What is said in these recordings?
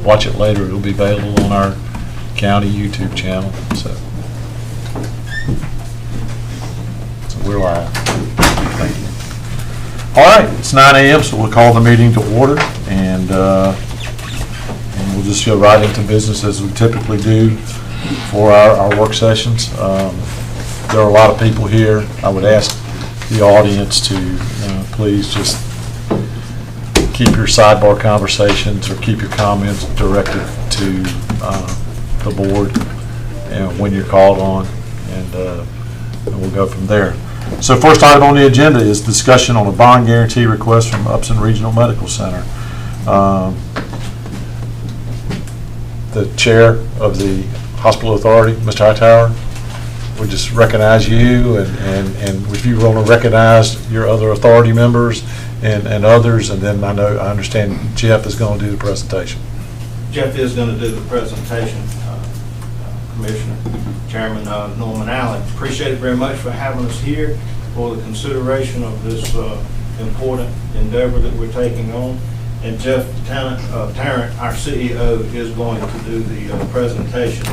watch it later, it'll be available on our county YouTube channel. So we're live. Thank you. All right, it's 9 a.m., so we'll call the meeting to order, and we'll just go right into business as we typically do for our work sessions. There are a lot of people here. I would ask the audience to please just keep your sidebar conversations or keep your comments directed to the board and when you're called on, and we'll go from there. So first item on the agenda is discussion on a bond guarantee request from Upson Regional Medical Center. The chair of the hospital authority, Mr. Hightower, we just recognize you, and if you want to recognize your other authority members and others, and then I understand Jeff is going to do the presentation. Jeff is going to do the presentation. Commissioner, Chairman Norman Allen, appreciate it very much for having us here for the consideration of this important endeavor that we're taking on. And Jeff Tarrant, our CEO, is going to do the presentation.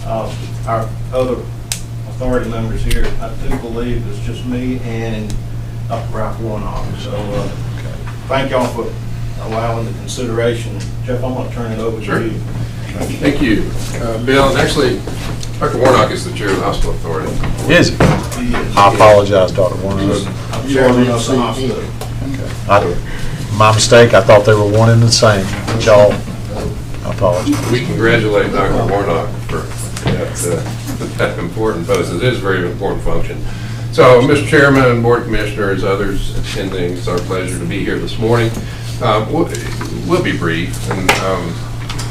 Our other authority members here, I do believe it's just me and Ralph Warnock. So thank y'all for allowing the consideration. Jeff, I'm going to turn it over to you. Thank you, Bill. And actually, Dr. Warnock is the chair of the hospital authority. Is he? I apologize, Dr. Warnock. I'm chairman of the hospital. My mistake. I thought they were one and the same. Y'all, I apologize. We congratulate Dr. Warnock for that important post. It is a very important function. So, Mr. Chairman, Board of Commissioners, others attending, it's our pleasure to be here this morning. We'll be brief, and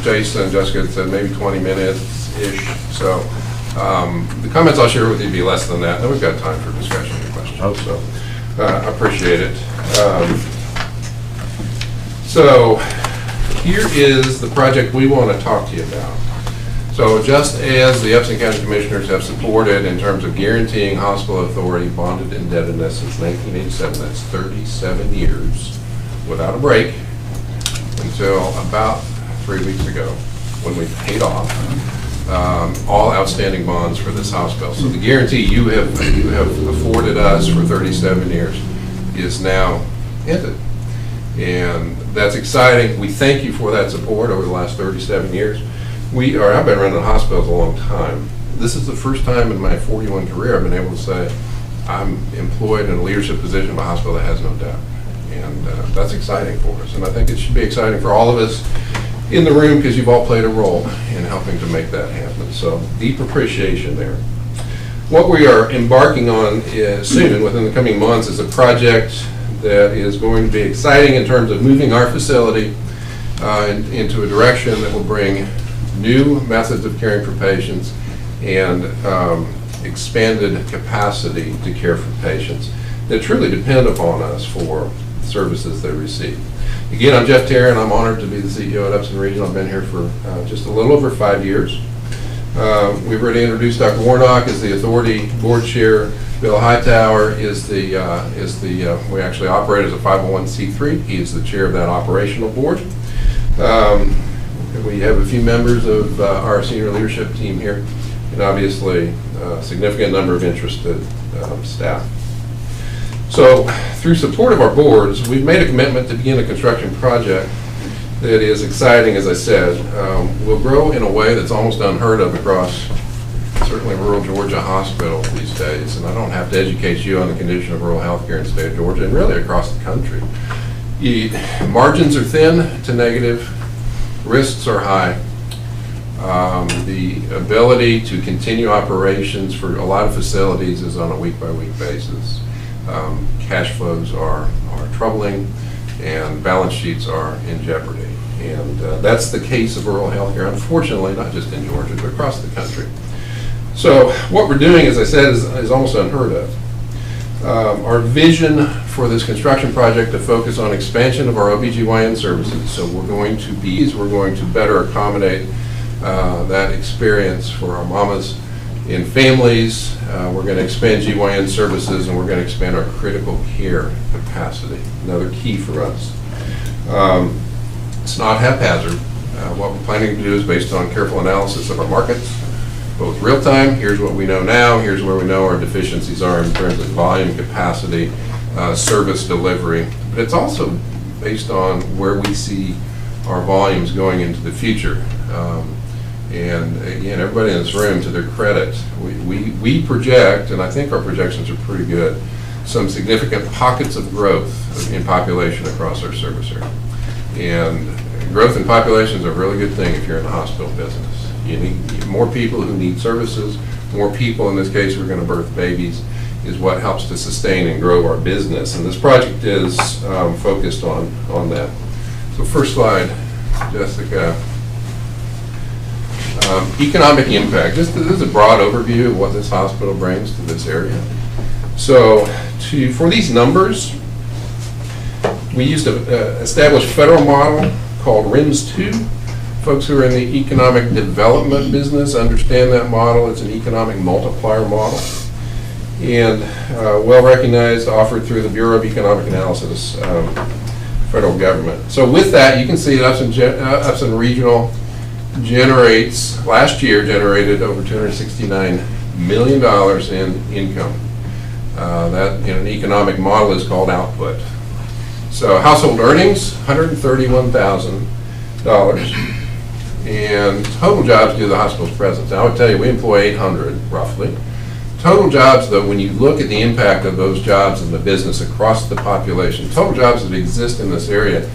Jason and Jessica said maybe 20 minutes-ish. So the comments I'll share with you will be less than that. Then we've got time for discussion and questions. Okay. So I appreciate it. So here is the project we want to talk to you about. So just as the Upson County Commissioners have supported in terms of guaranteeing hospital authority bonded indebtedness since 1987, that's 37 years without a break until about 3 weeks ago when we paid off all outstanding bonds for this hospital. So the guarantee you have afforded us for 37 years is now ended. And that's exciting. We thank you for that support over the last 37 years. I've been running hospitals a long time. This is the first time in my 41 career I've been able to say I'm employed in a leadership position of a hospital that has no debt. And that's exciting for us. And I think it should be exciting for all of us in the room because you've all played a role in helping to make that happen. So deep appreciation there. What we are embarking on soon, within the coming months, is a project that is going to be exciting in terms of moving our facility into a direction that will bring new methods of caring for patients and expanded capacity to care for patients that truly depend upon us for services they receive. Again, I'm Jeff Tarrant. I'm honored to be the CEO at Upson Regional. I've been here for just a little over 5 years. We've already introduced Dr. Warnock as the authority board chair. Bill Hightower is we actually operate as a 501c3. He is the chair of that operational board. We have a few members of our senior leadership team here, and obviously a significant number of interested staff. So through support of our boards, we've made a commitment to begin a construction project that is exciting, as I said. Will grow in a way that's almost unheard of across certainly rural Georgia hospital these days. And I don't have to educate you on the condition of rural healthcare in the state of Georgia and really across the country. Margins are thin to negative. Risks are high. The ability to continue operations for a lot of facilities is on a week-by-week basis. Cash flows are troubling, and balance sheets are in jeopardy. And that's the case of rural healthcare, unfortunately, not just in Georgia, but across the country. So what we're doing, as I said, is almost unheard of. Our vision for this construction project to focus on expansion of our OBGYN services. So we're going to better accommodate that experience for our mamas and families. We're going to expand GYN services, and we're going to expand our critical care capacity, another key for us. It's not haphazard. What we're planning to do is based on careful analysis of our markets, both real time, here's what we know now, here's where we know our deficiencies are in terms of volume, capacity, service delivery. But it's also based on where we see our volumes going into the future. And again, everybody in this room, to their credit, we project, and I think our projections are pretty good, some significant pockets of growth in population across our service area. And growth in population is a really good thing if you're in the hospital business. You need more people who need services, more people, in this case, who are going to birth babies, is what helps to sustain and grow our business. And this project is focused on that. So first slide, Jessica. Economic impact. This is a broad overview of what this hospital brings to this area. So for these numbers, we used an established federal model called RIMS 2. Folks who are in the economic development business understand that model. It's an economic multiplier model, and well recognized, offered through the Bureau of Economic Analysis, federal government. So with that, you can see that Upson Regional last year generated over $269 million in income. That in an economic model is called output. So household earnings, $131,000. And total jobs due to the hospital's presence. Now I would tell you, we employ 800 roughly. Total jobs, though, when you look at the impact of those jobs in the business across the population, total jobs that exist in this area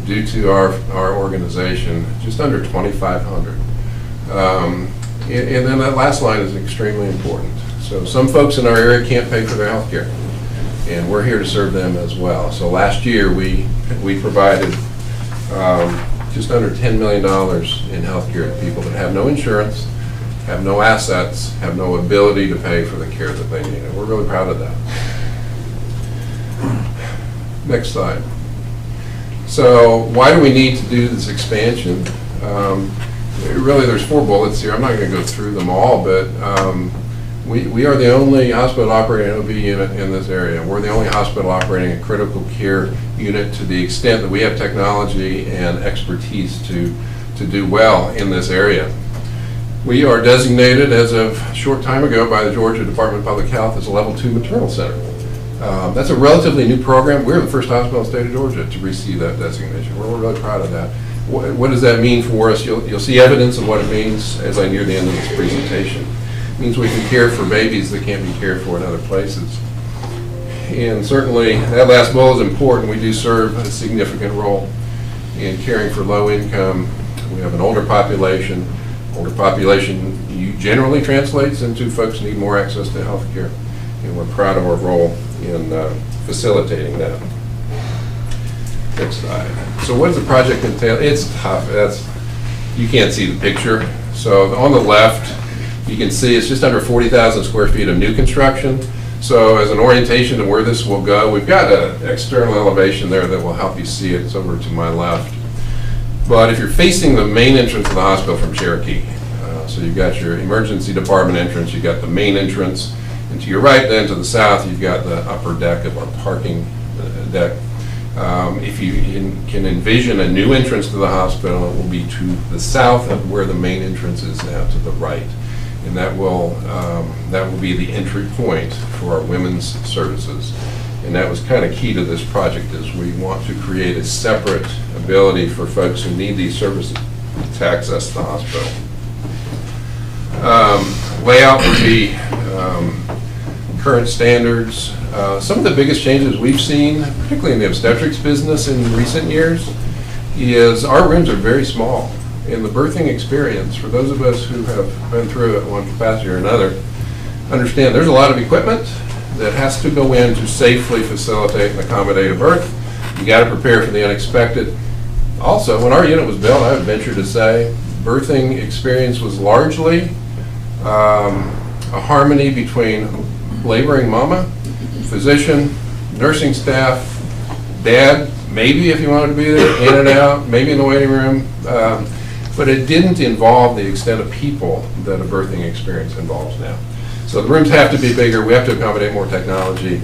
due to our organization, just under 2,500. And then that last line is extremely important. So some folks in our area can't pay for their health care, and we're here to serve them as well. So last year we provided just under $10 million in health care to people that have no insurance, have no assets, have no ability to pay for the care that they need. And we're really proud of that. Next slide. So why do we need to do this expansion? Really, there's 4 bullets here. I'm not going to go through them all, but we are the only hospital operating an OB unit in this area. We're the only hospital operating a critical care unit to the extent that we have technology and expertise to do well in this area. We are designated as of a short time ago by the Georgia Department of Public Health as a level 2 maternal center. That's a relatively new program. We're the first hospital in the state of Georgia to receive that designation. We're really proud of that. What does that mean for us? You'll see evidence of what it means as I near the end of this presentation. It means we can care for babies that can't be cared for in other places. And certainly, that last bullet is important. We do serve a significant role in caring for low income. We have an older population. Older population generally translates into folks who need more access to health care. And we're proud of our role in facilitating that. Next slide. So what does the project entail? It's tough. You can't see the picture. So on the left, you can see it's just under 40,000 square feet of new construction. So as an orientation to where this will go, we've got an external elevation there that will help you see it. It's over to my left. But if you're facing the main entrance of the hospital from Cherokee, so you've got your emergency department entrance, you've got the main entrance, and to your right then to the south, you've got the upper deck of our parking deck. If you can envision a new entrance to the hospital, it will be to the south of where the main entrance is now, to the right. And that will be the entry point for our women's services. And that was kind of key to this project, is we want to create a separate ability for folks who need these services to access the hospital. Layout would be current standards. Some of the biggest changes we've seen, particularly in the obstetrics business in recent years, is our rooms are very small. In the birthing experience, for those of us who have been through it in one capacity or another, understand there's a lot of equipment that has to go in to safely facilitate and accommodate a birth. You got to prepare for the unexpected. Also, when our unit was built, I would venture to say, birthing experience was largely a harmony between laboring mama, physician, nursing staff, dad, maybe if you wanted to be there, in and out, maybe in the waiting room. But it didn't involve the extent of people that a birthing experience involves now. So the rooms have to be bigger, we have to accommodate more technology,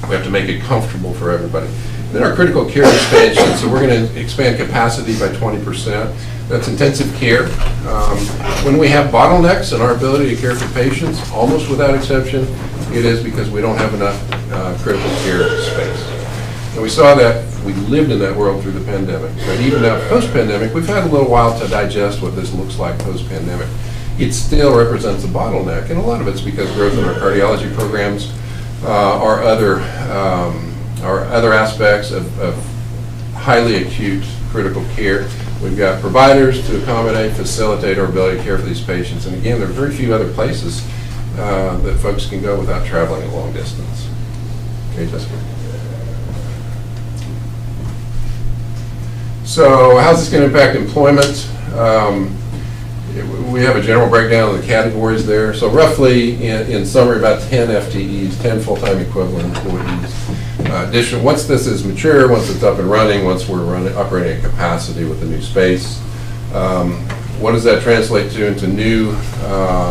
we have to make it comfortable for everybody. Then our critical care expansion, so we're going to expand capacity by 20%. That's intensive care. When we have bottlenecks in our ability to care for patients, almost without exception, it is because we don't have enough critical care space. And we saw that, we lived in that world through the pandemic. But even now, post-pandemic, we've had a little while to digest what this looks like post-pandemic. It still represents a bottleneck, and a lot of it's because growth in our cardiology programs are other aspects of highly acute critical care. We've got providers to accommodate, facilitate our ability to care for these patients. And again, there are very few other places that folks can go without traveling a long distance. Okay, Jessica? So how's this going to impact employment? We have a general breakdown of the categories there. So roughly, in summary, about 10 FTEs, 10 full-time equivalent employees. Once this is mature, once it's up and running, once we're operating at capacity with the new space, what does that translate to into new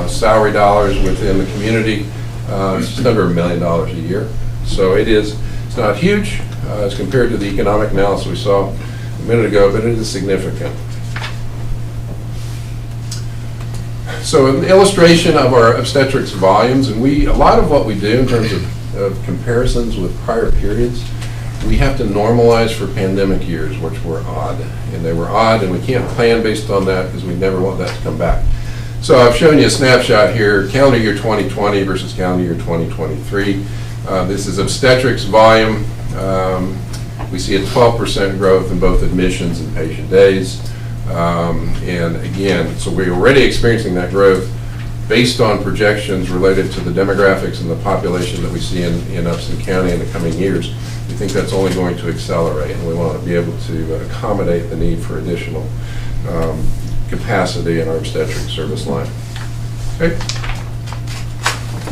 salary dollars within the community? It's just under $1 million a year. So it's not huge as compared to the economic analysis we saw a minute ago, but it is significant. So an illustration of our obstetrics volumes, and a lot of what we do in terms of comparisons with prior periods, we have to normalize for pandemic years, which were odd. And they were odd, and we can't plan based on that because we never want that to come back. So I've shown you a snapshot here, calendar year 2020 versus calendar year 2023. This is obstetrics volume. We see a 12% growth in both admissions and patient days. And again, so we're already experiencing that growth based on projections related to the demographics and the population that we see in Upson County in the coming years. We think that's only going to accelerate, and we want to be able to accommodate the need for additional capacity in our obstetric service line. Okay.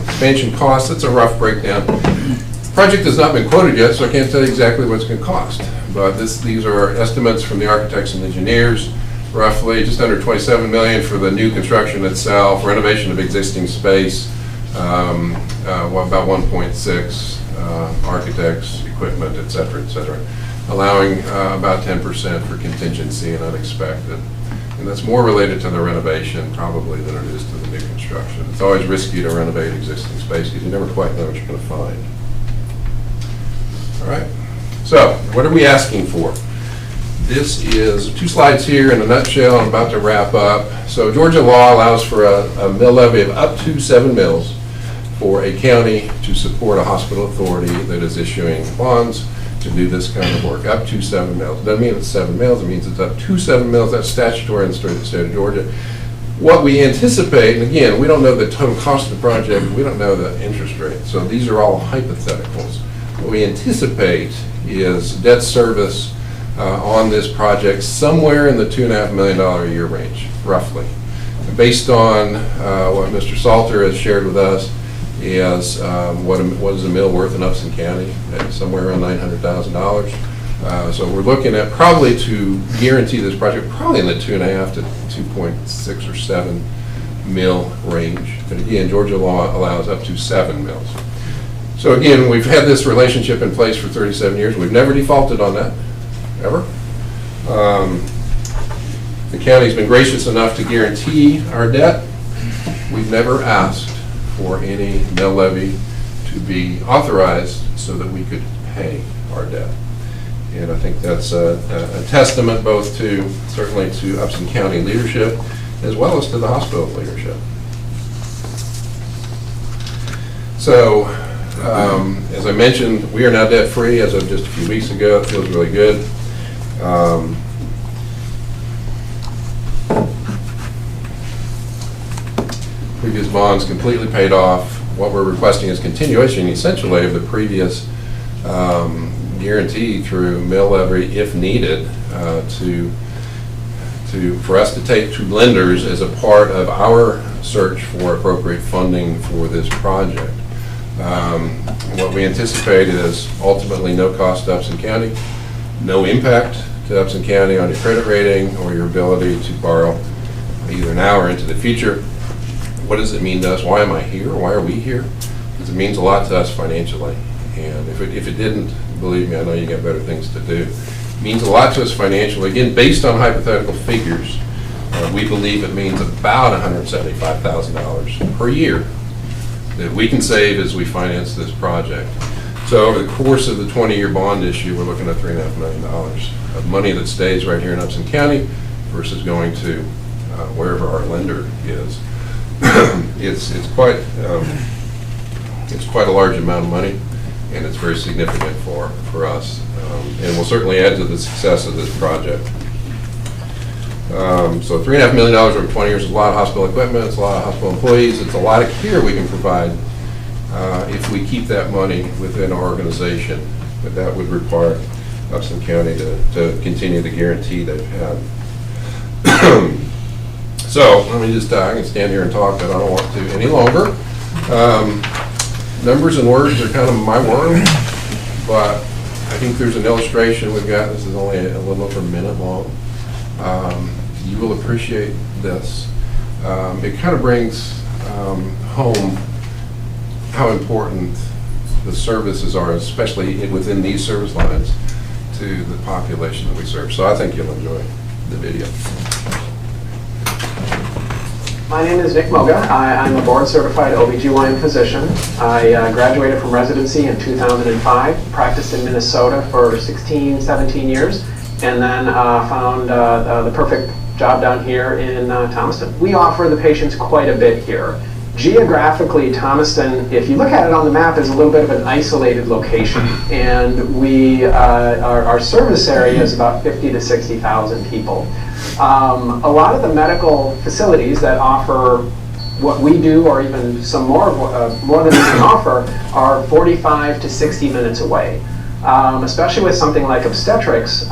Expansion costs, that's a rough breakdown. Project has not been quoted yet, so I can't tell you exactly what it's going to cost. But these are estastimates from the architects and engineers. Roughly just under $27 million for the new construction itself, renovation of existing space, about 1.6, architects, equipment, et cetera, allowing about 10% for contingency and unexpected. And that's more related to the renovation probably than it is to the new construction. It's always risky to renovate existing space because you never quite know what you're going to find. All right, so what are we asking for? This is 2 slides here in a nutshell. I'm about to wrap up. So Georgia law allows for a mill levy of up to 7 mills for a county to support a hospital authority that is issuing bonds to do this kind of work, up to 7 mills. It doesn't mean it's 7 mills, it means it's up to 7 mills. That's statutory in the state of Georgia. What we anticipate, and again, we don't know the total cost of the project, we don't know the interest rate, so these are all hypotheticals. What we anticipate is debt service on this project somewhere in the $2.5 million a year range, roughly. Based on what Mr. Salter has shared with us is what is a mill worth in Upson County, somewhere around $900,000. So we're looking at probably to guarantee this project probably in the 2.5 to 2.6 or 7 mill range. But again, Georgia law allows up to 7 mills. So again, we've had this relationship in place for 37 years. We've never defaulted on that, ever. The county's been gracious enough to guarantee our debt. We've never asked for any mill levy to be authorized so that we could pay our debt. And I think that's a testament both to, certainly to Upson County leadership, as well as to the hospital leadership. So, as I mentioned, we are now debt-free as of just a few weeks ago. It feels really good. Previous bonds completely paid off. What we're requesting is continuation, essentially, of the previous guarantee through mill levy, if needed, for us to take to lenders as a part of our search for appropriate funding for this project. What we anticipate is ultimately no cost to Upson County, no impact to Upson County on your credit rating or your ability to borrow either now or into the future. What does it mean to us? Why am I here? Why are we here? Because it means a lot to us financially. And if it didn't, believe me, I know you got better things to do. It means a lot to us financially. Again, based on hypothetical figures, We believe it means about $175,000 per year that we can save as we finance this project. So over the course of the 20-year bond issue, we're looking at $3.5 million of money that stays right here in Upson County versus going to wherever our lender is. It's quite a large amount of money, and it's very significant for us, and will certainly add to the success of this project. So $3.5 million over 20 years is a lot of hospital equipment, it's a lot of hospital employees, it's a lot of care we can provide if we keep that money within our organization. But that would require Upson County to continue the guarantee they've had. So let me just, I can stand here and talk, but I don't want to any longer. Numbers and words are kind of my world, but I think there's an illustration we've got. This is only a little over a minute long. You will appreciate this. It kind of brings home how important the services are, especially within these service lines, to the population that we serve. So I think you'll enjoy the video. My name is Nick Moga. I'm a board-certified OBGYN physician. I graduated from residency in 2005, practiced in Minnesota for 16, 17 years, and then found the perfect job down here in Thomaston. We offer the patients quite a bit here. Geographically, Thomaston, if you look at it on the map, is a little bit of an isolated location, and our service area is about 50 to 60,000 people. A lot of the medical facilities that offer what we do, or even some more than we can offer, are 45 to 60 minutes away. Especially with something like obstetrics,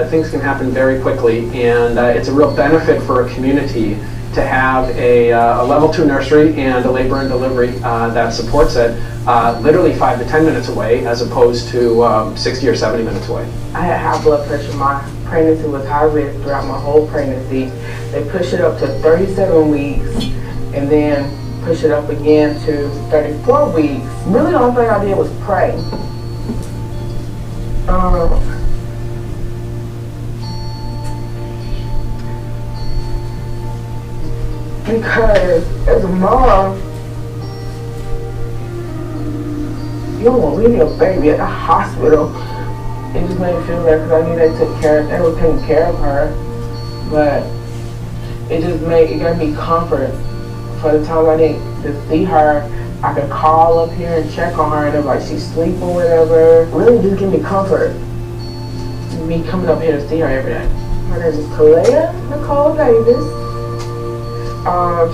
things can happen very quickly, and it's a real benefit for a community to have a level 2 nursery and a labor and delivery that supports it literally 5 to 10 minutes away, as opposed to 60 or 70 minutes away. I had high blood pressure. My pregnancy was high risk throughout my whole pregnancy. They pushed it up to 37 weeks and then push it up again to 34 weeks. Really the only thing I did was pray. Because as a mom, you don't want to leave your baby at the hospital. It just made me feel bad because I knew they were taking care of her, but it gave me comfort for the time I didn't to see her. I could call up here and check on her, and they're like, she's asleep or whatever. Really just give me comfort, me coming up here to see her every day. Her name is Kalea Nicole Davis.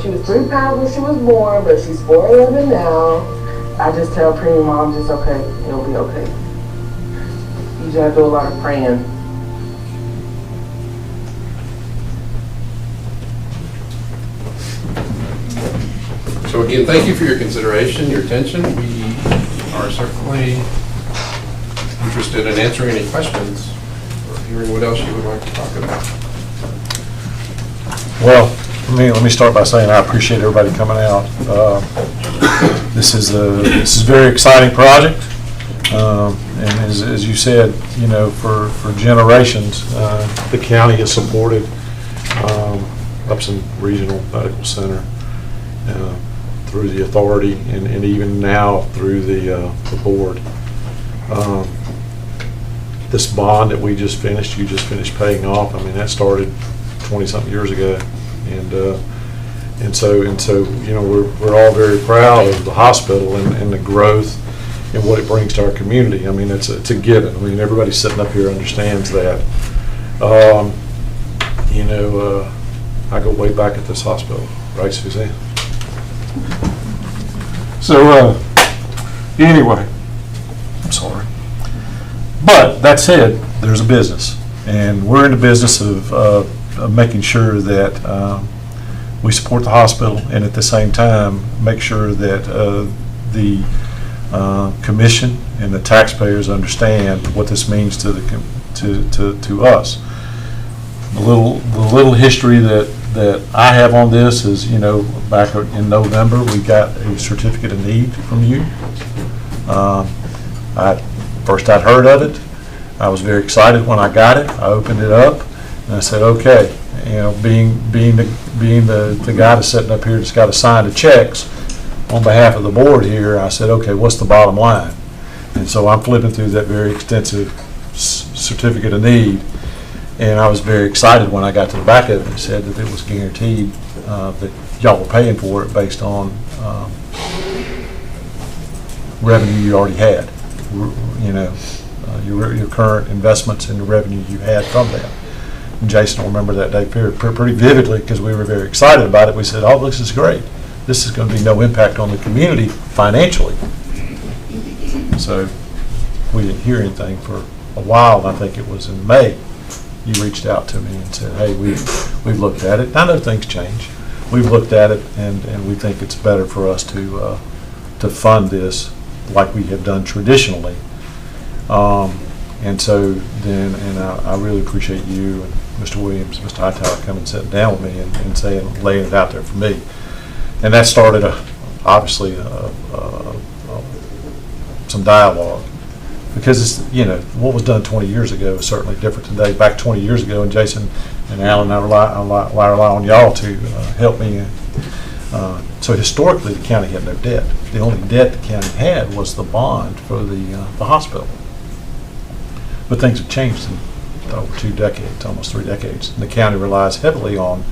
She was 3 pounds when she was born, but she's 4'11" now. I just tell preemie moms it's okay, it'll be okay. You just have to do a lot of praying. So again, thank you for your consideration, your attention. We are certainly interested in answering any questions or hearing what else you would like to talk about. Well, let me start by saying I appreciate everybody coming out. This is a very exciting project, and as you said, you know, for generations, the county has supported Upson Regional Medical Center through the authority, and even now through the board. This bond that you just finished paying off. I mean, that started 20-something years ago. And so you know, we're all very proud of the hospital and the growth and what it brings to our community. I mean, it's a given. I mean, everybody sitting up here understands that. You know, I go way back at this hospital, right, Suzanne? So anyway, I'm sorry. But that said, there's a business, and we're in the business of making sure that we support the hospital, and at the same time make sure that the commission and the taxpayers understand what this means to us. The little history that I have on this is, you know, back in November we got a certificate of need from you. I'd heard of it. I was very excited when I got it. I opened it up and I said, okay. being the guy that's sitting up here that's got to sign the checks on behalf of the board here, I said, okay, what's the bottom line? And so I'm flipping through that very extensive certificate of need, and I was very excited when I got to the back of it and said that it was guaranteed that y'all were paying for it based on revenue you already had, your current investments and the revenue you had from that. And Jason will remember that day pretty vividly because we were very excited about it. We said, oh, this is great. This is going to be no impact on the community financially. So we didn't hear anything for a while, and I think it was in May, you reached out to me and said, hey, we've looked at it. I know things change. We've looked at it, and we think it's better for us to fund this like we have done traditionally. And so then, and I really appreciate you and Mr. Williams, Mr. Hightower coming and sitting down with me and saying, laying it out there for me. And that started, obviously, some dialogue. Because it's, what was done 20 years ago is certainly different today. Back 20 years ago, and Jason and Alan, I rely on y'all to help me. So historically, the county had no debt. The only debt the county had was the bond for the hospital. But things have changed in over 2 decades, almost 3 decades. And the county relies heavily on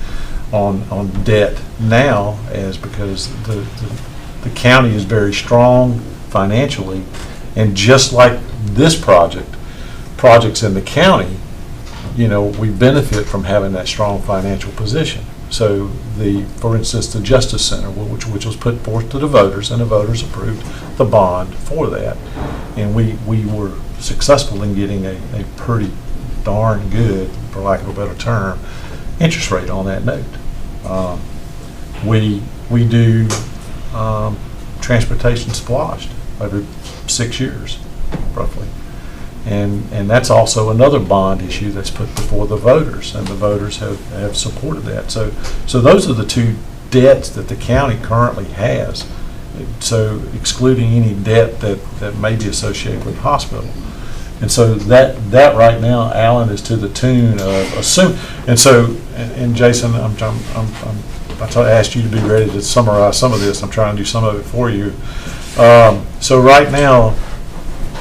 debt now, as because the county is very strong financially, and just like this projects in the county, we benefit from having that strong financial position. So for instance, the Justice Center, which was put forth to the voters, and the voters approved the bond for that, and we were successful in getting a pretty darn good, for lack of a better term, interest rate on that note. We do transportation splashed over 6 years, roughly. And that's also another bond issue that's put before the voters, and the voters have supported that. So those are the 2 debts that the county currently has. So excluding any debt that may be associated with the hospital. And so that right now, Alan, is to the tune of and Jason, I asked you to be ready to summarize some of this. I'm trying to do some of it for you. So right now,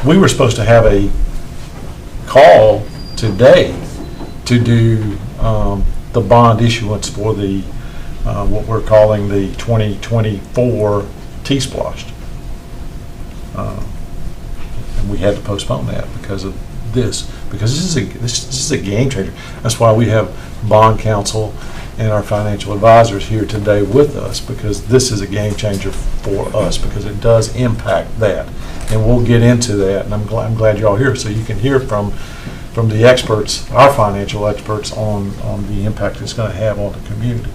we were supposed to have a call today to do the bond issuance for the what we're calling the 2024 T-Splosh. And we had to postpone that because of this, because this is a game changer. That's why we have bond counsel and our financial advisors here today with us, because this is a game changer for us, because it does impact that. And we'll get into that, and I'm glad you're all here, so you can hear from the experts, our financial experts, on the impact it's going to have on the community.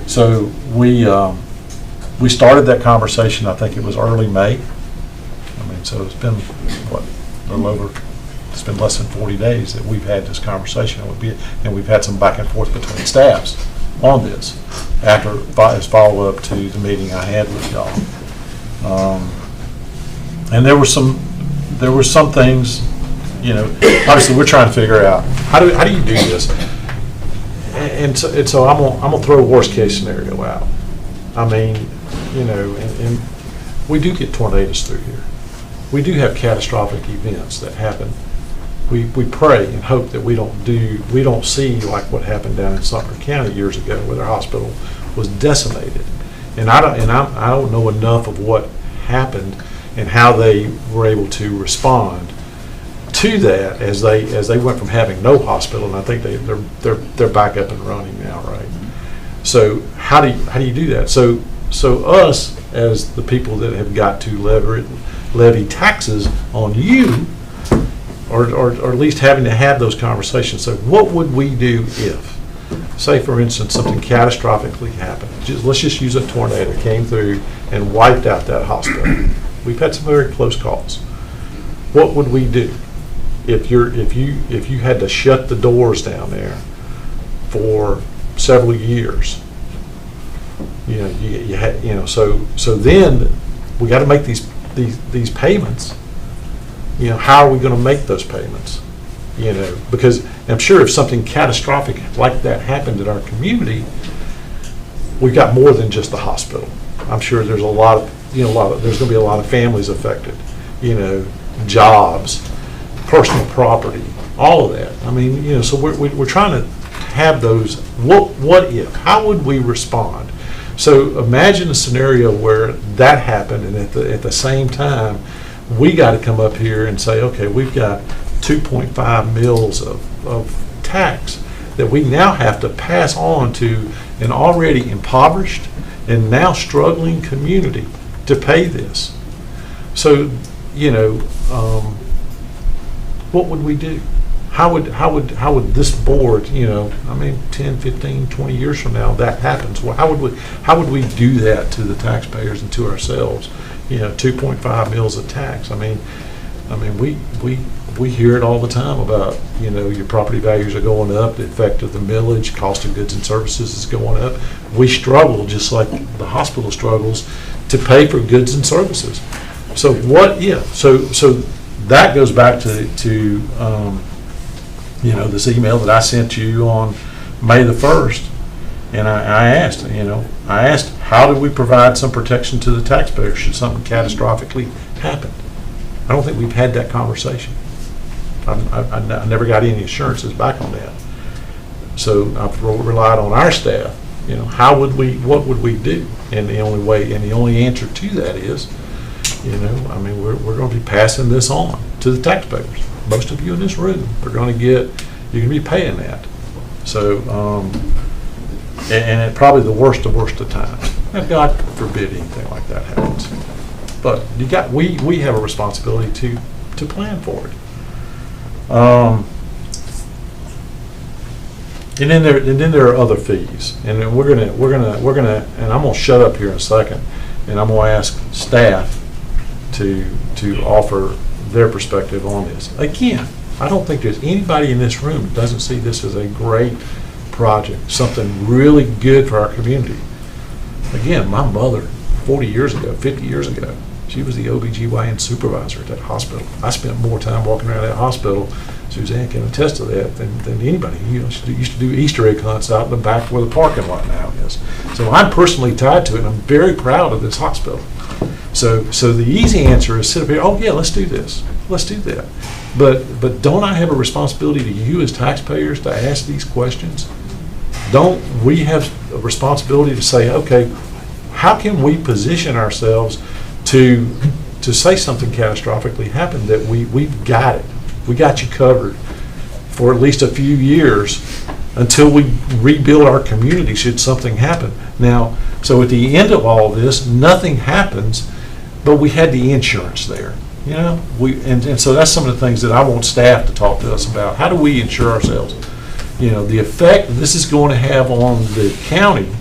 So we started that conversation, I think it was early May. So it's been, it's been less than 40 days that we've had this conversation, and we've had some back and forth between staffs on this as follow-up to the meeting I had with y'all. And there were some things, obviously we're trying to figure out, how do you do this? And so I'm gonna throw a worst case scenario out. I mean, and we do get tornadoes through here. We do have catastrophic events that happen. We pray and hope that we don't see like what happened down in Sumter County years ago, where their hospital was decimated. And I don't know enough of what happened and how they were able to respond to that as they went from having no hospital, and I think they're back up and running now, right? So how do you do that? So us as the people that have got to levy taxes on you, or at least having to have those conversations. So what would we do if, say for instance, something catastrophically happened? Let's just use a tornado that came through and wiped out that hospital. We've had some very close calls. What would we do if you had to shut the doors down there for several years? So then we got to make these payments. How are we going to make those payments? because I'm sure if something catastrophic like that happened in our community, we've got more than just the hospital. I'm sure there's a lot of, there's going to be a lot of families affected, jobs, personal property, all of that. I mean, so we're trying to have those, what if, how would we respond? So imagine a scenario where that happened, and at the same time, we got to come up here and say, okay, we've got 2.5 mils of tax that we now have to pass on to an already impoverished and now struggling community to pay this. So, what would we do? How would this board, 10, 15, 20 years from now, that happens? Well, how would we do that to the taxpayers and to ourselves? 2.5 mils of tax. I mean, we hear it all the time about, your property values are going up, the effect of the millage, cost of goods and services is going up. We struggle, just like the hospital struggles, to pay for goods and services. So what if? So that goes back to this email that I sent you on May the 1st, and I asked, how do we provide some protection to the taxpayer should something catastrophically happen? I don't think we've had that conversation. I never got any assurances back on that. So I've relied on our staff. What would we do? And the only answer to that is, we're going to be passing this on to the taxpayers. Most of you in this room are going to be paying that. So, and at probably the worst of times. Now, God forbid anything like that happens. But we have a responsibility to plan for it. And then there are other fees, and then we're gonna, and I'm gonna shut up here in a second, and I'm gonna ask staff to offer their perspective on this. Again, I don't think there's anybody in this room that doesn't see this as a great project, something really good for our community. Again, my mother, 40 years ago, 50 years ago, she was the OBGYN supervisor at that hospital. I spent more time walking around that hospital, Suzanne can attest to that, than anybody. She used to do Easter egg hunts out in the back where the parking lot now is. So I'm personally tied to it, and I'm very proud of this hospital. So the easy answer is sit up here, oh yeah, let's do this, let's do that. But don't I have a responsibility to you as taxpayers to ask these questions? Don't we have a responsibility to say, okay, how can we position ourselves to say something catastrophically happened, that we've got it. We got you covered for at least a few years until we rebuild our community should something happen. Now, so at the end of all this, nothing happens, but we had the insurance there. And so that's some of the things that I want staff to talk to us about. How do we insure ourselves? The effect this is going to have on the county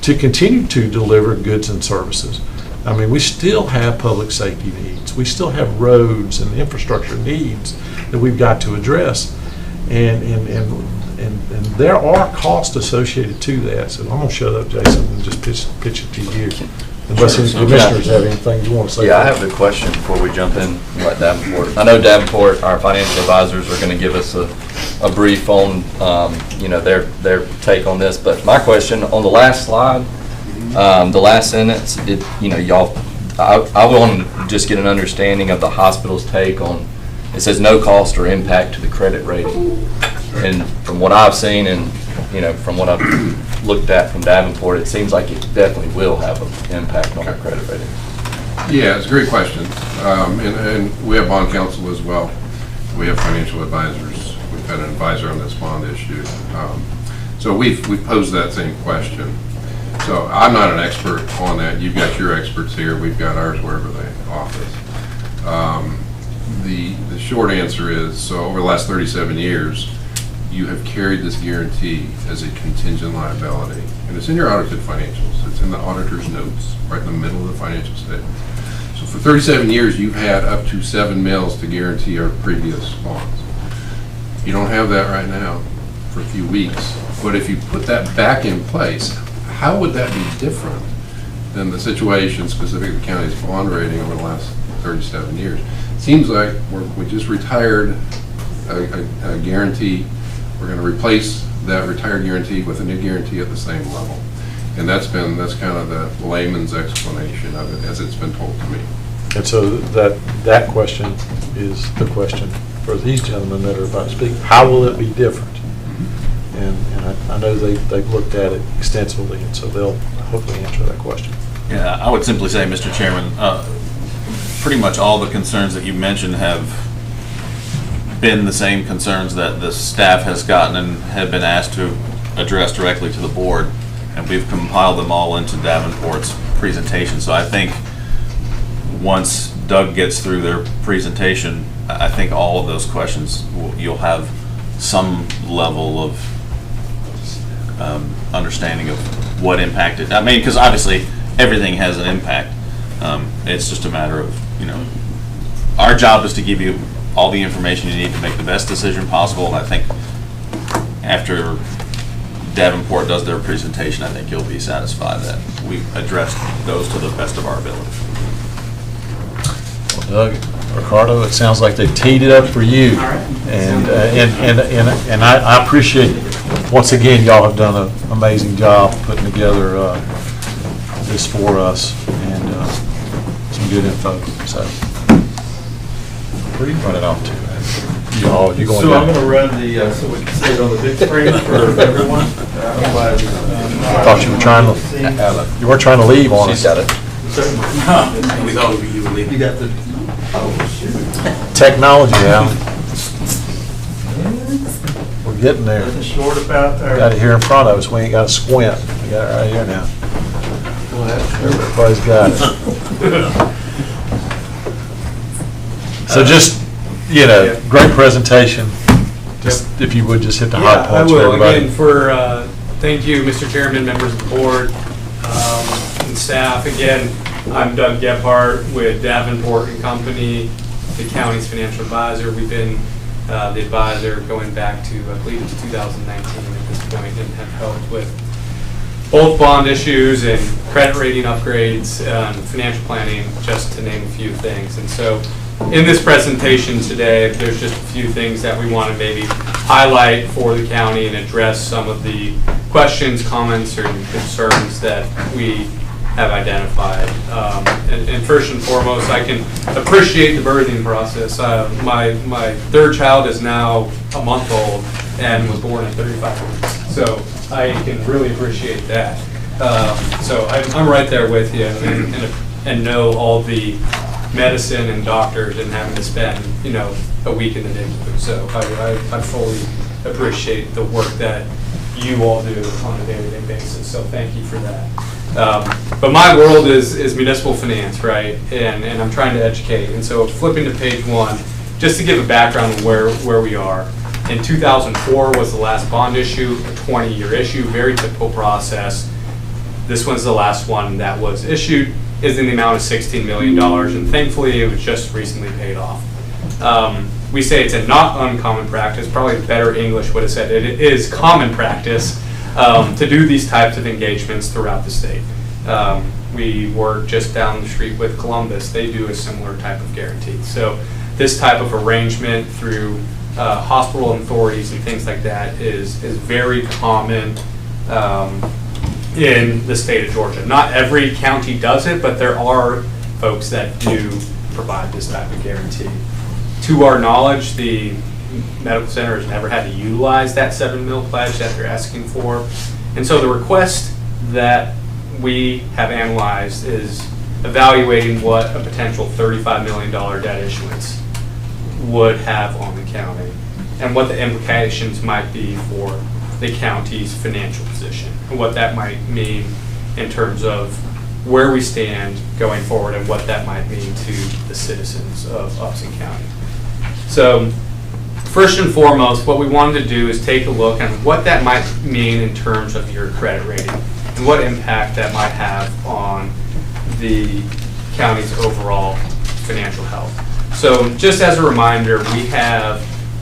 to continue to deliver goods and services. I mean, we still have public safety needs. We still have roads and infrastructure needs that we've got to address. And there are costs associated to that. So I'm going to shut up, Jason, and just pitch it to you. Unless any commissioners have anything you want to say. Yeah, I have a question before we jump in. Let Davenport. I know Davenport, our financial advisors, are going to give us a brief on their take on this. But my question on the last slide, the last sentence, y'all, I want to just get an understanding of the hospital's take on. It says no cost or impact to the credit rating, and from what I've seen and from what I've looked at from Davenport, it seems like it definitely will have an impact on the credit rating. Yeah, it's a great question, and we have bond counsel as well. We have financial advisors. We've had an advisor on this bond issue, so we've posed that same question. So I'm not an expert on that. You've got your experts here. We've got ours wherever they office. The short answer is, so over the last 37 years, you have carried this guarantee as a contingent liability. And it's in your audited financials. It's in the auditor's notes, right in the middle of the financial statement. So for 37 years, you've had up to 7 mils to guarantee our previous bonds. You don't have that right now for a few weeks. But if you put that back in place, how would that be different than the situation specific to the county's bond rating over the last 37 years? It seems like we just retired a guarantee. We're going to replace that retired guarantee with a new guarantee at the same level. And that's kind of the layman's explanation of it as it's been told to me. And so that question is the question for these gentlemen that are about to speak. How will it be different? And I know they've looked at it extensively, and so they'll hopefully answer that question. Yeah, I would simply say, Mr. Chairman, pretty much all the concerns that you mentioned have been the same concerns that the staff has gotten and have been asked to address directly to the board, and we've compiled them all into Davenport's presentation. So I think once Doug gets through their presentation, I think all of those questions, you'll have some level of understanding of what impacted. I mean, because obviously everything has an impact. It's just a matter of, our job is to give you all the information you need to make the best decision possible. And I think after Davenport does their presentation, I think you'll be satisfied that we've addressed those to the best of our ability. Well, Doug, Ricardo, it sounds like they teed it up for you. All right. And I appreciate, once again, y'all have done an amazing job putting together this for us, and some good info. So, where are you running off to? You going So down? I'm going to run so we can see it on the big screen for everyone. I thought you were trying to, you weren't trying to leave on us. She's got it. We thought you would leave. You got the, Technology, Al. We're getting there. nothing short about there. Got it here in front of us. We ain't got to squint. We got it right here now. Everybody's got it. So just, great presentation. Just, if you would, just hit the high Yeah, I points for will. everybody. Again, thank you, Mr. Chairman, members of the board, and staff. Again, I'm Doug Gebhardt with Davenport and Company, the county's financial advisor. We've been the advisor going back to, I believe it's 2019 at this point, and have helped with both bond issues and credit rating upgrades, financial planning, just to name a few things. And so in this presentation today, there's just a few things that we want to maybe highlight for the county and address some of the questions, comments, or concerns that we have identified. And first and foremost, I can appreciate the birthing process. My third child is now a month old and was born at 35 weeks. So I can really appreciate that. So I'm right there with you and know all the medicine and doctors and having to spend, a week in the NICU. So I fully appreciate the work that you all do on a day-to-day basis. So thank you for that. But my world is municipal finance, right? And I'm trying to educate. And so flipping to page 1, just to give a background of where we are. In 2004 was the last bond issue, a 20-year issue, very typical process. This one's the last one that was issued, is in the amount of $16 million, and thankfully it was just recently paid off. We say it's a not uncommon practice, probably better English would have said it is common practice to do these types of engagements throughout the state. We work just down the street with Columbus. They do a similar type of guarantee. So this type of arrangement through hospital authorities and things like that is very common in the state of Georgia. Not every county does it, but there are folks that do provide this type of guarantee. To our knowledge, the medical center has never had to utilize that $7 million pledge that they're asking for. And so the request that we have analyzed is evaluating what a potential $35 million debt issuance would have on the county and what the implications might be for the county's financial position and what that might mean in terms of where we stand going forward and what that might mean to the citizens of Upson County. So first and foremost, what we wanted to do is take a look at what that might mean in terms of your credit rating and what impact that might have on the county's overall financial health. So just as a reminder, we have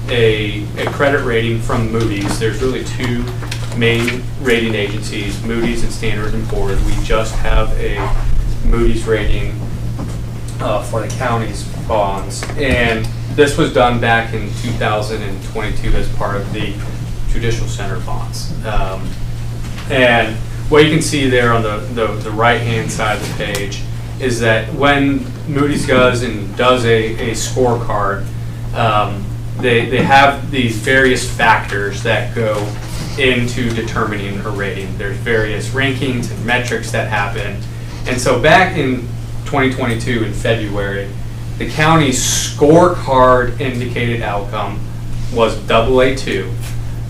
a credit rating from Moody's. There's really two main rating agencies, Moody's and Standard & Poor's. We just have a Moody's rating for the county's bonds. And this was done back in 2022 as part of the Judicial Center bonds. And what you can see there on the right-hand side of the page is that when Moody's does a scorecard, they have these various factors that go into determining a rating. There's various rankings and metrics that happen. And so back in 2022 in February, the county's scorecard indicated outcome was AA2,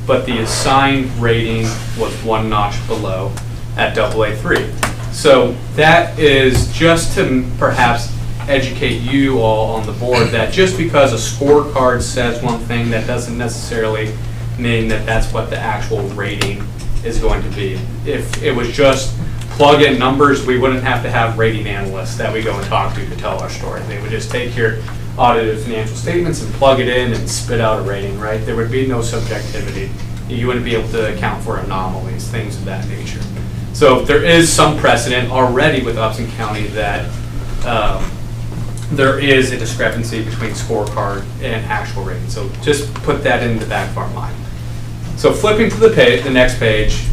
but the assigned rating was one notch below at AA3. So that is just to perhaps educate you all on the board that just because a scorecard says one thing, that doesn't necessarily mean that that's what the actual rating is going to be. If it was just plug in numbers, we wouldn't have to have rating analysts that we go and talk to tell our story. They would just take your audited financial statements and plug it in and spit out a rating, right? There would be no subjectivity. You wouldn't be able to account for anomalies, things of that nature. So there is some precedent already with Upson County that there is a discrepancy between scorecard and actual rating. So just put that in the back of our mind. So flipping to the next page,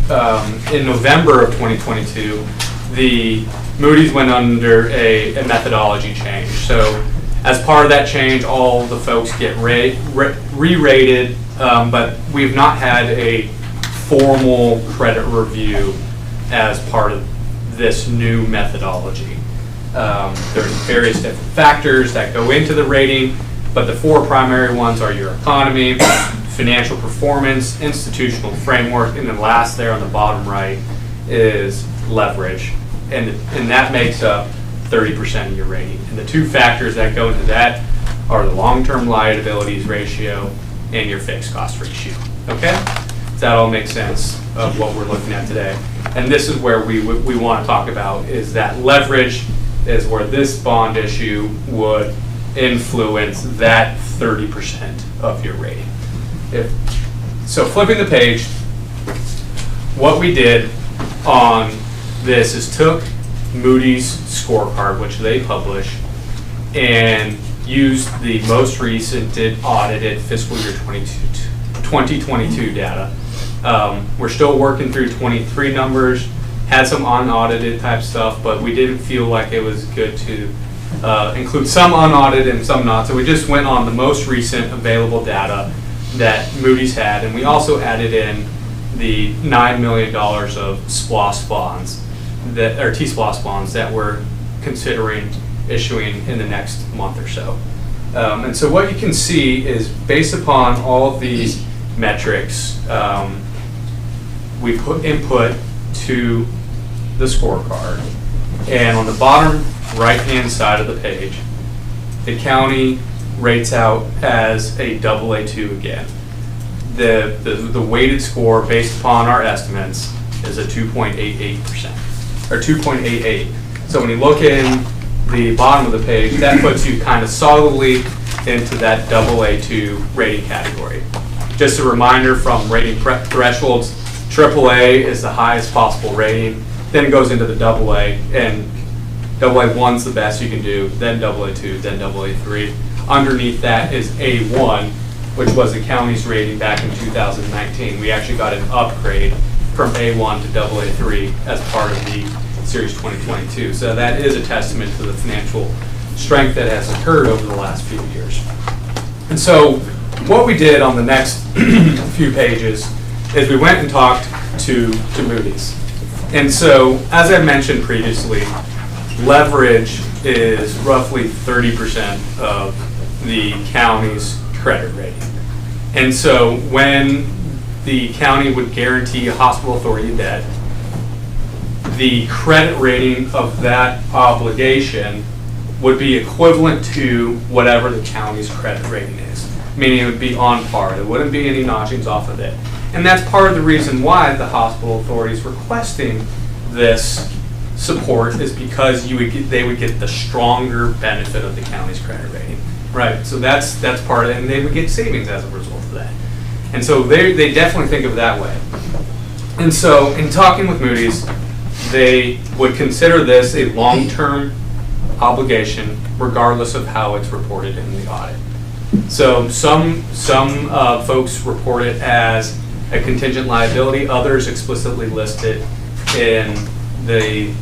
in November of 2022, the Moody's went under a methodology change. So as part of that change, all the folks get re-rated, but we've not had a formal credit review as part of this new methodology. There's various different factors that go into the rating, but the four primary ones are your economy, financial performance, institutional framework, and then last there on the bottom right is leverage. And that makes up 30% of your rating. And the two factors that go into that are the long-term liabilities ratio and your fixed cost ratio. Okay? Does that all make sense of what we're looking at today? And this is where we want to talk about is that leverage is where this bond issue would influence that 30% of your rating. So flipping the page, what we did on this is took Moody's scorecard, which they publish, and used the most recent audited fiscal year 2022 data. We're still working through 23 numbers, had some unaudited type stuff, but we didn't feel like it was good to include some unaudited and some not. So we just went on the most recent available data that Moody's had, and we also added in the $9 million of SPLOST bonds, T-SPLOST bonds that we're considering issuing in the next month or so. And so what you can see is based upon all of these metrics, we put input to the scorecard. And on the bottom right-hand side of the page, the county rates out as a AA2 again. The weighted score based upon our estimates is a 2.88%, or 2.88. So when you look in the bottom of the page, that puts you kind of solidly into that AA2 rating category. Just a reminder from rating thresholds, AAA is the highest possible rating, then it goes into the AA, and AA1's the best you can do, then AA2, then AA3. Underneath that is A1, which was the county's rating back in 2019. We actually got an upgrade from A1 to AA3 as part of the Series 2022. So that is a testament to the financial strength that has occurred over the last few years. And so what we did on the next few pages is we went and talked to Moody's. And so, as I mentioned previously, leverage is roughly 30% of the county's credit rating. And so when the county would guarantee a hospital authority debt, the credit rating of that obligation would be equivalent to whatever the county's credit rating is, meaning it would be on par. There wouldn't be any notchings off of it. And that's part of the reason why the hospital authority is requesting this support, is because they would get the stronger benefit of the county's credit rating, right? So that's part of it, and they would get savings as a result of that. And so they definitely think of it that way. And so in talking with Moody's, they would consider this a long-term obligation regardless of how it's reported in the audit. So some folks report it as a contingent liability, others explicitly list it in the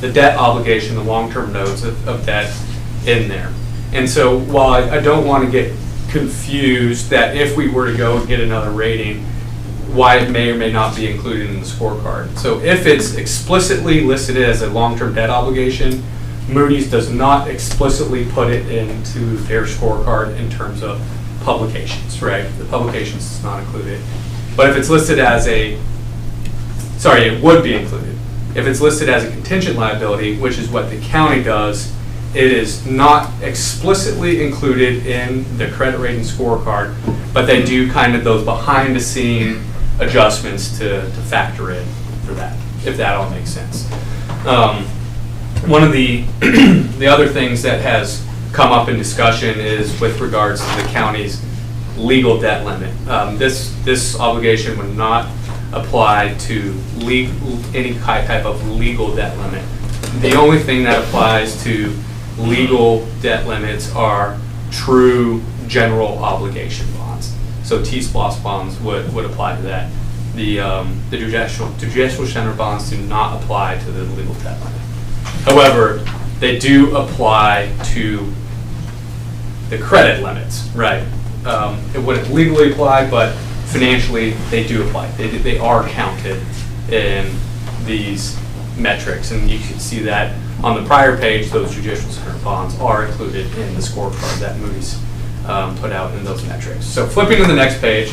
debt obligation, the long-term notes of debt in there. And so while I don't want to get confused that if we were to go and get another rating, why it may or may not be included in the scorecard. So if it's explicitly listed as a long-term debt obligation, Moody's does not explicitly put it into their scorecard in terms of publications, right? The publications is not included. But if it's listed as it would be included. If it's listed as a contingent liability, which is what the county does, it is not explicitly included in the credit rating scorecard, but they do kind of those behind the scene adjustments to factor in for that, if that all makes sense. One of the other things that has come up in discussion is with regards to the county's legal debt limit. This obligation would not apply to any type of legal debt limit. The only thing that applies to legal debt limits are true general obligation bonds. So T-SPLOST bonds would apply to that. The judicial center bonds do not apply to the legal debt limit. However, they do apply to the credit limits, right? It wouldn't legally apply, but financially they do apply. They are counted in these metrics, and you can see that on the prior page. Those judicial center bonds are included in the scorecard that Moody's put out in those metrics. So flipping to the next page,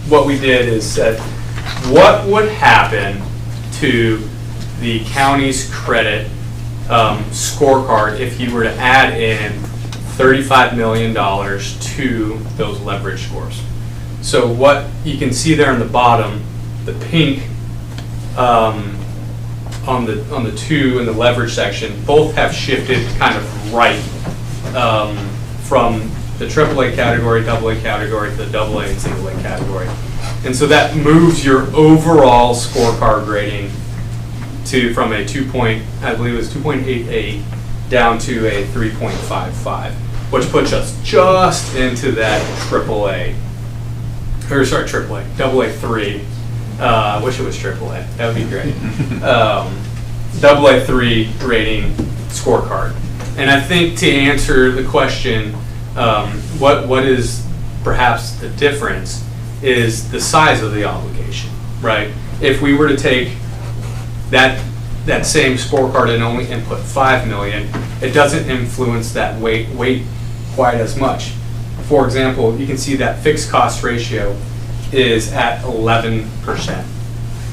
what we did is said, what would happen to the county's credit scorecard if you were to add in $35 million to those leverage scores? So what you can see there on the bottom, the pink on the two in the leverage section, both have shifted kind of right from the AAA category, AA category, to the AA and single A category. And so that moves your overall scorecard rating from a 2.88 down to a 3.55, which puts us just into that AA, AA3. I wish it was AAA. That would be great. AA3 rating scorecard. And I think to answer the question, what is perhaps the difference is the size of the obligation, right? If we were to take that same scorecard and only input $5 million, it doesn't influence that weight quite as much. For example, you can see that fixed cost ratio is at 11%,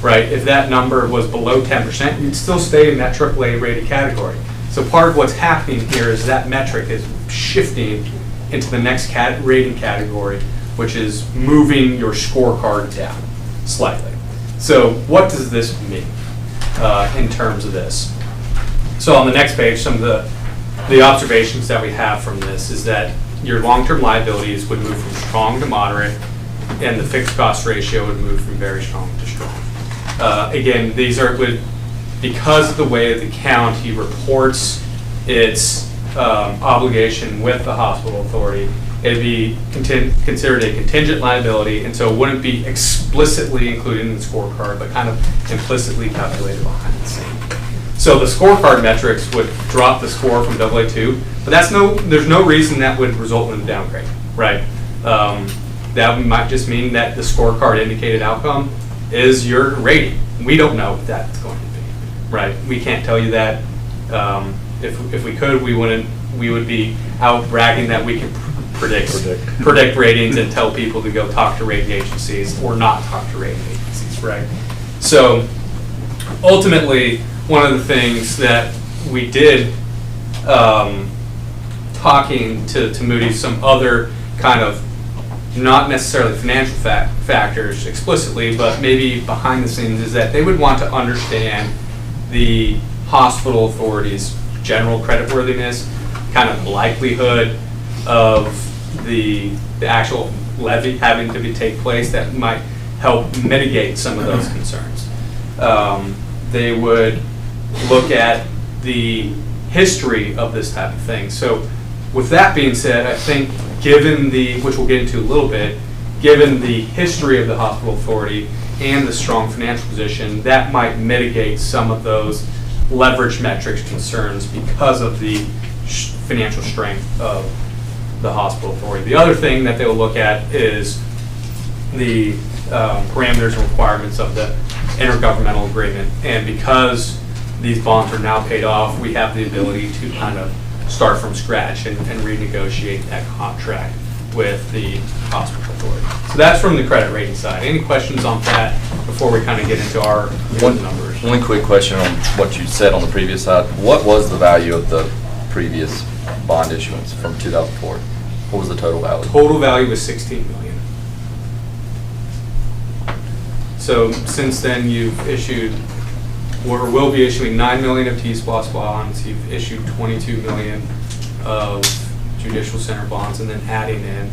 right? If that number was below 10%, you'd still stay in that AAA rated category. So part of what's happening here is that metric is shifting into the next rating category, which is moving your scorecard down slightly. So what does this mean in terms of this? So on the next page, some of the observations that we have from this is that your long-term liabilities would move from strong to moderate, and the fixed cost ratio would move from very strong to strong. Again, these are because of the way the county reports its obligation with the hospital authority, it'd be considered a contingent liability, and so it wouldn't be explicitly included in the scorecard, but kind of implicitly calculated behind the scene. So the scorecard metrics would drop the score from AA2, but there's no reason that would result in a downgrade, right? That might just mean that the scorecard indicated outcome is your rating. We don't know what that's going to be, right? We can't tell you that. If we could, we would be out bragging that we can predict ratings and tell people to go talk to rating agencies or not talk to rating agencies, right? So ultimately, one of the things that we did talking to Moody's, some other kind of not necessarily financial factors explicitly, but maybe behind the scenes, is that they would want to understand the hospital authority's general creditworthiness, kind of likelihood of the actual levy having to take place that might help mitigate some of those concerns. They would look at the history of this type of thing. So with that being said, I think given the, which we'll get into a little bit, given the history of the hospital authority and the strong financial position, that might mitigate some of those leverage metrics concerns because of the financial strength of the hospital authority. The other thing that they'll look at is the parameters and requirements of the intergovernmental agreement. And because these bonds are now paid off, we have the ability to kind of start from scratch and renegotiate that contract with the hospital authority. So that's from the credit rating side. Any questions on that before we kind of get into our numbers? One quick question on what you said on the previous side. What was the value of the previous bond issuance from 2004? What was the total value? Total value was 16 million. So since then, you've issued, or will be issuing 9 million of T-SPLOST bonds. You've issued 22 million of judicial center bonds, and then adding in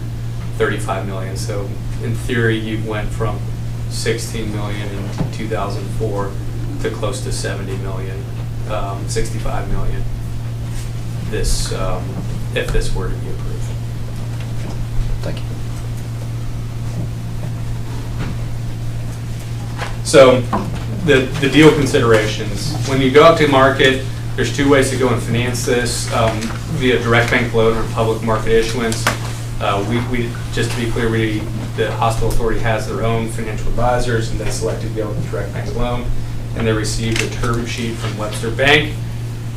35 million. So in theory, you went from 16 million in 2004 to close to 70 million, 65 million. This, if this were to be approved. Thank you. So the deal considerations, when you go out to market, there's two ways to go and finance this, via direct bank loan or public market issuance. We just to be clear, the hospital authority has their own financial advisors, and they selected to go with direct bank loan, and they received a term sheet from Webster Bank,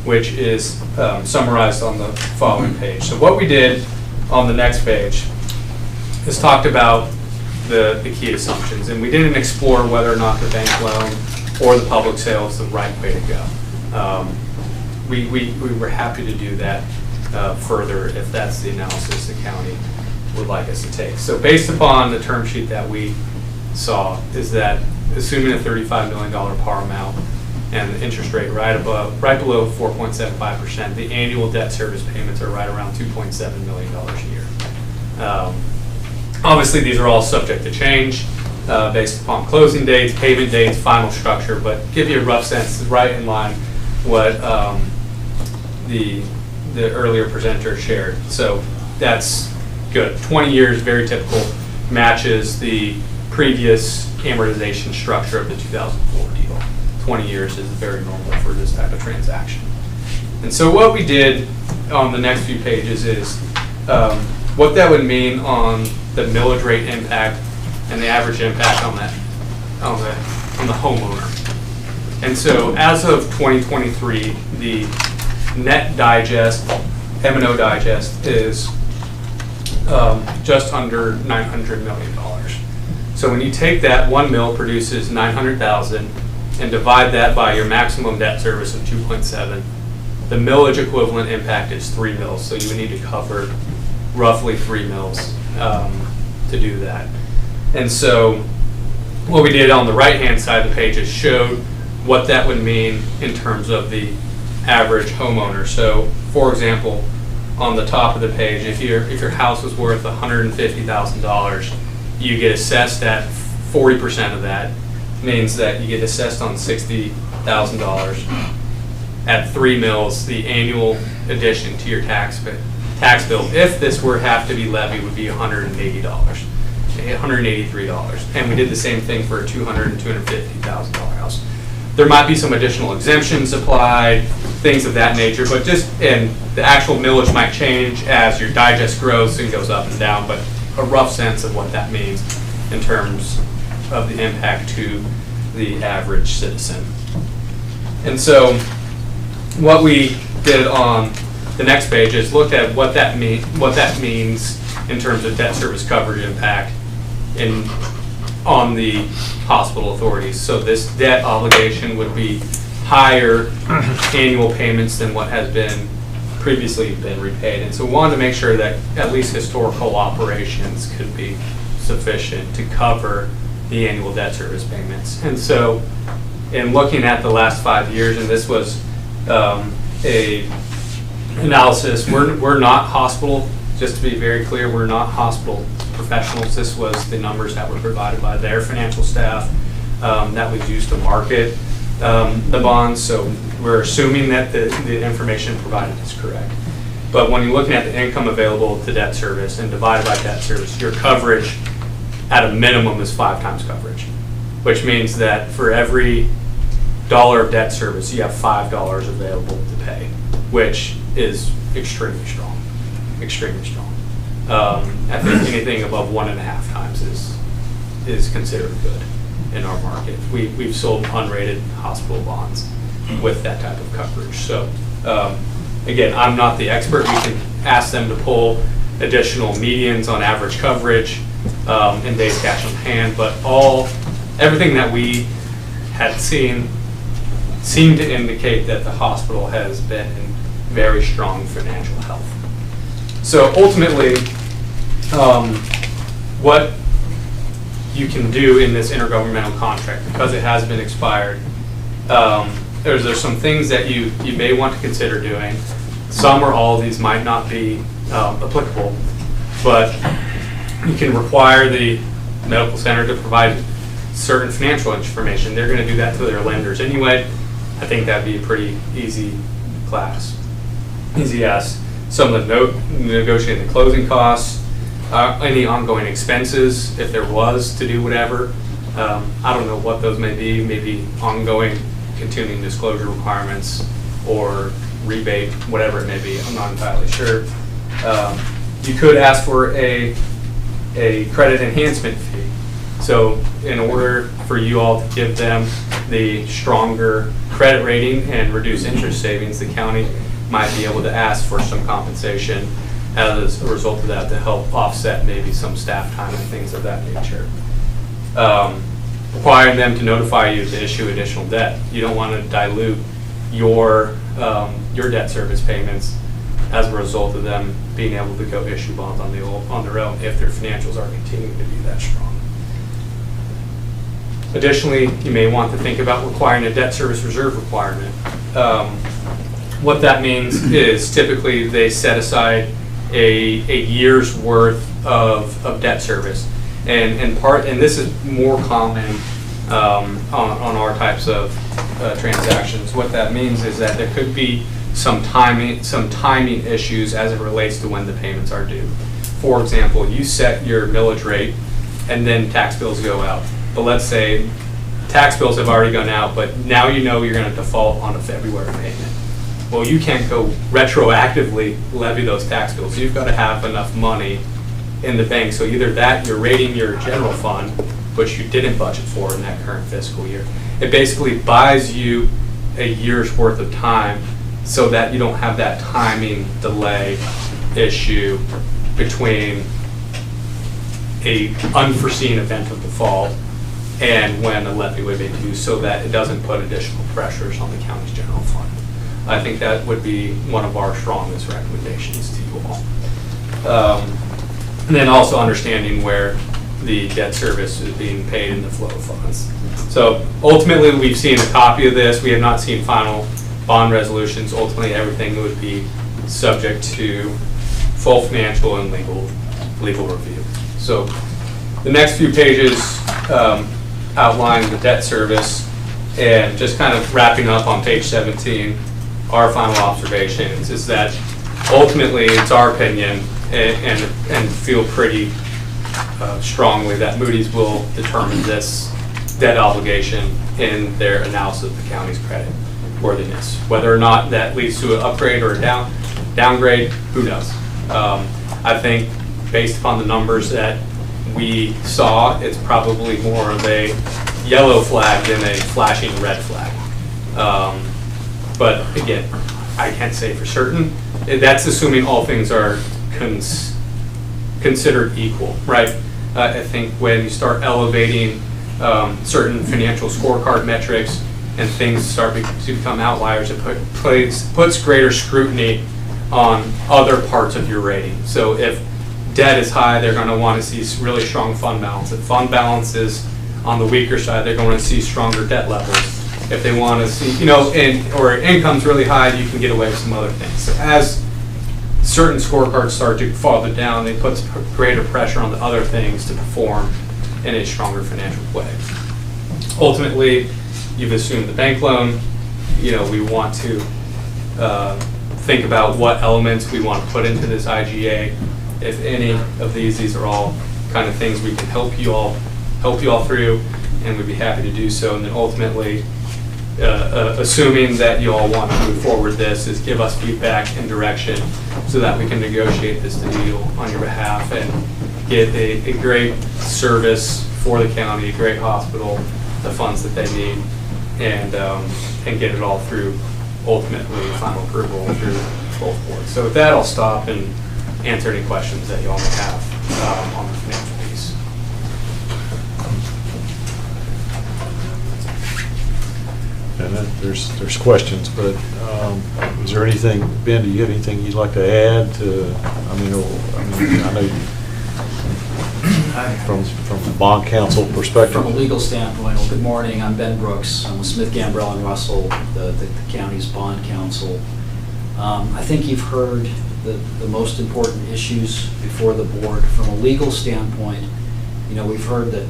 which is summarized on the following page. So what we did on the next page is talked about the key assumptions, and we didn't explore whether or not the bank loan or the public sale is the right way to go. We were happy to do that further if that's the analysis the county would like us to take. So based upon the term sheet that we saw, is that assuming a $35 million par amount and the interest rate right below 4.75%, the annual debt service payments are right around $2.7 million a year. Obviously, these are all subject to change based upon closing dates, payment dates, final structure, but give you a rough sense, right in line what the earlier presenter shared. So that's good. 20 years, very typical, matches the previous amortization structure of the 2004 deal. 20 years is very normal for this type of transaction. And so what we did on the next few pages is what that would mean on the millage rate impact and the average impact on the homeowner. And so as of 2023, the net digest, M&O digest, is just under $900 million. So when you take that, 1 mil produces 900,000 and divide that by your maximum debt service of 2.7, the millage equivalent impact is 3 mils. So you would need to cover roughly 3 mils to do that. And so what we did on the right-hand side of the page is showed what that would mean in terms of the average homeowner. So, for example, on the top of the page, if your house was worth $150,000, you get assessed at 40% of that. Means that you get assessed on $60,000. At 3 mils, the annual addition to your tax bill, if this were have to be levied, would be $180, $183. And we did the same thing for a $200,000 and $250,000 house. There might be some additional exemptions applied, things of that nature, but and the actual millage might change as your digest grows and goes up and down, but a rough sense of what that means in terms of the impact to the average citizen. And so what we did on the next page is looked at what that means in terms of debt service coverage impact on the hospital authorities. So this debt obligation would be higher annual payments than what has been previously been repaid. And so we wanted to make sure that at least historical operations could be sufficient to cover the annual debt service payments. And so in looking at the last 5 years, and this was a analysis, we're not hospital, just to be very clear, we're not hospital professionals. This was the numbers that were provided by their financial staff that was used to market the bonds, so we're assuming that the information provided is correct. But when you're looking at the income available to debt service and divided by debt service, your coverage at a minimum is 5 times coverage, which means that for every dollar of debt service, you have $5 available to pay, which is extremely strong, extremely strong. I think anything above 1.5 times is considered good in our market. We've sold unrated hospital bonds with that type of coverage. So again, I'm not the expert. We can ask them to pull additional medians on average coverage and days cash on hand, but everything that we had seen seemed to indicate that the hospital has been in very strong financial health. So ultimately, what you can do in this intergovernmental contract, because it has been expired, there's some things that you may want to consider doing. Some or all of these might not be applicable, but you can require the medical center to provide certain financial information. They're going to do that to their lenders anyway. I think that'd be a pretty easy ask. Some of the negotiating the closing costs, any ongoing expenses, if there was to do whatever. I don't know what those may be, maybe ongoing continuing disclosure requirements or rebate, whatever it may be. I'm not entirely sure. You could ask for a credit enhancement fee. So in order for you all to give them the stronger credit rating and reduce interest savings, the county might be able to ask for some compensation as a result of that to help offset maybe some staff time and things of that nature. Requiring them to notify you to issue additional debt. You don't want to dilute your debt service payments as a result of them being able to go issue bonds on their own if their financials are continuing to be that strong. Additionally, you may want to think about requiring a debt service reserve requirement. What that means is typically they set aside a year's worth of debt service. And this is more common on our types of transactions. What that means is that there could be some timing issues as it relates to when the payments are due. For example, you set your millage rate and then tax bills go out. But let's say tax bills have already gone out, but now you know you're going to default on a February payment. Well, you can't go retroactively levy those tax bills. You've got to have enough money in the bank. So either that, you're rating your general fund, which you didn't budget for in that current fiscal year. It basically buys you a year's worth of time so that you don't have that timing delay issue between a unforeseen event of default and when a levy would be due, so that it doesn't put additional pressures on the county's general fund. I think that would be one of our strongest recommendations to you all. And then also understanding where the debt service is being paid in the flow of funds. So ultimately, we've seen a copy of this. We have not seen final bond resolutions. Ultimately, everything would be subject to full financial and legal review. So the next few pages outline the debt service, and just kind of wrapping up on page 17, our final observations is that ultimately it's our opinion and feel pretty strongly that Moody's will determine this debt obligation in their analysis of the county's credit worthiness. Whether or not that leads to an upgrade or a downgrade, who knows? I think based upon the numbers that we saw, it's probably more of a yellow flag than a flashing red flag. But again, I can't say for certain. That's assuming all things are considered equal, right? I think when you start elevating certain financial scorecard metrics and things start to become outliers, it puts greater scrutiny on other parts of your rating. So if debt is high, they're going to want to see really strong fund balance. If fund balance is on the weaker side, they're going to see stronger debt levels. If they want to see, or income's really high, you can get away with some other things. So as certain scorecards start to fall down, it puts greater pressure on the other things to perform in a stronger financial way. Ultimately, you've assumed the bank loan, we want to think about what elements we want to put into this IGA. If any of these are all kind of things we can help you all through, and we'd be happy to do so. And then ultimately, assuming that you all want to move forward this, is give us feedback and direction so that we can negotiate this deal on your behalf and get a great service for the county, a great hospital, the funds that they need, and get it all through, ultimately, final approval through both boards. So with that, I'll stop and answer any questions that you all may have on the financial piece. And then there's questions, but is there anything, Ben, do you have anything you'd like to add to, I know you, from the bond counsel perspective? From a legal standpoint, well, good morning, I'm Ben Brooks. I'm with Smith, Gambrell, and Russell, the county's bond counsel. I think you've heard the most important issues before the board. From a legal standpoint, we've heard that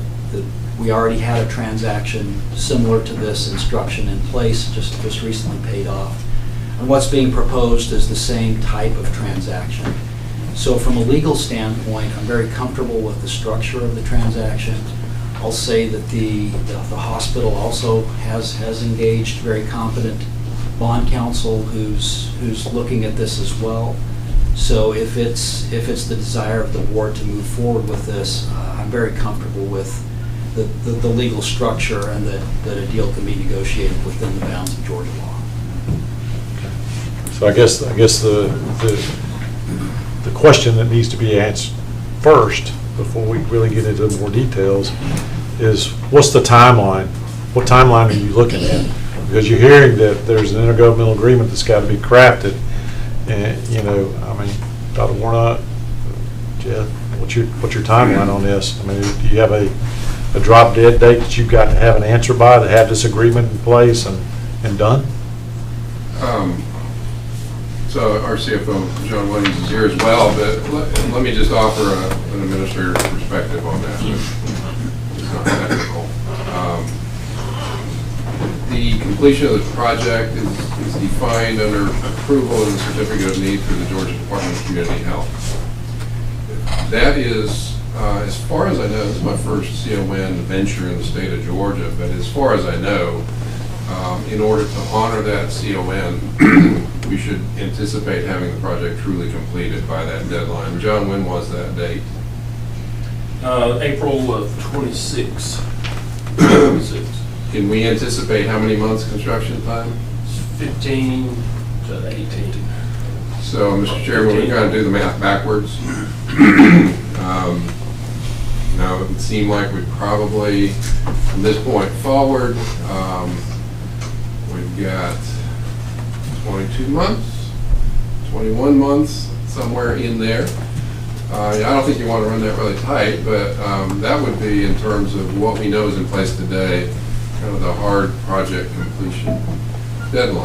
we already had a transaction similar to this instruction in place, just recently paid off. And what's being proposed is the same type of transaction. So from a legal standpoint, I'm very comfortable with the structure of the transaction. I'll say that the hospital also has engaged very competent bond counsel who's looking at this as well. So if it's the desire of the board to move forward with this, I'm very comfortable with the legal structure and that a deal can be negotiated within the bounds of Georgia law. So I guess the question that needs to be answered first, before we really get into more details, is what's the timeline? What timeline are you looking at? Because you're hearing that there's an intergovernmental agreement that's got to be crafted, and Dr. Warnock, Jeff, what's your timeline on this? Do you have a drop dead date that you've got to have an answer by to have this agreement in place and done? So our CFO, John Williams, is here as well, but let me just offer an administrator's perspective on that. It's not technical. The completion of the project is defined under approval in the Certificate of Need through the Georgia Department of Community Health. That is, as far as I know, this is my first CON venture in the state of Georgia, but as far as I know, in order to honor that CON, we should anticipate having the project truly completed by that deadline. John, when was that date? April of 26. Can we anticipate how many months construction time? 15 to 18. So, Mr. Chairman, we're going to do the math backwards. Now, it would seem like we probably, from this point forward, we've got 22 months, 21 months, somewhere in there. I don't think you want to run that really tight, but that would be, in terms of what we know is in place today, kind of the hard project completion deadline.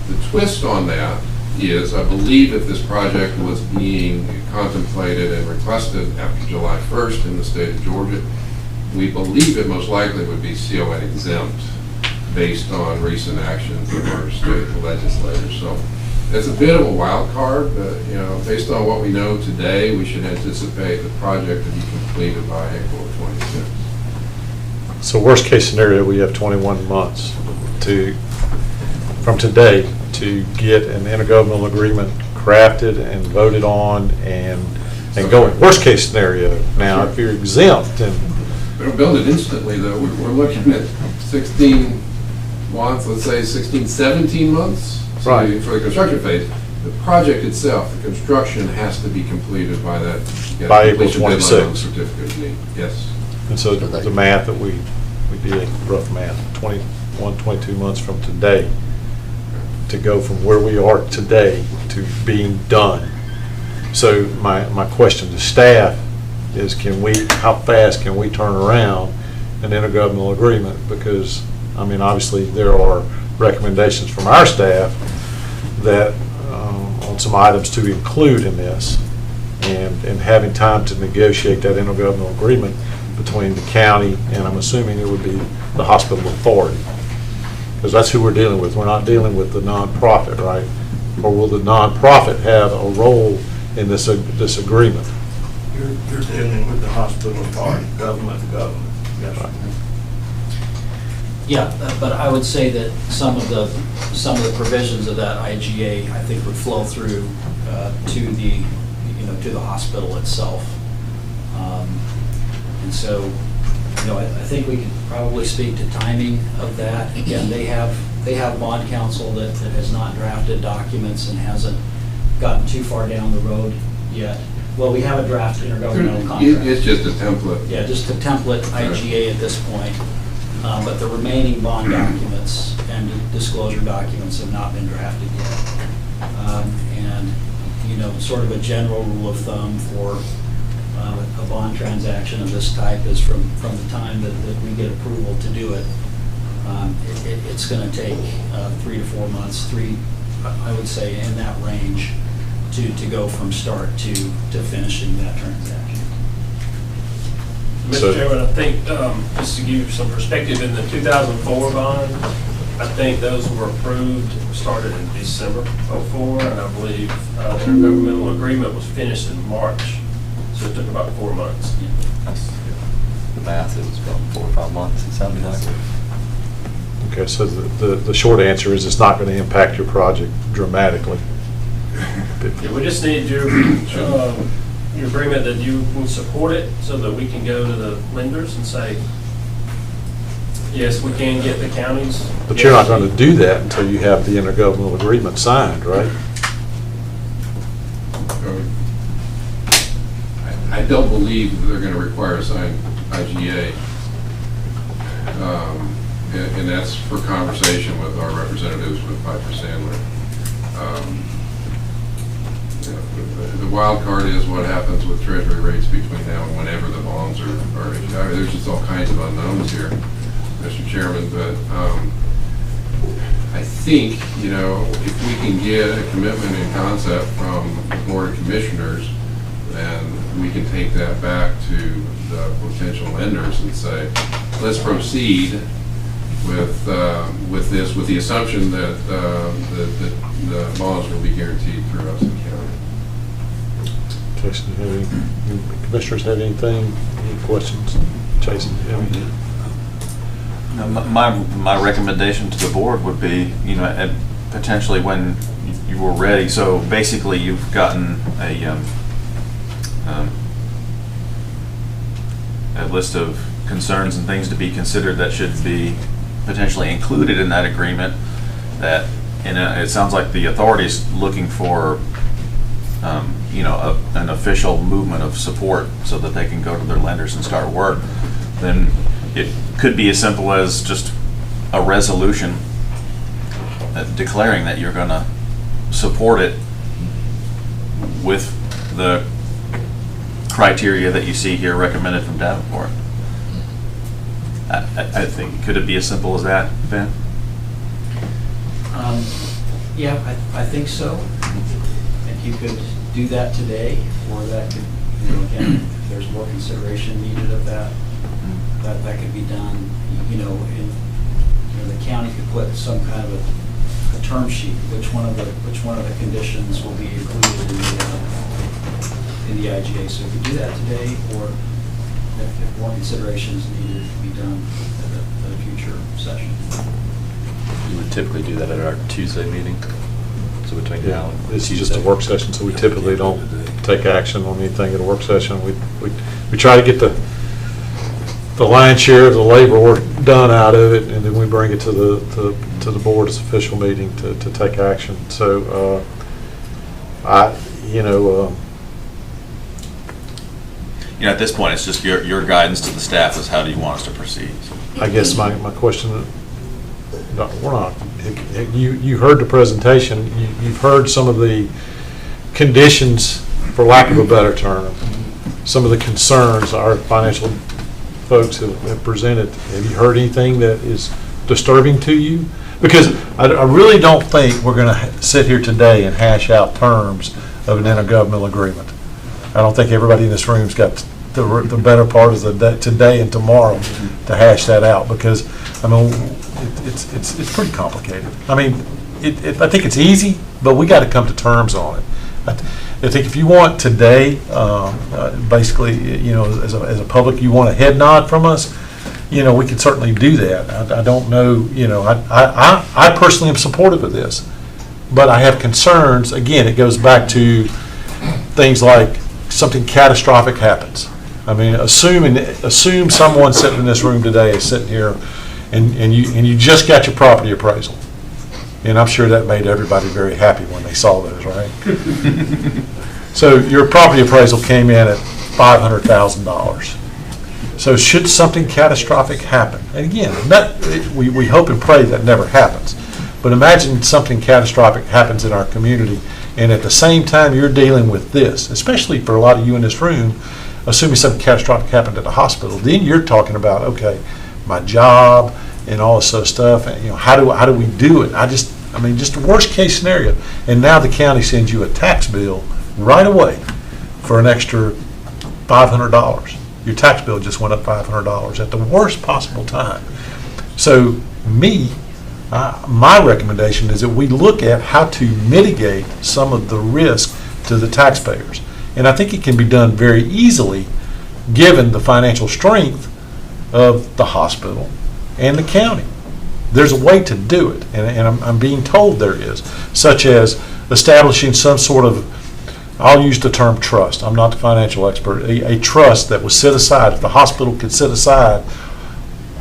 The twist on that is, I believe if this project was being contemplated and requested after July 1st in the state of Georgia, we believe it most likely would be CON exempt based on recent actions of our state legislators. So it's a bit of a wild card, but based on what we know today, we should anticipate the project to be completed by April 26th. So worst case scenario, we have 21 months from today to get an intergovernmental agreement crafted and voted on and going. Worst case scenario. Now, if you're exempt and we don't build it instantly, though. We're looking at 16 months, let's say 16, 17 months Right. for the construction phase. The project itself, the construction has to be completed by that. By April completion deadline on the 26th. Certificate of Need. Yes. And so the math that we did, rough math, 21, 22 months from today to go from where we are today to being done. So my question to staff is, how fast can we turn around an intergovernmental agreement? Because, obviously there are recommendations from our staff that on some items to include in this, and having time to negotiate that intergovernmental agreement between the county and I'm assuming it would be the hospital authority. Because that's who we're dealing with. We're not dealing with the nonprofit, right? Or will the nonprofit have a role in this agreement? You're dealing with the hospital authority, government to government. Yes, sir. Yeah, but I would say that some of the provisions of that IGA, I think, would flow through to the, to the hospital itself. And so, I think we could probably speak to timing of that. Again, they have bond counsel that has not drafted documents and hasn't gotten too far down the road yet. Well, we have a draft intergovernmental contract. It's just a template. Yeah, just a template IGA at this point. But the remaining bond documents and disclosure documents have not been drafted yet. And, sort of a general rule of thumb for a bond transaction of this type is from the time that we get approval to do it, it's going to take 3 to 4 months, I would say in that range, to go from start to finishing that transaction. So- Mr. Chairman, I think, just to give you some perspective, in the 2004 bond, I think those were approved, started in December of '04, and I believe the intergovernmental agreement was finished in March, so it took about 4 months. That's the math, it was about 4 or 5 months, it sounded like. Okay, so the short answer is it's not going to impact your project dramatically. Yeah, we just need your agreement that you will support it so that we can go to the lenders and say, yes, we can get the counties. But you're not going to do that until you have the intergovernmental agreement signed, right? I don't believe they're going to require a signed IGA. And that's for conversation with our representatives with Piper Sandler. The wild card is what happens with treasury rates between now and whenever the bonds are issued. I mean, there's just all kinds of unknowns here, Mr. Chairman, but I think, if we can get a commitment in concept from the Board of Commissioners, then we can take that back to the potential lenders and say, let's proceed with this, with the assumption that the bonds will be guaranteed through Upson County. Jason, commissioners have anything, any questions? Jason, do you have anything? My recommendation to the board would be, potentially when you were ready, so basically you've gotten a list of concerns and things to be considered that should be potentially included in that agreement, that, it sounds like the authority's looking for, an official movement of support so that they can go to their lenders and start work. Then it could be as simple as just a resolution declaring that you're going to support it with the criteria that you see here recommended from Davenport. I think, could it be as simple as that, Ben? Yeah, I think so. And you could do that today, or that could, again, if there's more consideration needed of that, that could be done, the county could put some kind of a term sheet, which one of the conditions will be included in the IGA. So we could do that today, or if more consideration is needed, it could be done at a future session. We would typically do that at our Tuesday meeting, so between now Yeah, and it's Tuesday. just a work session, so we typically don't take action on anything at a work session. We try to get the lion's share of the labor work done out of it, and then we bring it to the board's official meeting to take action. So, At this point, it's just your guidance to the staff is how do you want us to proceed? I guess my question, you heard the presentation, you've heard some of the conditions, for lack of a better term, some of the concerns our financial folks have presented. Have you heard anything that is disturbing to you? Because I really don't think we're going to sit here today and hash out terms of an intergovernmental agreement. I don't think everybody in this room's got the better part of the day, today and tomorrow, to hash that out, because, it's pretty complicated. I mean, I think it's easy, but we got to come to terms on it. I think if you want today, basically, you know, as a public, you want a head nod from us, you know, we can certainly do that. I don't know, you know, I personally am supportive of this, but I have concerns. Again, it goes back to things like something catastrophic happens. I mean, assume someone sitting in this room today is sitting here and you just got your property appraisal. And I'm sure that made everybody very happy when they saw those, right? So your property appraisal came in at $500,000. So should something catastrophic happen, and again, we hope and pray that never happens, but imagine something catastrophic happens in our community, and at the same time you're dealing with this, especially for a lot of you in this room, assuming something catastrophic happened at the hospital, then you're talking about, okay, my job and all this other stuff, and, you know, how do we do it? I mean, just the worst case scenario, and now the county sends you a tax bill right away for an extra $500. Your tax bill just went up $500 at the worst possible time. So my recommendation is that we look at how to mitigate some of the risk to the taxpayers. And I think it can be done very easily, given the financial strength of the hospital and the county. There's a way to do it, and I'm being told there is, such as establishing some sort of, I'll use the term trust, I'm not the financial expert, a trust that was set aside. If the hospital could set aside,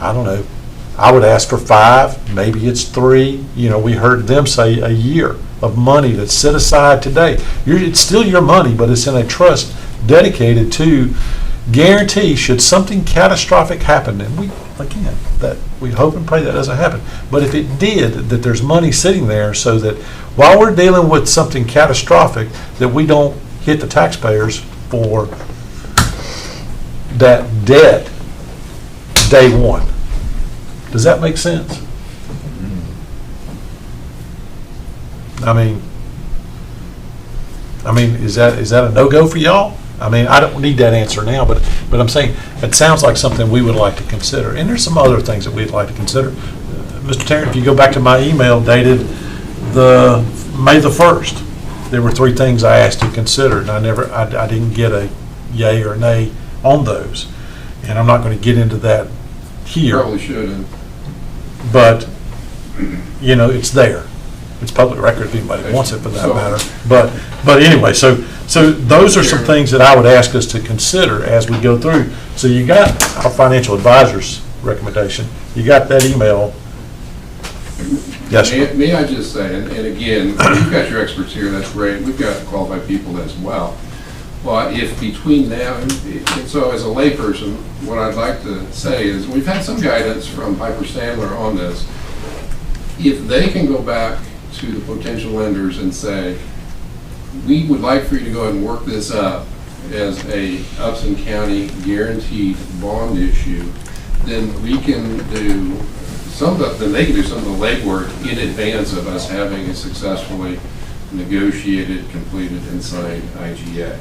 I don't know, I would ask for 5, maybe it's 3, you know, we heard them say a year of money that's set aside today. It's still your money, but it's in a trust dedicated to guarantee should something catastrophic happen, and we hope and pray that doesn't happen, but if it did, that there's money sitting there so that while we're dealing with something catastrophic, that we don't hit the taxpayers for that debt day one. Does that make sense? I mean, is that a no-go for y'all? I mean, I don't need that answer now, but I'm saying it sounds like something we would like to consider. And there's some other things that we'd like to consider. Mr. Tarrant, if you go back to my email dated May the 1st, there were 3 things I asked to consider, and I didn't get a yay or nay on those. And I'm not going to get into that here. Probably shouldn't. But, you know, it's there. It's public record if anybody wants it for that matter. But anyway, so those are some things that I would ask us to consider as we go through. So you got our financial advisor's recommendation. You got that email. Yes, sir. May I just say, and again, you've got your experts here, that's great. We've got qualified people as well. But if between now and so as a layperson, what I'd like to say is we've had some guidance from Piper Sandler on this. If they can go back to the potential lenders and say, we would like for you to go ahead and work this up as a Upson County guaranteed bond issue, then we can do then they can do some of the legwork in advance of us having a successfully negotiated, completed, and signed IGA.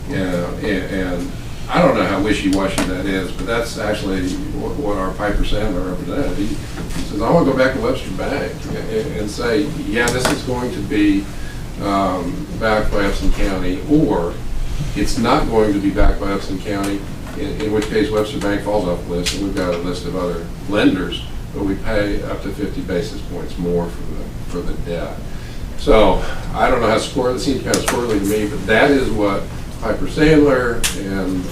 And I don't know how wishy-washy that is, but that's actually what our Piper Sandler represented. He says, I want to go back to Webster Bank and say, yeah, this is going to be backed by Upson County, or it's not going to be backed by Upson County, in which case Webster Bank falls off the list, and we've got a list of other lenders, but we pay up to 50 basis points more for the debt. So I don't know how it seems kind of squirrely to me, but that is what Piper Sandler and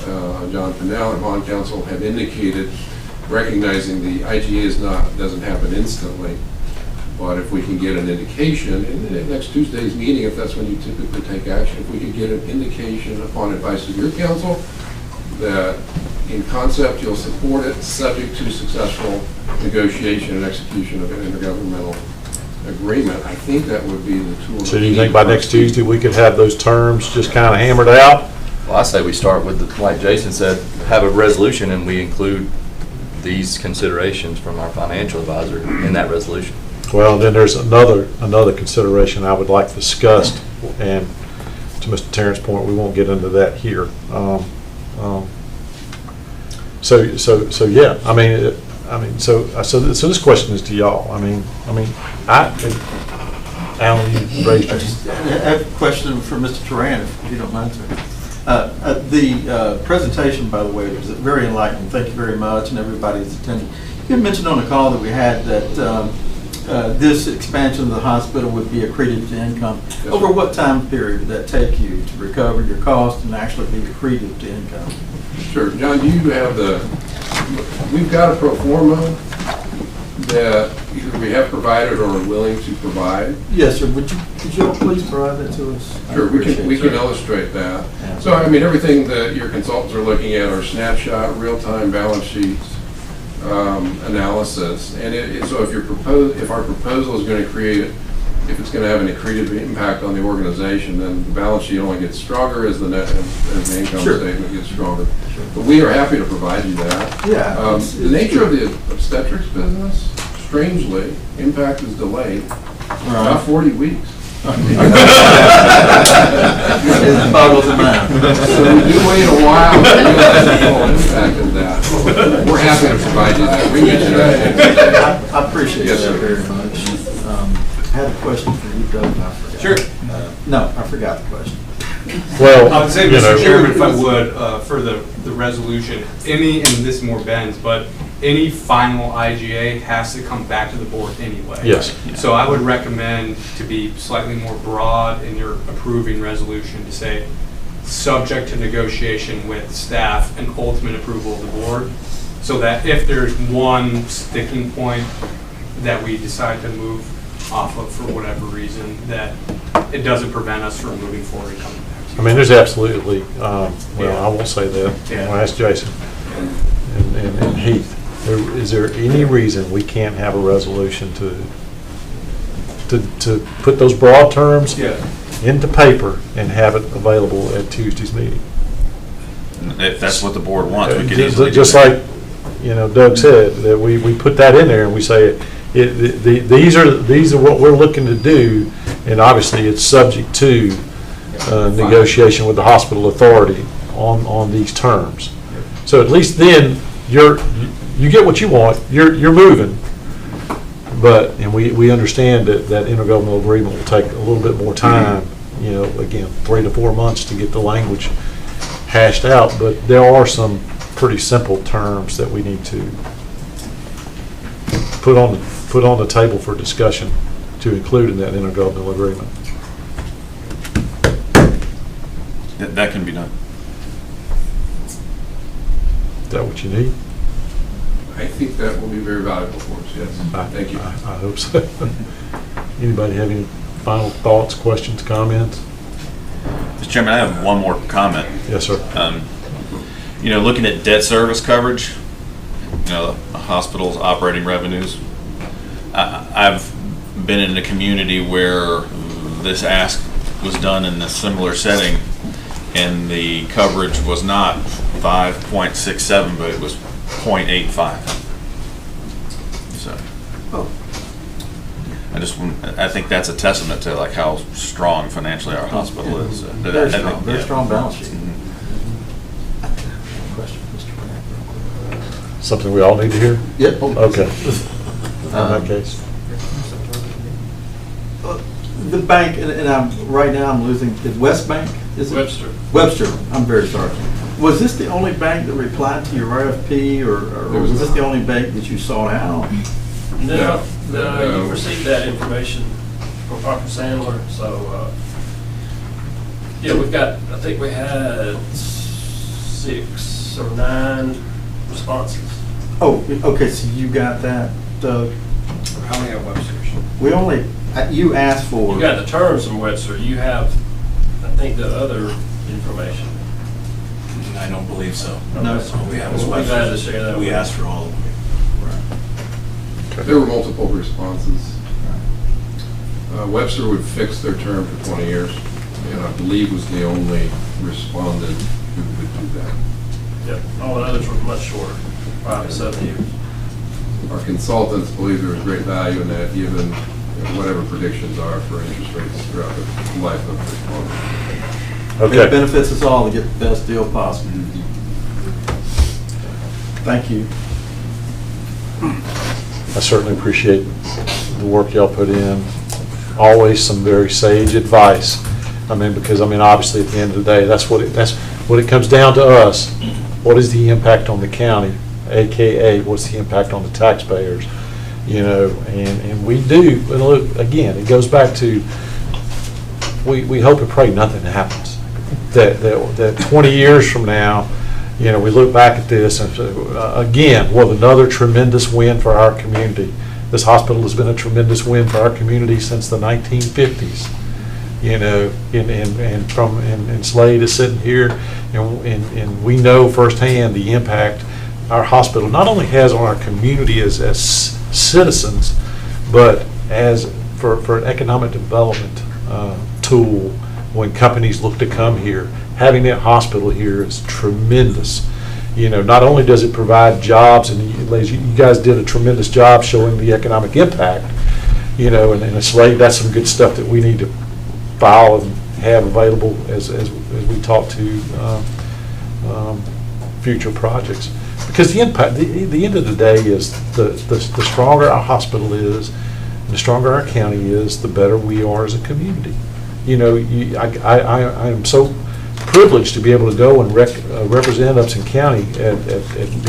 John Pinnell and Bond Counsel have indicated, recognizing the IGA doesn't happen instantly. But if we can get an indication, in next Tuesday's meeting, if that's when you typically take action, if we could get an indication upon advice of your counsel that in concept you'll support it, subject to successful negotiation and execution of an intergovernmental agreement, I think that would be the tool. So do you think by next Tuesday we could have those terms just kind of hammered out? Well, I say we start with, like Jason said, have a resolution and we include these considerations from our financial advisor in that resolution. Well, then there's another consideration I would like discussed, and to Mr. Tarrant's point, we won't get into that here. So yeah, I mean, I mean, so this question is to y'all. Alan, you raised I your. just have a question for Mr. Turan, if you don't mind, sir. The presentation, by the way, was very enlightening. Thank you very much, and everybody that's attended. You had mentioned on the call that we had that this expansion of the hospital would be accretive to income. Yes, Over sir. what time period would that take you to recover your cost and actually be accretive to income? Sure, John, do you have we've got a pro forma that either we have provided or are willing to provide. Yes, sir. Could you please provide that to us? I Sure, we appreciate can it, sir. illustrate that. Yeah. So, I mean, everything that your consultants are looking at are snapshot, real-time balance sheets, analysis. And so if our proposal is going to create, if it's going to have an accretive impact on the organization, then the balance sheet only gets stronger as the as the income Sure. statement gets stronger. But we are happy to provide you that. Yeah. The nature of the obstetrics business, strangely, impact is delayed, about 40 weeks. It boggles the mind. So we do wait a while to realize the full impact of that. We're happy to provide you that. We mentioned that. I appreciate Yes, that sir. very much. I had a question for you, Doug, and I forgot. Sure. No, I forgot the question. Well, I would say, you know, Mr. Chairman, if I would, for the resolution, and this more bends, but any final IGA has to come back to the board anyway. Yes. So I would recommend to be slightly more broad in your approving resolution to say, subject to negotiation with staff and ultimate approval of the board, so that if there's one sticking point that we decide to move off of for whatever reason, that it doesn't prevent us from moving forward and coming back to you. I mean, there's absolutely, well, I won't say that. Yeah. I'll ask Jason and Heath. Is there any reason we can't have a resolution to put those broad terms Yeah. into paper and have it available at Tuesday's meeting? If that's what the board wants, we could easily do Just that. like, Doug said, that we put that in there and we say, these are what we're looking to do, and obviously it's subject to negotiation with the hospital authority on these terms. So at least then, you get what you want, you're moving. And we understand that intergovernmental agreement will take a little bit more time, again, 3 to 4 months to get the language hashed out, but there are some pretty simple terms that we need to put on the table for discussion to include in that intergovernmental agreement. That can be done. Is that what you need? I think that will be very valuable for us, yes. Thank you. I hope so. Anybody have any final thoughts, questions, comments? Mr. Chairman, I have one more comment. Yes, sir. Looking at debt service coverage, the hospital's operating revenues, I've been in a community where this ask was done in a similar setting, and the coverage was not 5.67, but it was 0.85. So, I think that's a testament to like how strong financially our hospital is. Very strong, very strong balance sheet. Mhm. Question, Mr. Turan. Something we all need to hear? Yep. Okay. In that case. The bank, and right now I'm losing, is West Bank? Is it? Webster. Webster, I'm very sorry. Was this the only bank that replied to your RFP, or was this the only bank that you sought out? No, you received that information from Parker Sandler, so, I think we had 6 or 9 responses. Oh, okay, so you got that, Doug? How many at Webster's? We only, you asked for. You got the terms from Webster, you have, I think, the other information. I don't believe so. No. All we have is We'll be glad to share that We with asked for all of them. There were multiple responses. Webster would fix their term for 20 years, and I believe was the only respondent who would do that. Yep, all the others were much shorter, 5 to 7 years. Our consultants believe there is great value in that, given whatever predictions are for interest rates throughout the life of the loan. It Okay. benefits us all to get the best deal possible. Thank you. I certainly appreciate the work y'all put in. Always some very sage advice. I mean, because, I mean, obviously, at the end of the day, that's what it comes down to us. What is the impact on the county, AKA, what's the impact on the taxpayers? You know, and we do, and look, again, it goes back to, we hope and pray nothing happens. That 20 years from now, you know, we look back at this and, again, what another tremendous win for our community. This hospital has been a tremendous win for our community since the 1950s. You know, and Slade is sitting here, and we know firsthand the impact our hospital not only has on our community as citizens, but as for an economic development tool when companies look to come here. Having that hospital here is tremendous. You know, not only does it provide jobs, and you guys did a tremendous job showing the economic impact, you know, and Slade, that's some good stuff that we need to file and have available as we talk to future projects. Because the impact, the end of the day is the stronger our hospital is, and the stronger our county is, the better we are as a community. You know, I am so privileged to be able to go and represent Upson County at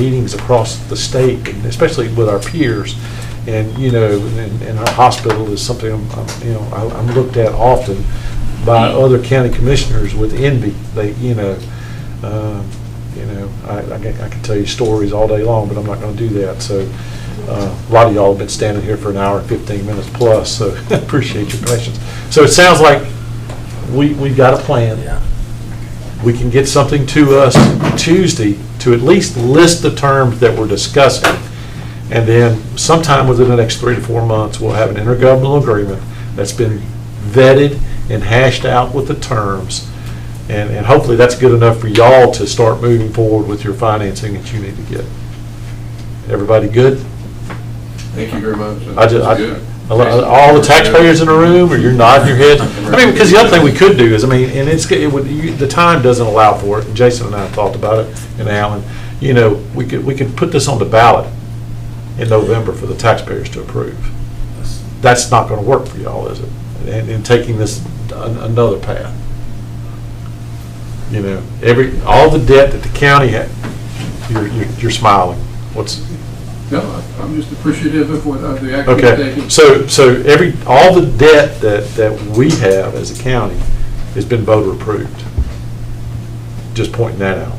meetings across the state, and especially with our peers. And, you know, and our hospital is something, I'm looked at often by other county commissioners with envy. They, I can tell you stories all day long, but I'm not going to do that. So a lot of y'all have been standing here for an hour and 15 minutes plus, so appreciate your patience. So it sounds like we've got a plan. Yeah. We can get something to us Tuesday to at least list the terms that we're discussing. And then sometime within the next 3 to 4 months, we'll have an intergovernmental agreement that's been vetted and hashed out with the terms. And hopefully that's good enough for y'all to start moving forward with your financing that you need to get. Everybody good? Thank you very much. Good. All the taxpayers in the room, or you're nodding your head? I mean, because the other thing we could do is, I mean, and the time doesn't allow for it, and Jason and I talked about it, and Alan, you know, we could put this on the ballot in November for the taxpayers to approve. That's not going to work for y'all, is it? And taking this another path. You know, all the debt that the county had, you're smiling. No, I'm just appreciative of what the action Okay, taking. so all the debt that we have as a county has been voter approved. Just pointing that out.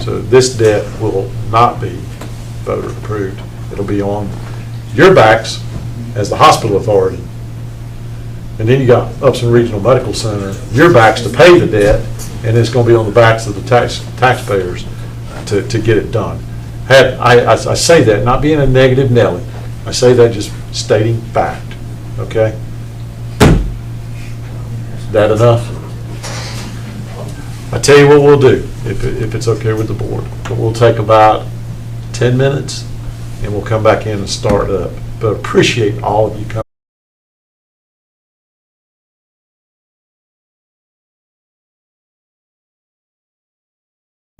So this debt will not be voter approved. It'll be on your backs as the hospital authority. And then you got Upson Regional Medical Center, your backs to pay the debt, and it's going to be on the backs of the taxpayers to get it done. I say that not being a negative Nelly. I say that just stating fact. Okay? That enough? I tell you what we'll do, if it's okay with the board. We'll take about 10 minutes, and we'll come back in and start up. But appreciate all of you coming.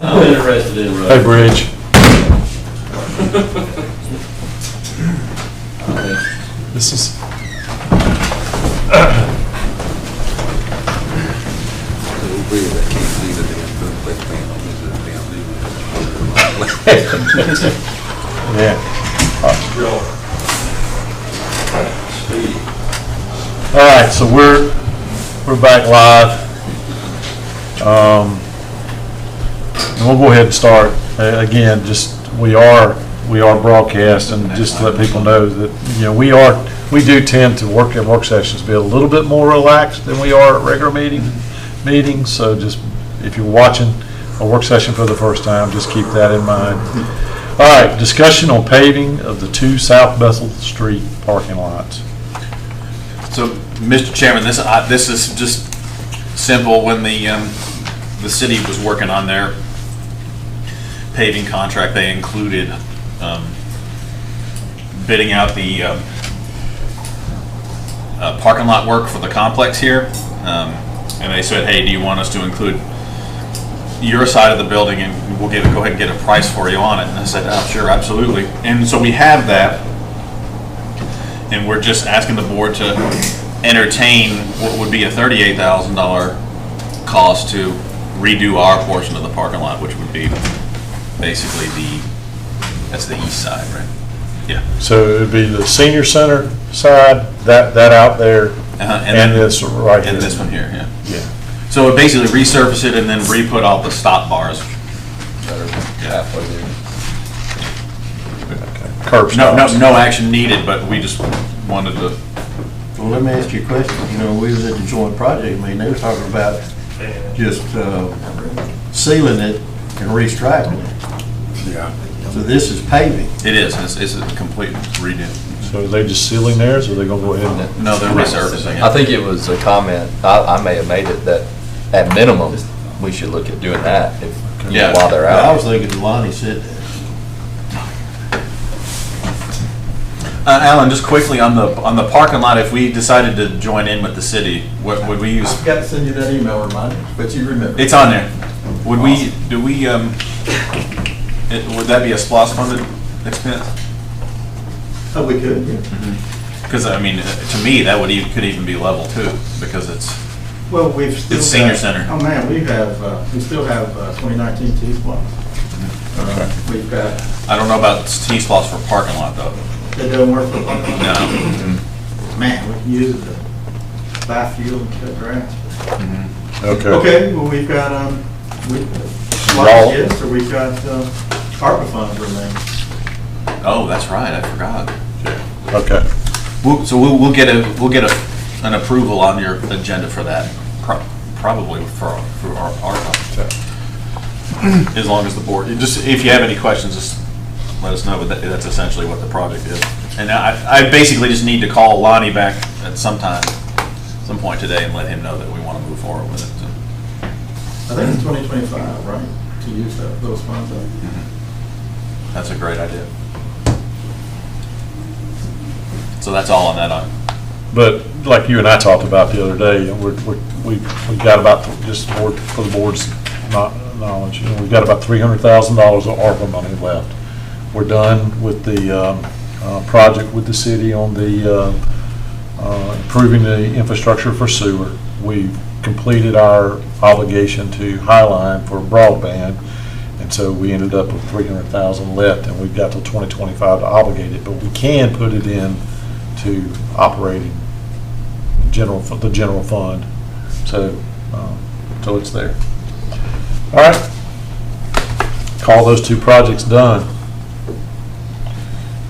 I'm interested in roads. Hey, Bridge. This is. Yeah. All right, so we're back live. And we'll go ahead and start. Again, just we are broadcasting, just to let people know that, you know, we do tend to work at work sessions be a little bit more relaxed than we are at regular meetings. So just, if you're watching a work session for the first time, just keep that in mind. All right, discussion on paving of the 2 South Bethel Street parking lots. So, Mr. Chairman, this is just simple. When the city was working on their paving contract, they included bidding out the parking lot work for the complex here, and they said, hey, do you want us to include your side of the building and we'll go ahead and get a price for you on it. And I said, oh, sure, absolutely. And so we have that. And we're just asking the board to entertain what would be a $38,000 cost to redo our portion of the parking lot, which would be basically that's the east side, right? Yeah. So it would be the senior center side, that out there, and this right here. And this one here, yeah. Yeah. So it basically resurface it and then re-put all the stop bars. Halfway there. Curb No, stops. no action needed, but we just wanted to, Well, let me ask you a question. You know, we was at the joint project meeting, they were talking about just sealing it and restriping it. Yeah. So this is paving. it is, it's a complete redo. So are they just sealing theirs, or are they gonna go ahead and? No, they're resurfacing it. I think it was a comment, I may have made it, that at minimum, we should look at doing that if, Yeah. while they're I out. was thinking Lonnie said that. Alan, just quickly on the parking lot, if we decided to join in with the city, what would we I use? forgot to send you that email reminder, but you remember. It's on there. Would we, would that be a SPOS funded expense? Oh, we could, yeah. Because, I mean, to me, that could even be level 2, because it's, Well, we've still. It's senior got- center. Oh, man, we still have 2019 T-Splosh. We've got, I don't know about T-SPOS for parking lot, though. that don't work for one. No. Man, we can use it to buy fuel and cut grass. Okay. Okay, well, we've got, Y'all- yes, or we've got ARPA funds remaining. Oh, that's right, I forgot. Okay. So we'll get an approval on your agenda for that, probably for our ARPA. As long as the board, just, if you have any questions, just let us know, but that's essentially what the project is. And I basically just need to call Lonnie back at some point today and let him know that we want to move forward with it. I think it's 2025, right, to use those funds up. That's a great idea. So that's all on that item. But like you and I talked about the other day, we got about, just for the board's knowledge, we've got about $300,000 of ARPA money left. We're done with the project with the city on the improving the infrastructure for sewer. We've completed our obligation to Highline for broadband, and so we ended up with $300,000 left, and we've got till 2025 to obligate it, but we can put it in to operating the general fund. So it's there. All right. Call those two projects done.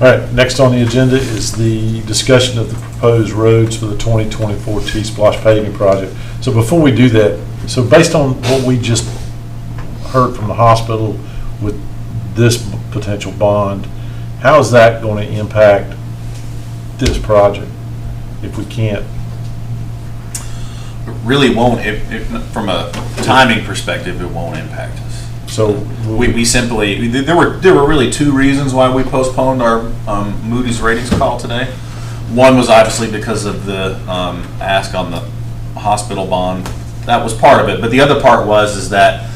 All right, next on the agenda is the discussion of the proposed roads for the 2024 T-Splosh paving project. So before we do that, so based on what we just heard from the hospital with this potential bond, how is that going to impact this project if we can't? It really won't, from a timing perspective, it won't impact us. So We simply, there were really two reasons why we postponed our Moody's ratings call today. One was obviously because of the ask on the hospital bond. That was part of it, but the other part is that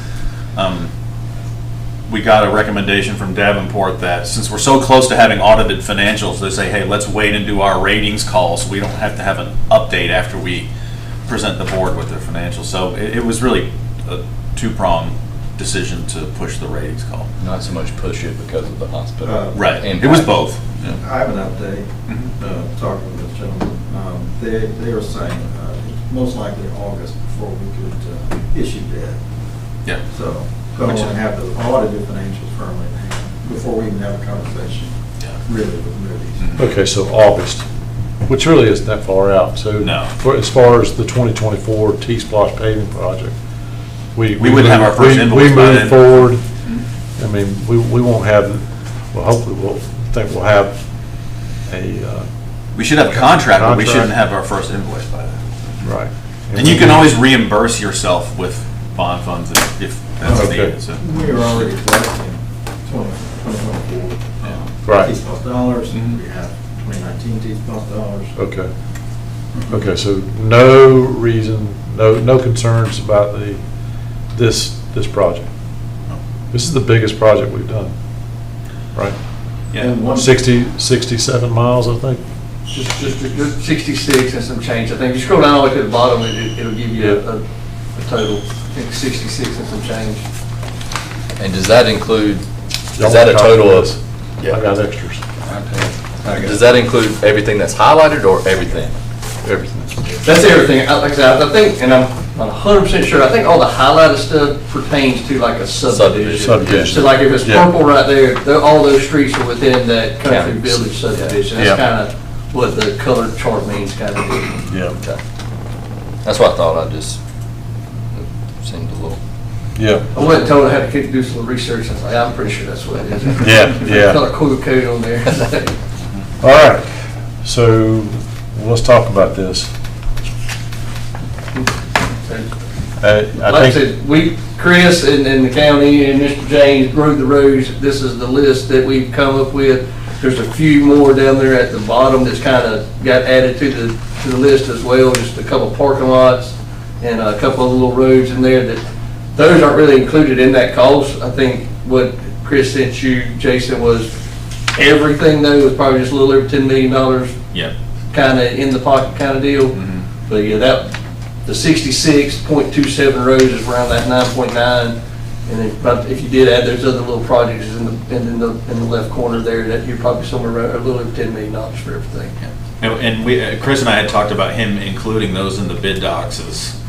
we got a recommendation from Davenport that since we're so close to having audited financials, they say, hey, let's wait and do our ratings call so we don't have to have an update after we present the board with their financials. So it was really a two-pronged decision to push the ratings call. Not so much push it because of the hospital. Right, it was both. Yeah. I have an update, talking with this gentleman. They are saying most likely August before we could issue debt. Yeah. So, go on and have the audited financials firmly in hand before we even have a conversation, really, with Moody's. Okay, so August, which really isn't that far out. So No. as far as the 2024 T-Splosh paving project, we wouldn't have our first invoice We by move then. forward. I mean, we won't have, well, hopefully we'll have a, We should have a contract, but we Contract. shouldn't have our first invoice by then. right. And you can always reimburse yourself with bond funds if that's Okay. needed, so. We are already collecting 2024 Right. T-Splosh dollars, Mhm. we have 2019 T-Splosh dollars. Okay. Okay, so no reason, no concerns about this this project. This is the biggest project we've done, right? Yeah. 67 miles, I think. Just 66 and some change. I think if you scroll down all the way to the bottom, it'll give you a total, I think 66 and some change. And does that include, Y'all is that a want total copy of, this? I got extras. does that include everything that's highlighted or everything? Everything. That's everything. Like I said, I think, and I'm not 100% sure, I think all the highlighted stuff pertains to like a subdivision. Subdivision. So like if it's Yeah. purple right there, all those streets are within that country County. village subdivision. Yeah. That's kind of what the color chart means, kind of. Yeah. Okay. That's what I thought. I just, it seemed a little. Yeah. I wasn't told I had to do some research. I was like, I'm pretty sure that's what it is. Yeah, yeah. Color code on there. All right, so let's talk about this. I Like I think, said, Chris and the county and Mr. James wrote the roads. This is the list that we've come up with. There's a few more down there at the bottom that's kind of got added to the list as well. Just a couple parking lots and a couple of little roads in there that, those aren't really included in that cost. I think what Chris sent you, Jason, was everything though was probably just a little over $10 million Yeah. kind of in the pocket kind of deal. But yeah, the 66.27 roads is around that 9.9. And if you did add those other little projects in the left corner there, that you're probably somewhere around a little over $10 million for everything. And we, Chris and I had talked about him including those in the bid docs as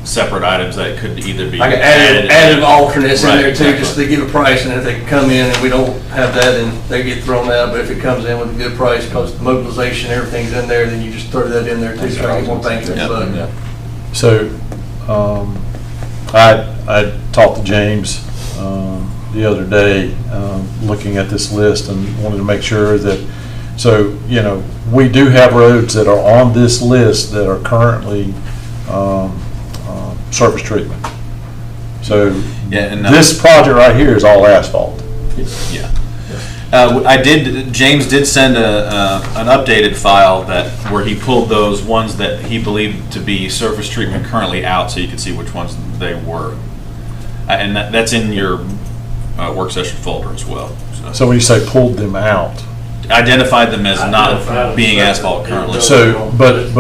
separate items that could either be I could added alternates in Right, there too, exactly. just to give a price, and if they come in and we don't have that, then they get thrown out. But if it comes in with a good price, because the mobilization, everything's in there, then you just throw that in there too, try to get more bang for the Yeah. buck. so, I talked to James the other day, looking at this list and wanted to make sure that, so, you know, we do have roads that are on this list that are currently surface treatment. So Yeah, and this project right here is all asphalt. Yeah. James did send an updated file where he pulled those ones that he believed to be surface treatment currently out, so you could see which ones they were. And that's in your work session folder as well. So when you say pulled them out, Identified them as Identified not as being separate. asphalt currently. so, but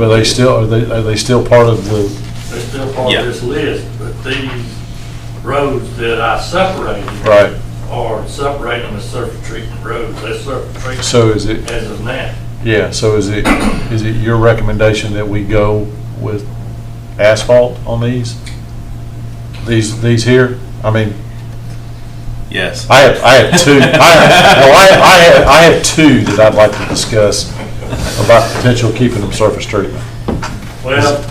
they still, are they still part of the, They're still part Yeah. of this list, but these roads that I separated right? are separating them as surface treatment roads. They're surface treatment So is it, as of now. yeah, so is it your recommendation that we go with asphalt on these? These here? I mean, Yes. I have two, I have two that I'd like to discuss about the potential of keeping them surface treatment. Well,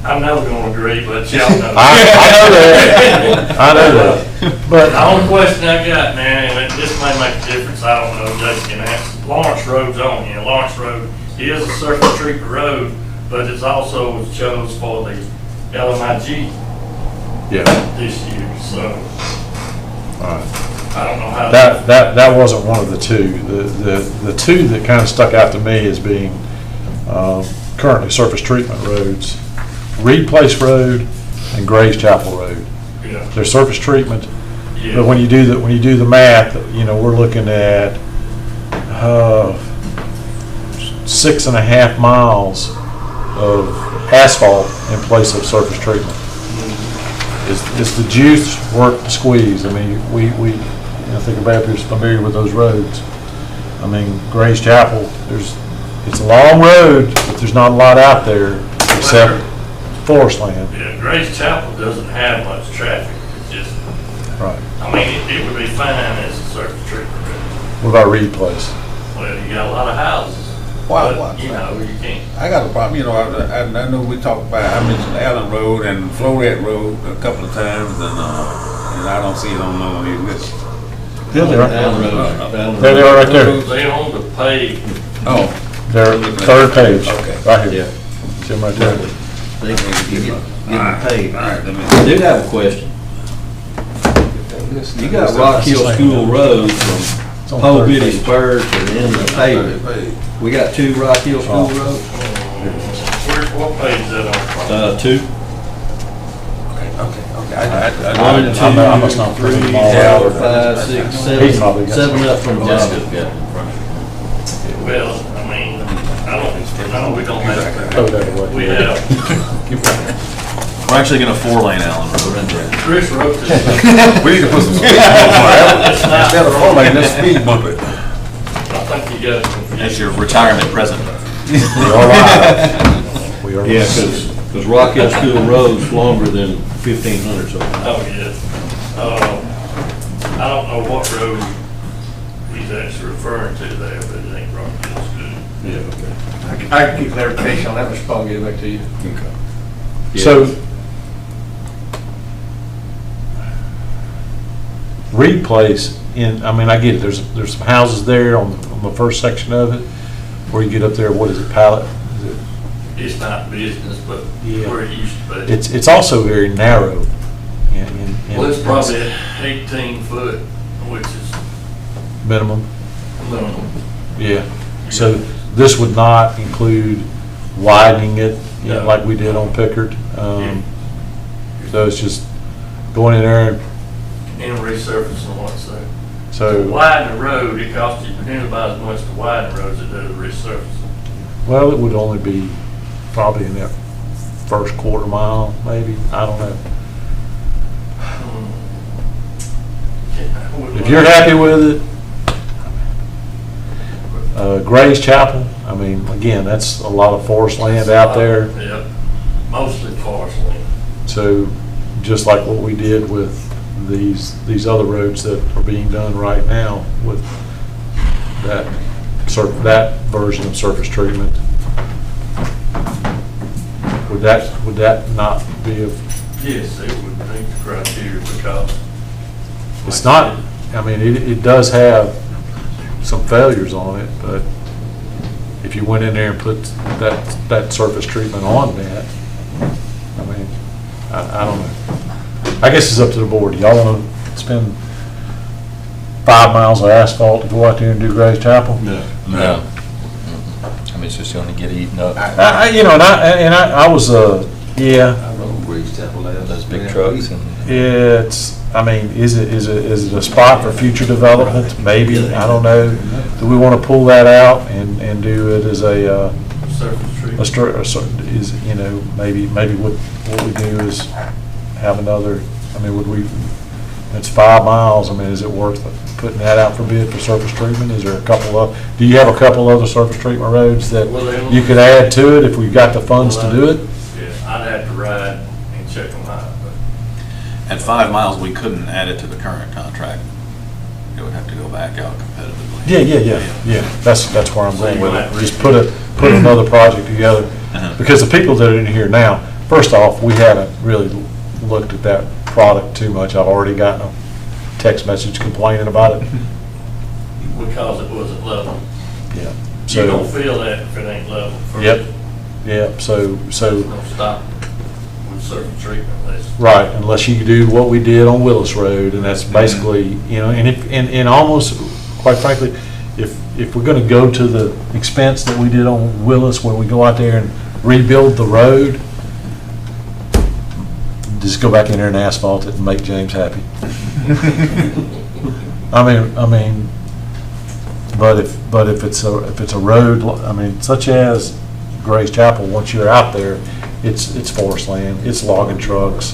I know we're gonna agree, but y'all know. I know that, I know that, but. The only question I got, man, and this may make a difference, I don't know, Jason can answer. Lawrence Road's on here. Lawrence Road is a surface treatment road, but it's also chose for the LMIG Yeah, this year, so all right. I don't know how. That wasn't one of the two. The two that kind of stuck out to me as being currently surface treatment roads, Reed Place Road and Grays Chapel Road. Yeah. They're surface treatment, Yeah. but when you do the math, you know, we're looking at 6.5 miles of asphalt in place of surface treatment. It's the juice worth the squeeze. I mean, I think everybody's familiar with those roads. I mean, Grays Chapel, it's a long road, but there's not a lot out there except forest land. Yeah, Grace Chapel doesn't have much traffic, it's just, Right. I mean, it would be fine as a surface treatment road. What about Reed Place? Well, you got a lot of houses. Wow, but, you know, you can't. I got a problem, you know, I know we talked about, I mentioned Allen Road and Floret Road a couple of times, and I don't see it on none of these lists. Yeah, they are. There they are right there. They own the paved. Oh. They're third page, Okay. right here. See them right there. They can get paid. All right, let me. I do have a question. You got Rock Hill School Road It's from on Pole third Bitty page. Spurs to the end of the pavement. We got two Rock Hill School Roads? What page is that on? Two. Okay. I must not prove them all out. 4, 5, 6, He's probably 7, got 7 up from the Jessica's bottom. got it in front of her. Well, I mean, we don't have, Oh, that way. we have, We're actually gonna 4-lane Allen Road. Chris wrote this. We need to put some speed bumps on it. It's not Instead of 4 lane, let's speed bump it. I think you got it confused. That's your retirement present. We are live. We are Yeah, live. because Rock Hill School Road's longer than 1,500, so. Oh, yeah. I don't know what road he's actually referring to there, but it ain't Rock Hill School. Yeah, okay. I can keep clarification on that, Mr. Paul, and get it back to you. So, Reed Place, I mean, I get it, there's some houses there on the first section of it, where you get up there, what is it, Pallet? Is it- It's not business, but Yeah. where it used to be. It's also very narrow. Well, it's probably 18 foot, which is Minimum, minimum. yeah. So this would not include widening it, No. like we did on Pickard. So it's just going in there, And resurfacing what's there. To so, widen the road, it costs you about as much to widen the roads as it does resurfacing. well, it would only be probably in that first quarter mile, maybe, I don't know. If you're happy with it, Gray's Chapel, I mean, again, that's a lot of forest land out there. Yep, mostly forest land. So just like what we did with these other roads that are being done right now with that version of surface treatment, would that not be Yes, it would meet the criteria because. it's not, I mean, it does have some failures on it, but if you went in there and put that surface treatment on that, I mean, I don't know. I guess it's up to the board. Y'all want to spend 5 miles of asphalt to go out there and do Gray's Chapel? No. No. I mean, it's just gonna get eaten up. You know, and I was, yeah, I rode Grace Chapel last. Those big trucks and. it's, I mean, is it a spot for future development? Maybe, I don't know. Do we want to pull that out and do it as a, Surface treatment. is, you know, maybe what we do is have another, I mean, would we, it's 5 miles, I mean, is it worth putting that out for bid for surface treatment? Is there do you have a couple other surface treatment roads that you could add to it if we've got the funds to do it? Yeah, I'd have to ride and check them out, but. At 5 miles, we couldn't add it to the current contract. It would have to go back out competitively. Yeah, that's where I'm going with it. Just put another project together. Because the people that are in here now, first off, we haven't really looked at that product too much. I've already gotten a text message complaining about it. Because it wasn't level. Yeah. You don't feel that if it ain't level. first. Yep, so, Don't stop with surface treatment unless. right, unless you do what we did on Willis Road, and that's basically, you know, and almost, quite frankly, if we're gonna go to the expense that we did on Willis, where we go out there and rebuild the road, just go back in there and asphalt it and make James happy. I mean, but if it's a road, I mean, such as Gray's Chapel, once you're out there, it's forest land, it's logging trucks.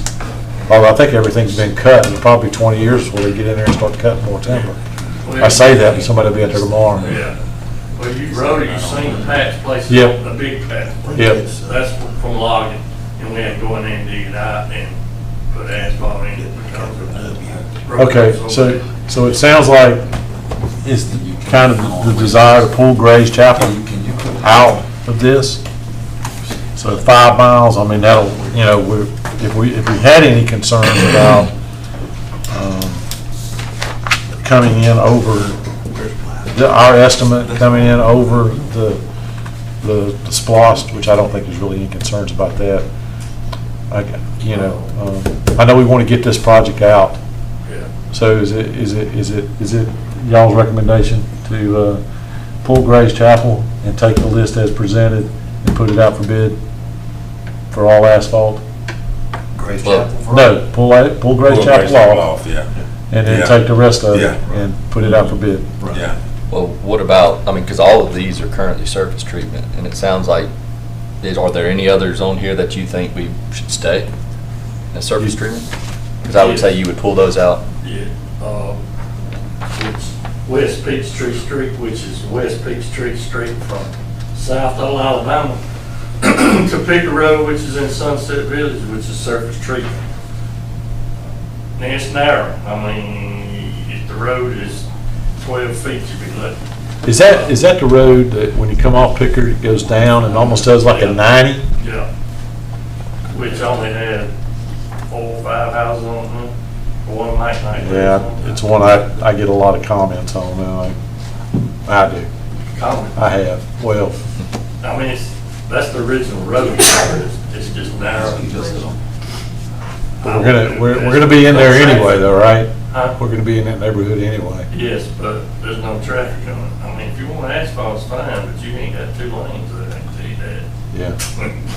Although I think everything's been cut, and probably 20 years before they get in there and start cutting more timber. I say that, but somebody will be out there tomorrow. Yeah. Well, you rode it, you seen the patch places. Yep. The big patch. Yep. That's from logging, and we had to go in there and dig it out and put asphalt in it because of the. Okay, so it sounds like it's kind of the desire to pull Gray's Chapel out of this. So 5 miles, I mean, that'll, you know, if we had any concerns about coming in over, our estimate coming in over the splost, which I don't think there's really any concerns about that. I know we want to get this project out. Yeah. So is it y'all's recommendation to pull Gray's Chapel and take the list as presented and put it out for bid for all asphalt? Grace Chapel? No, pull Grace Chapel off, Yeah. and then Yeah. take the rest of it Yeah. and put it out for bid. Yeah. Well, what about, I mean, because all of these are currently surface treatment, and it sounds like, are there any others on here that you think we should stay as surface treatment? Because I would say you would pull those out. Yeah, it's West Peachtree Street, which is West Peachtree Street from South Old Alabama to Picker Road, which is in Sunset Village, which is surface treatment. And it's narrow. I mean, if the road is 12 feet, you'd be lucky. Is that the road that when you come off Pickard, it goes down and almost does like a 90? Yeah. Which only had 4 or 5 houses on it. One night. Yeah, it's one I get a lot of comments on now. I do. Comment. I have. Well, I mean, that's the original road. It's just narrow. but we're gonna be in there anyway, though, right? Huh? We're gonna be in that neighborhood anyway. Yes, but there's no traffic on it. I mean, if you want asphalt, it's fine, but you ain't got 2 lanes there, I can tell you that. Yeah.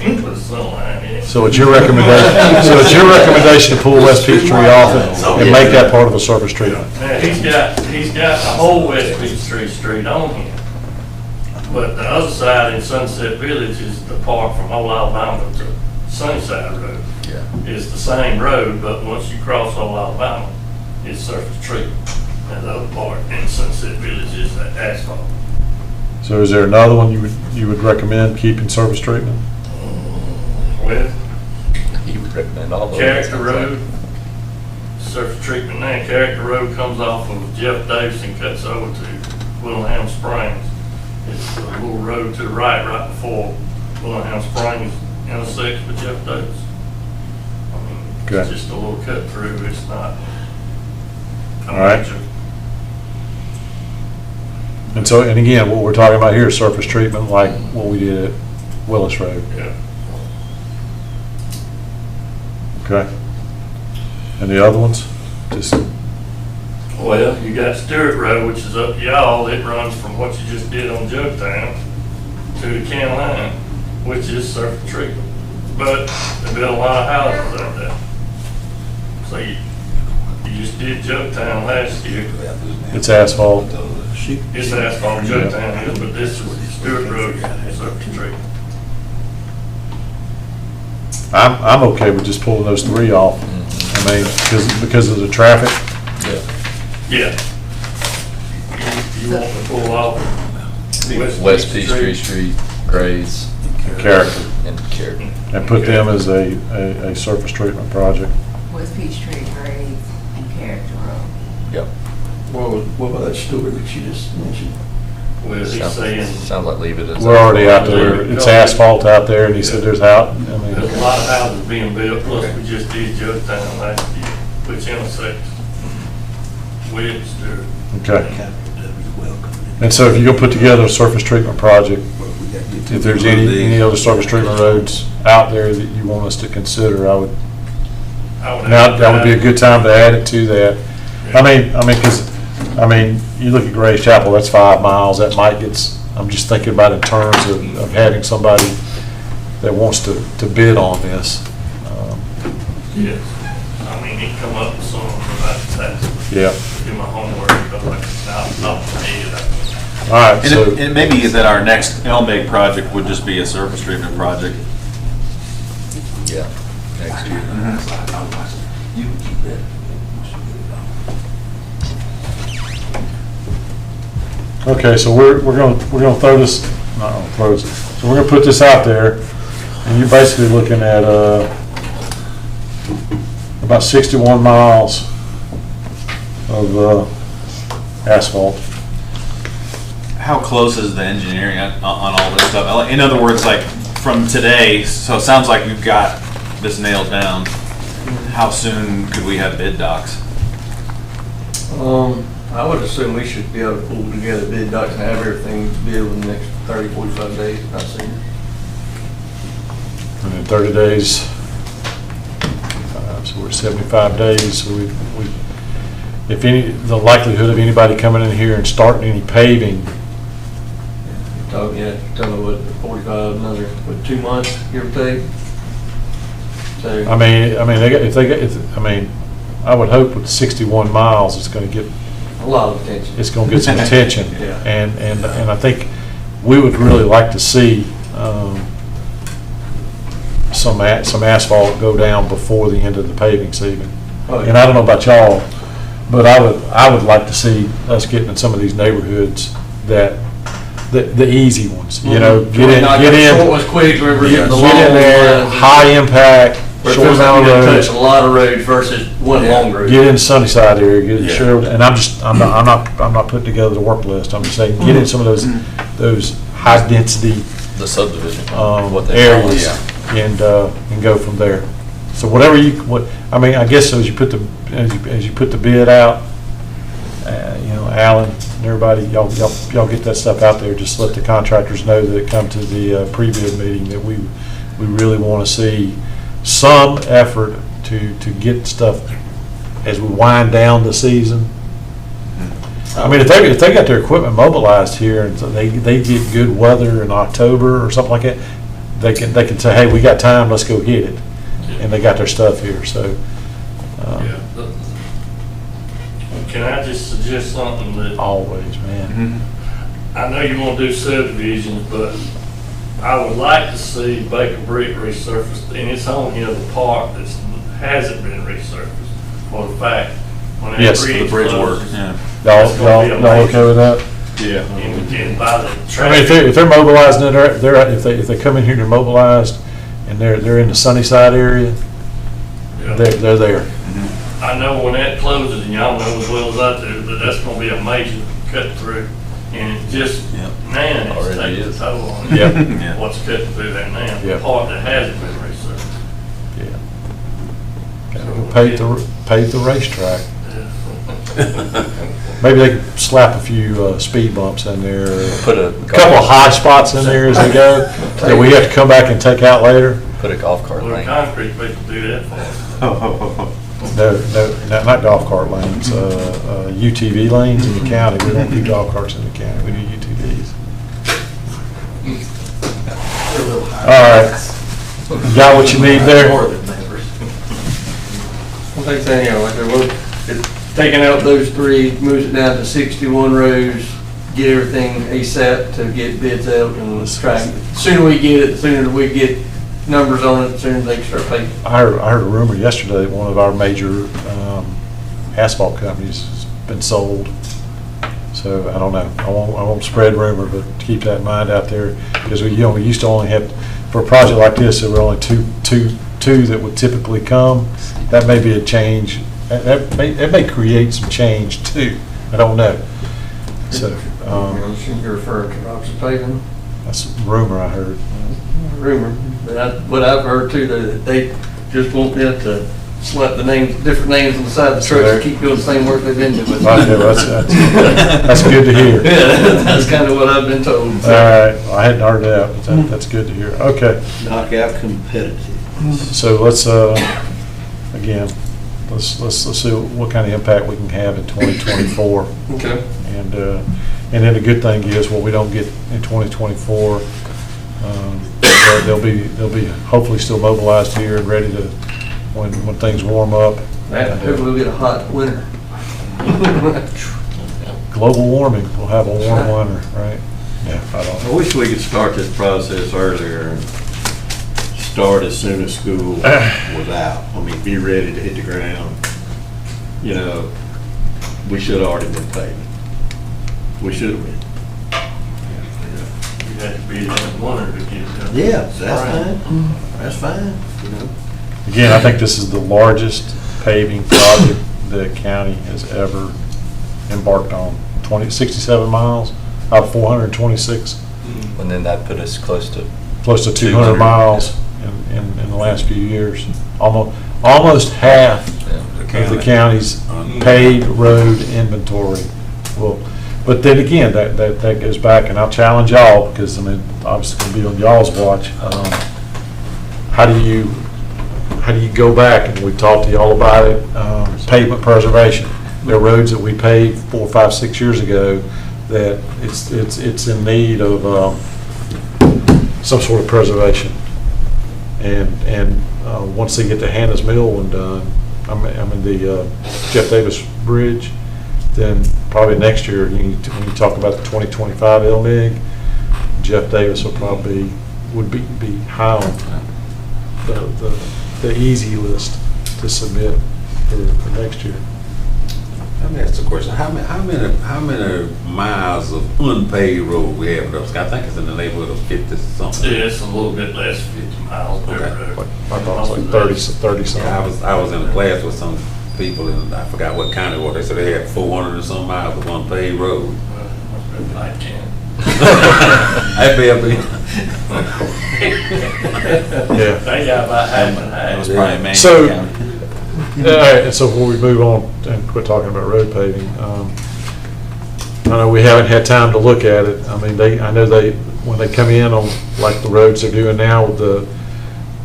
You can put a sun line in it. So it's your recommendation. So it's your recommendation to pull West Peachtree off and make that part of a surface treatment. Now, he's got the whole West Peachtree Street on him. But the other side in Sunset Village is the part from Old Alabama to Sunnyside Road. Yeah. It's the same road, but once you cross Old Alabama, it's surface treatment. And the other part in Sunset Village is that asphalt. So is there another one you would recommend keeping surface treatment? Well, You would recommend all of them? Character Road, surface treatment now. Character Road comes off of Jeff Davis and cuts over to Willingham Springs. It's a little road to the right before Willingham Springs intersects with Jeff Davis. I mean, Okay. it's just a little cut through. It's not a All right. major. And so, and again, what we're talking about here is surface treatment like what we did at Willis Road. Yeah. Okay. And the other ones? Just, Well, you got Stewart Road, which is up y'all. It runs from what you just did on Jugtown to the county line, which is surface treatment. But they built a lot of houses out there. So you just did Jugtown last year. it's asphalt. It's asphalt Jugtown is, but this is Stewart Road, it's surface treatment. I'm okay with just pulling those 3 off. I mean, because of the traffic. Yeah. You want to pull off West Peachtree Street, Grays, Character. and Character. And put them as a surface treatment project. West Peachtree, Graves, and Character Road. Yep. What about that Stewart that you just mentioned? Well, he's saying, Sounds like leave it as. We're already out there. It's asphalt out there, and he said there's out. I mean, there's a lot of houses being built, plus we just did Jugtown last year, which intersects with Stewart. okay. And so if you're gonna put together a surface treatment project, if there's any other surface treatment roads out there that you want us to consider, I would, now, that would be a good time to add it to that. I mean, because, you look at Grace Chapel, that's 5 miles, that might get, I'm just thinking about in terms of having somebody that wants to bid on this. Yes. I mean, he come up with some about that. Yeah. Do my homework, but like, not for me. All right, And so, it may be that our next LMIG project would just be a surface treatment project. Yeah, next year. You can keep that. okay, so we're gonna throw this, not gonna throw this, so we're gonna put this out there, and you're basically looking at, about 61 miles of, asphalt. How close is the engineering on all this stuff? In other words, like from today, so it sounds like we've got this nailed down. How soon could we have bid docs? I would assume we should be able to pull together bid docs and have everything bid within the next 30, 45 days, not sooner. And in 30 days, so we're 75 days, so if any, the likelihood of anybody coming in here and starting any paving, Tell me what, 45, another, 2 months, give or take? So, I mean, I would hope with 61 miles, it's gonna get, a lot of attention. it's gonna get some attention. Yeah. And I think we would really like to see, some asphalt go down before the end of the paving season. Oh, yeah. And I don't know about y'all, but I would like to see us getting in some of these neighborhoods that, the easy ones, you know, get in, Not get the in. short ones quick, remember, Get the long in there, ones. high impact, Where it short feels like amount you of gotta roads. touch a lot of roads versus one long road. Get in Sunnyside area, get in Yeah. Sherwood, and I'm not putting together the work list. I'm just saying, get in some of those high density, The subdivision. areas and go from there. So whatever I mean, I guess as you put the bid out, you know, Alan and everybody, y'all get that stuff out there. Just let the contractors know that it come to the pre-bid meeting that we really want to see some effort to get stuff as we wind down the season. I mean, if they got their equipment mobilized here and so they get good weather in October or something like that, they can say, hey, we got time, let's go hit it. And they got their stuff here, so. Can I just suggest something that, Always, man. I know you want to do subdivisions, but I would like to see Baker Brick resurfaced, and it's on here, the part that hasn't been resurfaced, for the fact, when that Yes, bridge The bridge work, closes, yeah. Y'all okay with that? Yeah. and by the I mean, traffic. if they're mobilized, and if they come in here, they're mobilized, and they're in the Sunnyside area, Yeah. they're there. I know when that closes, and y'all know as well as I do, that that's gonna be a major cut through. And it just, Yep. man, it's Already taking a is. toll on it. Yep. Yeah. What's cutting through that now, the Yep. part that hasn't been resurfaced. Yeah. Gotta go pave the racetrack. Yeah. Maybe they could slap a few speed bumps in there, Put a couple of high spots in there as they go, that we have to come back and take out later. Put a golf cart Well, lane. concrete people do that for us. No, not golf cart lanes, UTV lanes in the county. We don't do golf carts in the county, we do UTVs. All right. You got what you need there? Well, thanks anyhow, like I said, it's taking out those three, moves it down to 61 rows, get everything ASAP to get bids out and try. Sooner we get it, the sooner we get numbers on it, the sooner they can start paying. I heard a rumor yesterday that one of our major asphalt companies has been sold. So I don't know. I won't spread rumor, but keep that in mind out there, because we used to only have, for a project like this, there were only two that would typically come. That may be a change. That may create some change too. I don't know. So You're referring to Roxy Paving? that's a rumor I heard. Rumor, but what I've heard too, that they just want them to slap the names, different names on the side of the trucks and keep doing the same work they've been doing. Okay, that's good to hear. Yeah, that's kind of what I've been told. All right, well, I hadn't heard that, but that's good to hear. Okay. Knockout competitive. So let's, again, let's see what kind of impact we can have in 2024. Okay. And then the good thing is, what we don't get in 2024, they'll be hopefully still mobilized here and ready to, when things warm up. Hopefully we'll get a hot winter. Global warming, we'll have a warm winter, right? Yeah, I don't I know. wish we could start this process earlier and start as soon as school was out. I mean, be ready to hit the ground. You know, we should have already been paving. We should have been. You had to be that winter to get it done. Yeah, that's fine. That's fine, you know. Again, I think this is the largest paving project the county has ever embarked on. 67 miles out of 426, And then that put us close to. close to 200 miles in the last few years. Almost half of the county's paved road inventory. Well, but then again, that goes back, and I'll challenge y'all, because I mean, obviously it's gonna be on y'all's watch. How do you go back, and we talked to y'all about it, pavement preservation. There are roads that we paved 4, 5, 6 years ago that it's in need of some sort of preservation. And once they get the Hannah's Mill one done, I mean the Jeff Davis Bridge, then probably next year, when you talk about the 2025 LMIG, Jeff Davis will probably, would be high on the easy list to submit for next year. Let me ask a question. How many miles of unpaved road we have in Upstate? I think it's in the neighborhood of 50 something. Yeah, it's a little bit less than 50 miles. Okay. I thought it was like 30 something. Yeah, I was in a class with some people in, I forgot what county it was. They said they had 400 and some miles of unpaved road. Like 10. I'd be up Yeah. They got about half and half. That was probably Manning So, County. all right, and so before we move on and quit talking about road paving, I know we haven't had time to look at it. I mean, I know when they come in on like the roads they're doing now with the,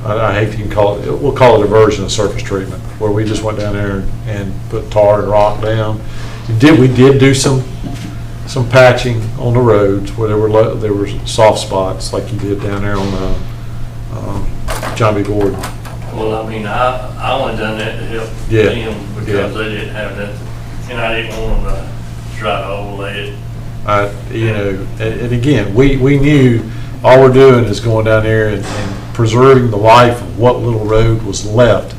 I hate to even call it, we'll call it a version of surface treatment, where we just went down there and put tar and rock down. We did do some patching on the roads where there were soft spots, like you did down there on John B. Gordon. Well, I mean, I only done that to help Yeah. them because they didn't have that, and I didn't want them to try to overlay it. You know, and again, we knew all we're doing is going down there and preserving the life of what little road was left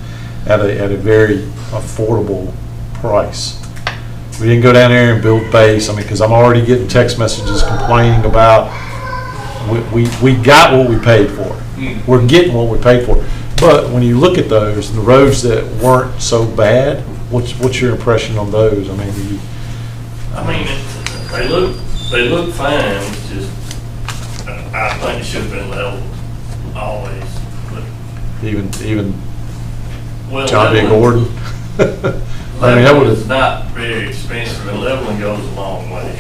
at a very affordable price. We didn't go down there and build base. I mean, because I'm already getting text messages complaining about we got what we paid for. We're getting what we paid for. But when you look at those, the roads that weren't so bad, what's your impression on those? I mean, They look fine, it's just, I think it should have been leveled always. But, even well, John B. leveling- Gordon. I mean, that would Leveling is have. not very expensive, and leveling goes a long way.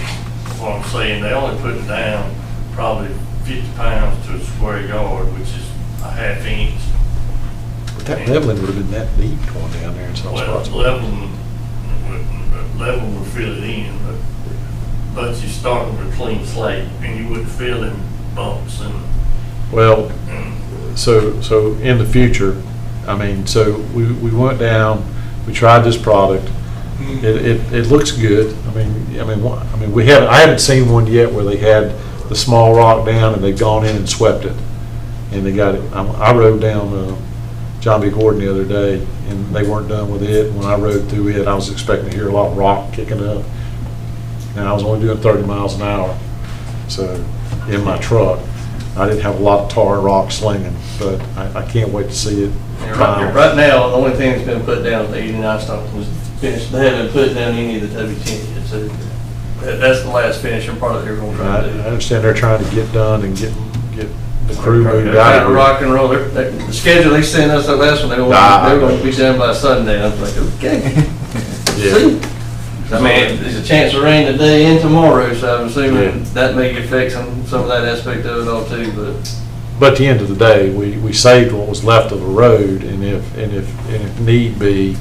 What I'm saying, they only put down probably 50 pounds to a square yard, which is a half inch. That leveling would have been that deep going down there in some Well, spots. leveling would fill it in, but you're starting with a clean slate, and you wouldn't fill in bumps and. Well, so in the future, I mean, so we went down, we tried this product. It looks good. I mean, I haven't seen one yet where they had the small rock down and they've gone in and swept it. And they got it, I rode down John B. Gordon the other day and they weren't done with it. When I rode through it, I was expecting to hear a lot of rock kicking up. And I was only doing 30 miles an hour. So in my truck, I didn't have a lot of tar and rock slinging, but I can't wait to see it. Right now, the only thing that's been put down at the 89 stop was finished. They haven't put down any of the W10 yet, so that's the last finishing part that they're going to try to do. I understand they're trying to get done and get the crew moved They're out trying of to here. rock and roll. The schedule they sent us that last one, they were going to be done by Sunday. I was like, okay. See? I mean, there's a chance of rain today and tomorrow, so I'm assuming that may affect some of that aspect of it all too, But at the end of the day, we saved what was left of the road, and if need be,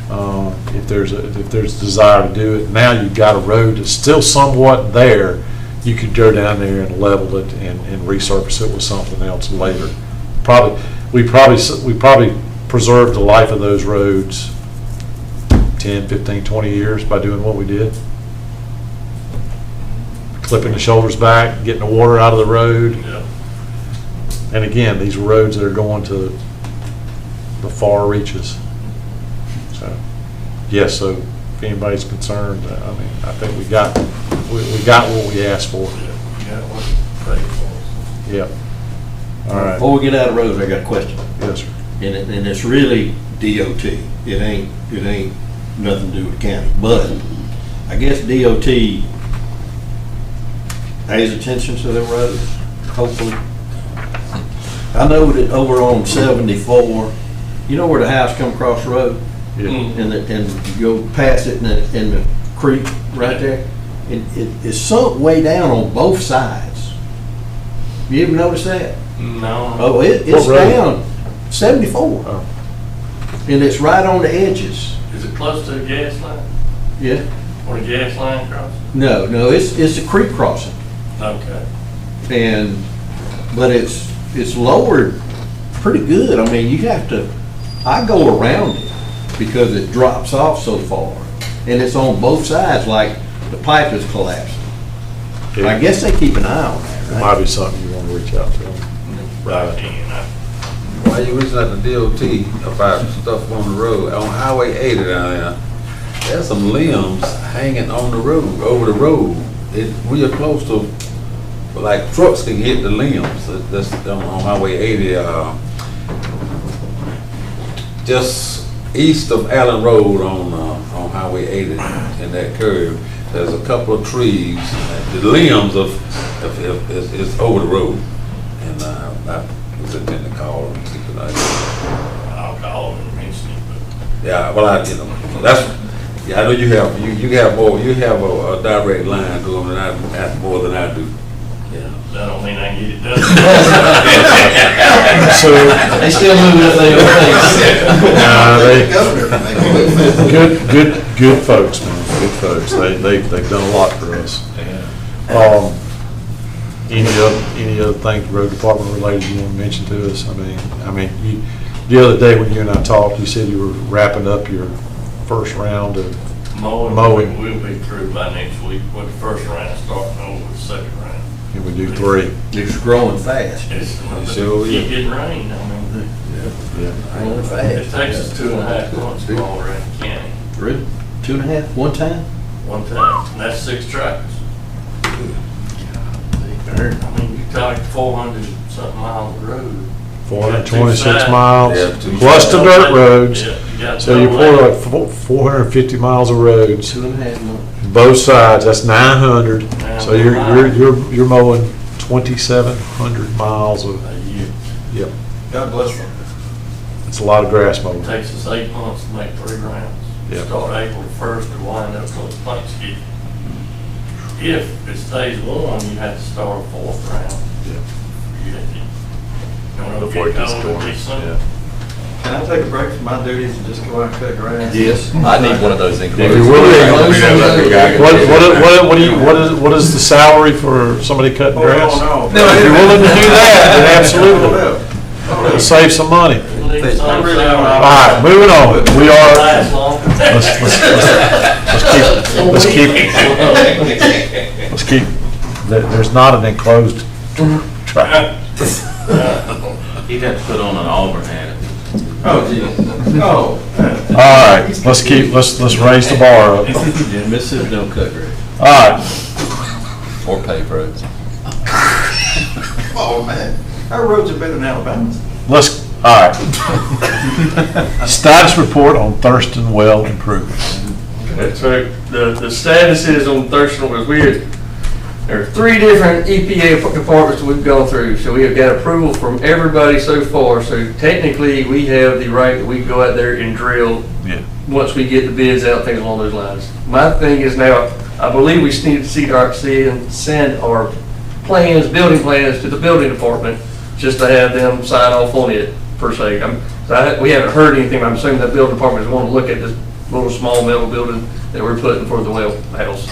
if there's a desire to do it, now you've got a road that's still somewhat there. You could go down there and level it and resurface it with something else later. We probably preserved the life of those roads 10, 15, 20 years by doing what we did. Clipping the shoulders back, getting the water out of the road. Yeah. And again, these are roads that are going to the far reaches. So, yes, so if anybody's concerned, I mean, I think we got what we asked for. Yep. All right. Before we get out of roads, I got a question. Yes, sir. And it's really DOT. It ain't nothing to do with the county. But I guess DOT pays attention to the roads, hopefully. I know that over on 74, you know where the house come across the road? Yeah. And you go past it in the creek right there? It's sunk way down on both sides. You ever notice that? No. Oh, it's What road? down 74. Oh. And it's right on the edges. Is it close to a gas line? Yeah. Or a gas line crosses? No, it's a creek crossing. Okay. But it's lowered pretty good. I mean, you have to, I go around it because it drops off so far. And it's on both sides, like the pipe is collapsing. I guess they keep an eye on that, It right? might be something you want to reach out to them. Why you reaching out to DOT about stuff on the road, on Highway 80 down there? There's some limbs hanging on the road, over the road. We are close to, like trucks can hit the limbs. That's on Highway 80, just east of Allen Road on Highway 80 in that curve. There's a couple of trees, the limbs is over the road. And I was intending to call them, see if I'll call them and mention it, but yeah, well, I know you have a direct line to them more than I do. that don't mean I can get it done. So, They still moving up there. good folks, man, good folks. They've done a lot for us. Any other things, road department related you want to mention to us? I mean, the other day when you and I talked, you said you were wrapping up your first round of mowing. We'll be through by next week with the first round, starting over the second round. Can we do 3? It's growing fast. Keep getting rain, I mean, Growing it fast. takes us 2.5 months to go around the county, Really? 2.5, one time? one time, and that's 6 tractors. I mean, you talk 400 something miles of road. 426 miles, Yeah, two plus the dirt roads. Yeah, you got So you double pour that. like 450 miles of roads, 2.5 months. both sides, that's 900. So you're mowing 2,700 miles of, A year. yep, God bless them. it's a lot of grass mowing. It takes us 8 months to make 3 rounds. Yeah. Start April 1st to wind up till Thanksgiving. If it stays warm, you have to start a 4th round. You have to- you know, Before it get gets cold, going, it'll be summer. yeah. Can I take a break from my duties and just go out and cut grass? Yes. I need one of those If included. you're willing, what is the salary for somebody cutting grass? Oh, If you're willing to do that, then absolutely. It'll save some money. Leave some I'm really salary. on- All right, moving on. We are, Last long. let's keep, there's not an enclosed track. He'd have to put on an Auburn hat. Oh, gee. Oh. All right, let's raise the bar up. Yeah, Mississippi don't cut grass. All right, Or paved roads. Oh, man. Our roads are better than Alabama's. all right. Status report on Thurston Well improvements. That's right. The status is on Thurston was weird. There are 3 different EPA departments we've gone through, so we have got approval from everybody so far. So technically, we have the right that we can go out there and drill Yeah. once we get the bids out, things along those lines. My thing is now, I believe we need to send our plans, building plans to the building department, just to have them sign off on it, per se. We haven't heard anything, but I'm assuming that building department is wanting to look at this little small metal building that we're putting for the well house.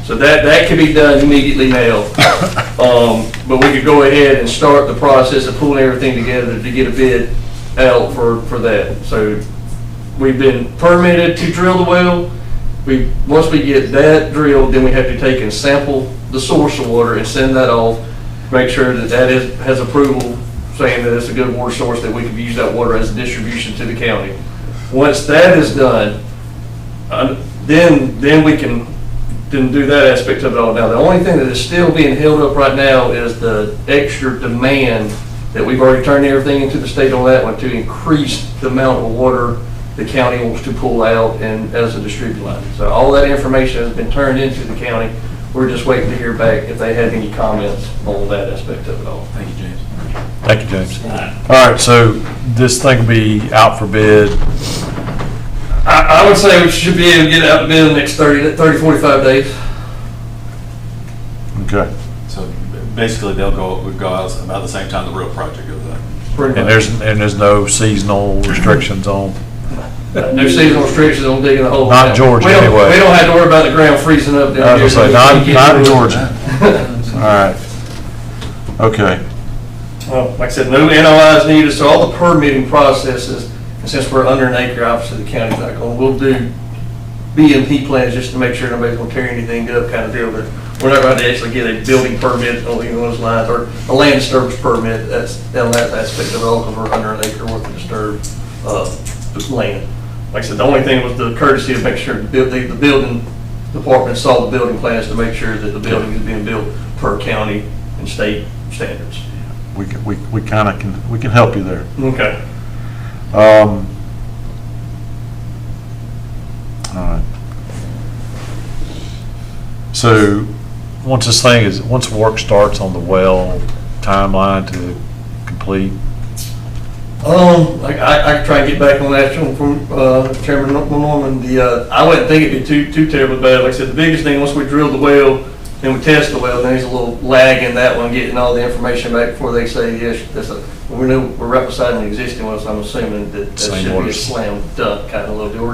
So that can be done immediately now. But we could go ahead and start the process of pulling everything together to get a bid out for that. So we've been permitted to drill the well. Once we get that drilled, then we have to take and sample the source of water and send that off, make sure that has approval saying that it's a good water source, that we can use that water as a distribution to the county. Once that is done, then we can do that aspect of it all. Now, the only thing that is still being held up right now is the extra demand that we've already turned everything into the state on that one to increase the amount of water the county wants to pull out and as a distribution line. So all that information has been turned into the county. We're just waiting to hear back if they have any comments on that aspect of it all. Thank you, James. Thank you, James. All right, so this thing will be out for bid. I would say we should be able to get it out to bid in the next 30, 45 days. Okay. So basically, they'll go out about the same time the real project goes out. And there's no seasonal restrictions on, No seasonal restrictions on digging the hole. Not in Georgia, anyway. We don't have to worry about the ground freezing up down I here. was gonna say, not in Georgia. All right. Okay. Like I said, no NOIs needed, so all the permitting processes, and since we're under an acre, obviously the county's not going, we'll do B&P plans just to make sure nobody's going to tear anything up kind of deal, but we're not going to actually get a building permit on any of those lines, or a land disturbance permit, that's on that aspect of it all, because we're under an acre worth of disturbed land. Like I said, the only thing was the courtesy of making sure the building department saw the building plans to make sure that the building is being built per county and state standards. We kind of can help you there. Okay. All right. So, once work starts on the well, timeline to complete? I try and get back on that from Chairman Norman. I wouldn't think it'd be too terribly bad. Like I said, the biggest thing, once we drill the well and we test the well, then there's a little lag in that one, getting all the information back before they say, yes, we know we're right beside an existing well, so I'm assuming that should be a slam dunk kind of little deal.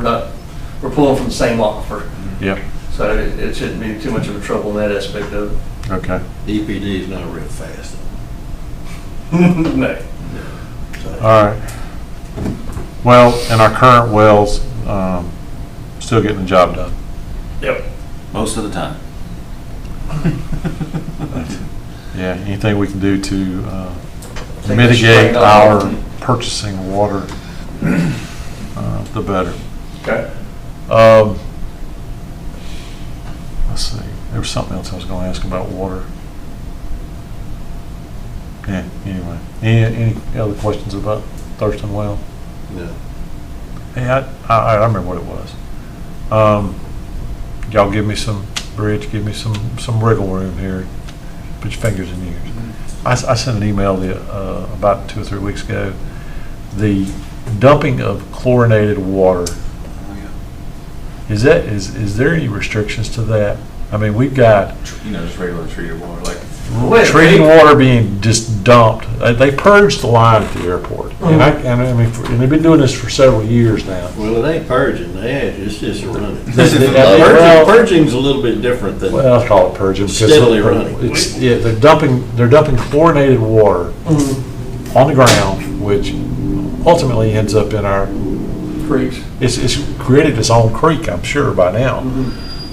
We're pulling from the same aquifer. Yep. So it shouldn't be too much of a trouble in that aspect of it. Okay. EPD is not real fast. No. All right. Well, and our current wells, still getting the job done. Yep. Most of the time. Yeah, anything we can do to Take mitigate the strain off. our purchasing water, the better. Okay. Let's see, there was something else I was gonna ask about water. Yeah, anyway, any other questions about Thurston Well? No. Hey, I remember what it was. Y'all give me some bridge, give me some wiggle room here, put your fingers in yours. I sent an email about 2 or 3 weeks ago. The dumping of chlorinated water, is there any restrictions to that? I mean, we've got Just regular treated water, like. treating water being just dumped. They purged the line at the airport, and I mean, and they've been doing this for several years now. Well, it ain't purging, it's just running. Well, Purging's a little bit different than. Well, I'll call it purging because Steadily running. they're dumping chlorinated water on the ground, which ultimately ends up in our Creeks. It's created its own creek, I'm sure by now,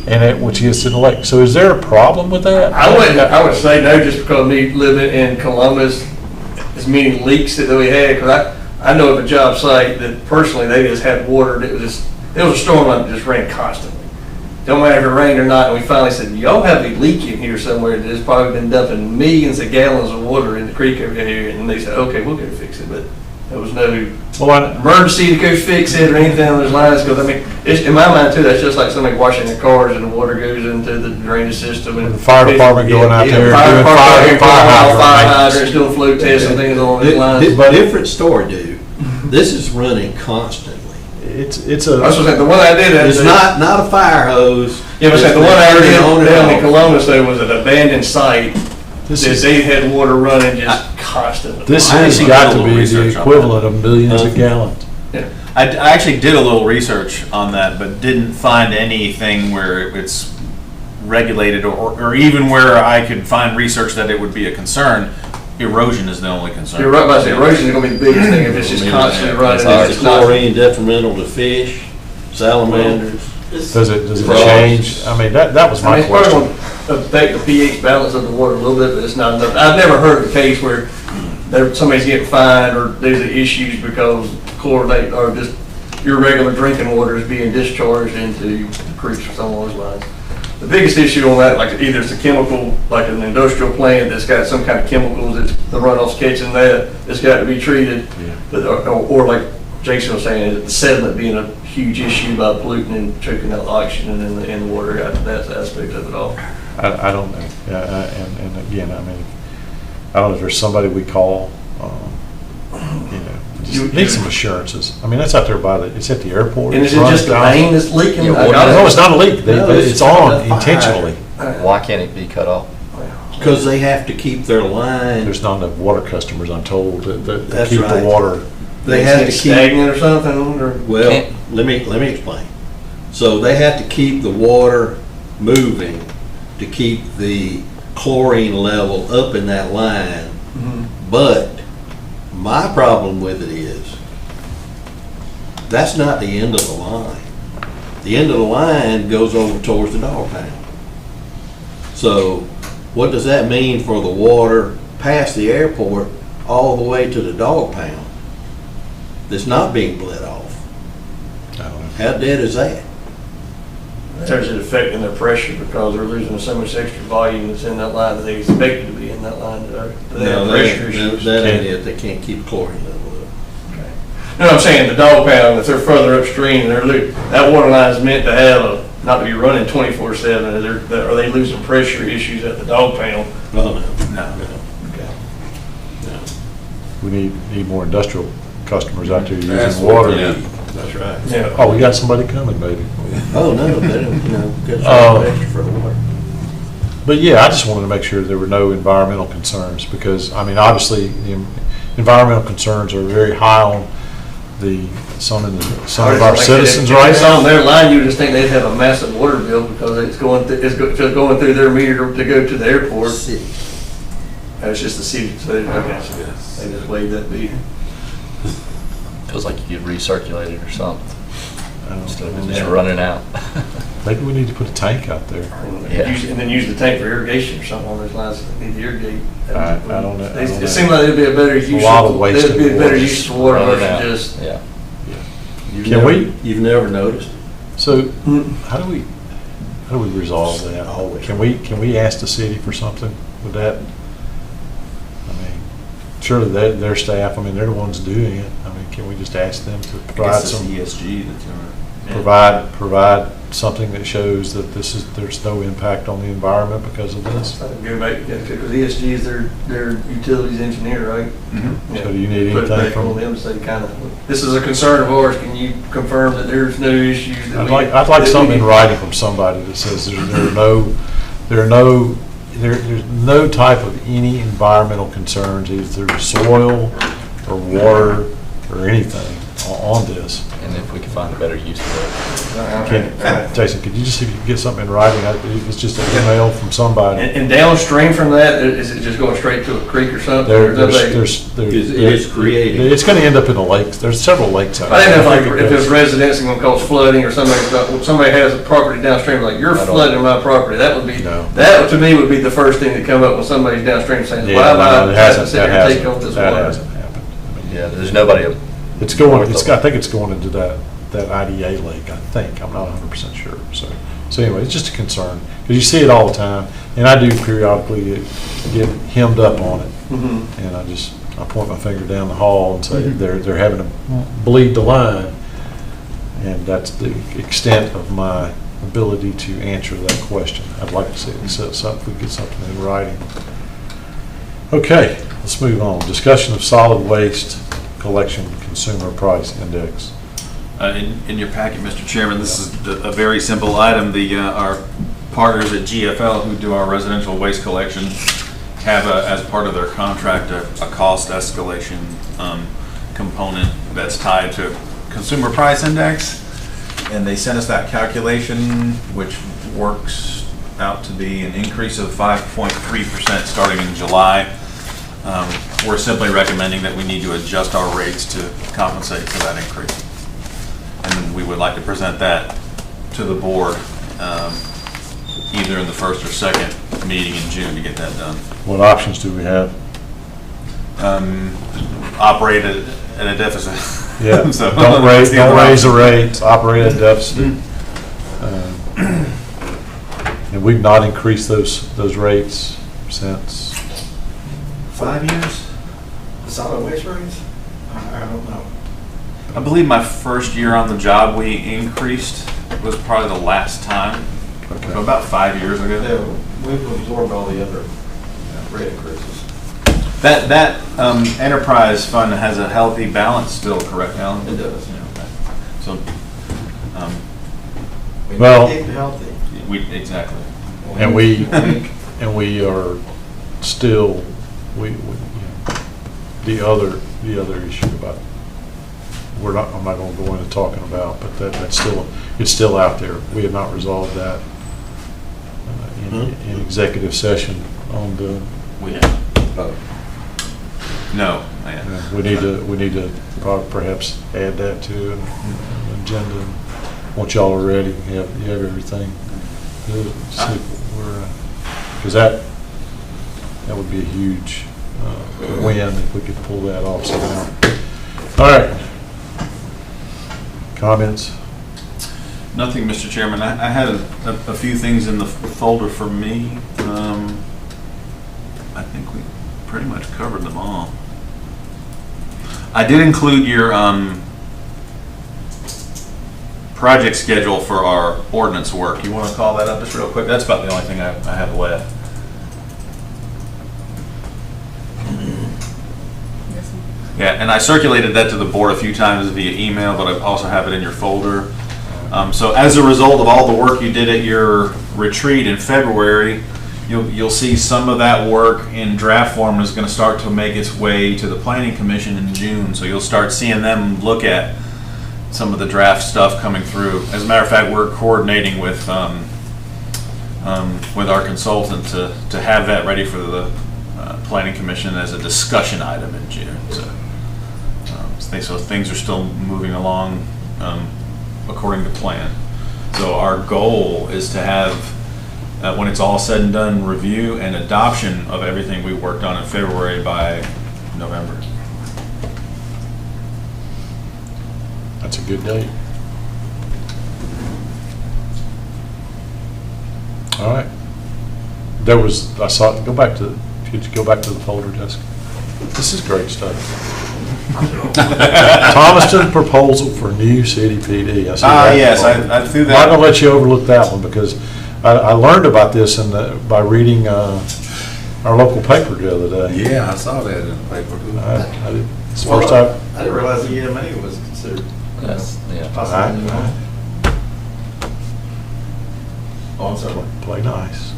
and which gets to the lake. So, is there a problem with that? I would say no, just because me living in Columbus, as many leaks that we had, because I know of a job site that personally they just had water that was it was a storm line that just ran constantly. Don't matter if it rained or not, and we finally said, y'all have a leak in here somewhere that has probably been dumping millions of gallons of water in the creek over here, and they said, okay, we'll go fix it, but there was no emergency to go fix it or anything on those lines, because I mean, in my mind too, that's just like somebody washing their cars and the water goes into the drainage system. And the fire department going out there fire doing fire hydrants, doing flow tests and things along those lines. But different story, dude. This is running constantly. It's I was saying, the one I did. It's not a fire hose. Yeah, but the one I It's did on and down in off. Columbus, there was an abandoned site that they had water running just constantly. This I has actually got did a to little be research the on equivalent of millions of gallons. I actually did a little research on that, but didn't find anything where it's regulated or even where I could find research that it would be a concern. Erosion is the only concern. You're right about that. Erosion is going to be the biggest thing if it's just constantly running. Is the chlorine detrimental to fish, salamanders? Does it Frogs. change? I mean, that was my it's probably question. going to affect the pH balance of the water a little bit, but it's not enough. I've never heard of a case where somebody's getting fined or there's issues because chlorinate or just your regular drinking water is being discharged into the creeks or something along those lines. The biggest issue on that, like either it's a chemical, like an industrial plant that's got some kind of chemicals that the runoff's catching that's got to be treated, but, or like Jason was saying, the sediment being a huge issue by polluting and choking out the oxygen in the water. That's the aspect of it all. I don't know. And again, I mean, I don't know if there's somebody we call, just need some assurances. I mean, that's out there it's at the airport. And is it just the rain that's leaking? No, it's not a leak. It's on fire. intentionally. Why can't it be cut off? Because they have to keep their line. There's not enough water customers, I'm told, that That's keep right. the water. They have to keep. Stagnant or something? Or Well, let me explain. So they have to keep the water moving to keep the chlorine level up in that line But my problem with it is, that's not the end of the line. The end of the line goes over towards the dog pound. So what does that mean for the water past the airport all the way to the dog pound that's not being bled off? How dead is that? In terms of affecting their pressure because they're losing so much extra volume that's in that line that they expected to be in that line. That they have pressure issues. That ain't it. They can't keep chlorine level up. No, I'm saying the dog pound, if they're further upstream, that water line is meant to have not to be running 24/7. Are they losing pressure issues at the dog pound? No. Okay. We need more industrial customers out there That's using what water. we need. That's right. Yeah. Oh, we got somebody coming, maybe. Oh, no, they don't, get extra for the water. But yeah, I just wanted to make sure there were no environmental concerns, because, I mean, obviously, the environmental concerns are very high on some of our citizens right If it's now. on their line, you would just think they'd have a massive water bill because it's going through their meter to go to the airport. That's just the city, so they just waive that fee. Feels like you could recirculate it or something, instead of just Yeah. running out. Maybe we need to put a tank out there. And then use the tank for irrigation or something on those lines that need to irrigate. I don't know. It seemed like it'd be a better use. lot of waste It'd be in a the better water. use of water Running versus out. just. Yeah. You've never noticed? So, how do we resolve that? Can we ask the city for something with that? I mean, surely their staff, I mean, they're the ones doing it. I mean, can we just ask them to provide some, ESG that's provide something that shows that there's no impact on the environment because of this? Go back, because ESG is their utilities engineer, right? Yeah. So do you need Put it anything back from? on them, so kind of, this is a concern of ours, can you confirm that there's no issues? I'd like something in writing from somebody that says there's no type of any environmental concerns, either soil or water or anything on this. And if we can find a better use of Jason, could you just see if you can get something in writing? If it's just an email from somebody. And downstream from that, is it just going straight to a creek or something? It's created. It's going to end up in a lake. There's several lakes out there. I didn't know if it's residents and going to cause flooding or somebody has a property downstream, like you're flooding my property, that would be, that to me would be the first thing to come up when somebody's downstream saying, why am I having to sit here and take off this That water? hasn't happened. Yeah, there's nobody. I think it's going into that IDA lake, I think. I'm not 100% sure. So anyway, it's just a concern, because you see it all the time, and I do periodically get hemmed up on it. And I point my finger down the hall and say they're having to bleed the line, and that's the extent of my ability to answer that question. I'd like to see it set up, if we get something in writing. Okay, let's move on. Discussion of solid waste collection consumer price index. In your packet, Mr. Chairman, this is a very simple item. Our partners at GFL, who do our residential waste collection, have as part of their contract a cost escalation component that's tied to consumer price index. And they sent us that calculation, which works out to be an increase of 5.3% starting in July. We're simply recommending that we need to adjust our rates to compensate for that increase. And we would like to present that to the board either in the first or second meeting in June to get that done. What options do we have? Operate at a deficit. Yeah, So don't raise the rates, operate at deficit. And we've not increased those rates since. 5 years? The solid waste rates? I don't know. I believe my first year on the job, we increased, was probably the last time, so about 5 years ago. Yeah, we've absorbed all the other rate increases. That enterprise fund has a healthy balance still, correct, Alan? It does. Yeah, okay. So, We Well- need to keep it healthy. exactly. And we are still, the other issue about, I'm not going to go into talking about, but it's still out there. We have not resolved that in executive session on the. We have. No, man. We need to perhaps add that to an agenda. Once y'all are ready, you have everything. Because that would be a huge win if we could pull that off somehow. All right. Comments? Nothing, Mr. Chairman. I had a few things in the folder for me. I think we pretty much covered them all. I did include your project schedule for our ordinance work. You want to call that up just real quick? That's about the only thing I have left. Yeah, and I circulated that to the board a few times via email, but I also have it in your folder. So as a result of all the work you did at your retreat in February, you'll see some of that work in draft form is going to start to make its way to the Planning Commission in June. So you'll start seeing them look at some of the draft stuff coming through. As a matter of fact, we're coordinating with our consultant to have that ready for the Planning Commission as a discussion item in June. So things are still moving along according to plan. So our goal is to have, when it's all said and done, review and adoption of everything we worked on in February by November. That's a good date. All right. I saw, go back to the folder, Jessica. This is great stuff. Thomaston proposal for new city PD. I see that. Yes, I threw that. I'm not gonna let you overlook that one because I learned about this by reading our local paper the other day. Yeah, I saw that in the paper too. It's the first time. I didn't realize the EMA was considered. Yes, yeah. Possibly. Oh, I'm sorry. Play nice.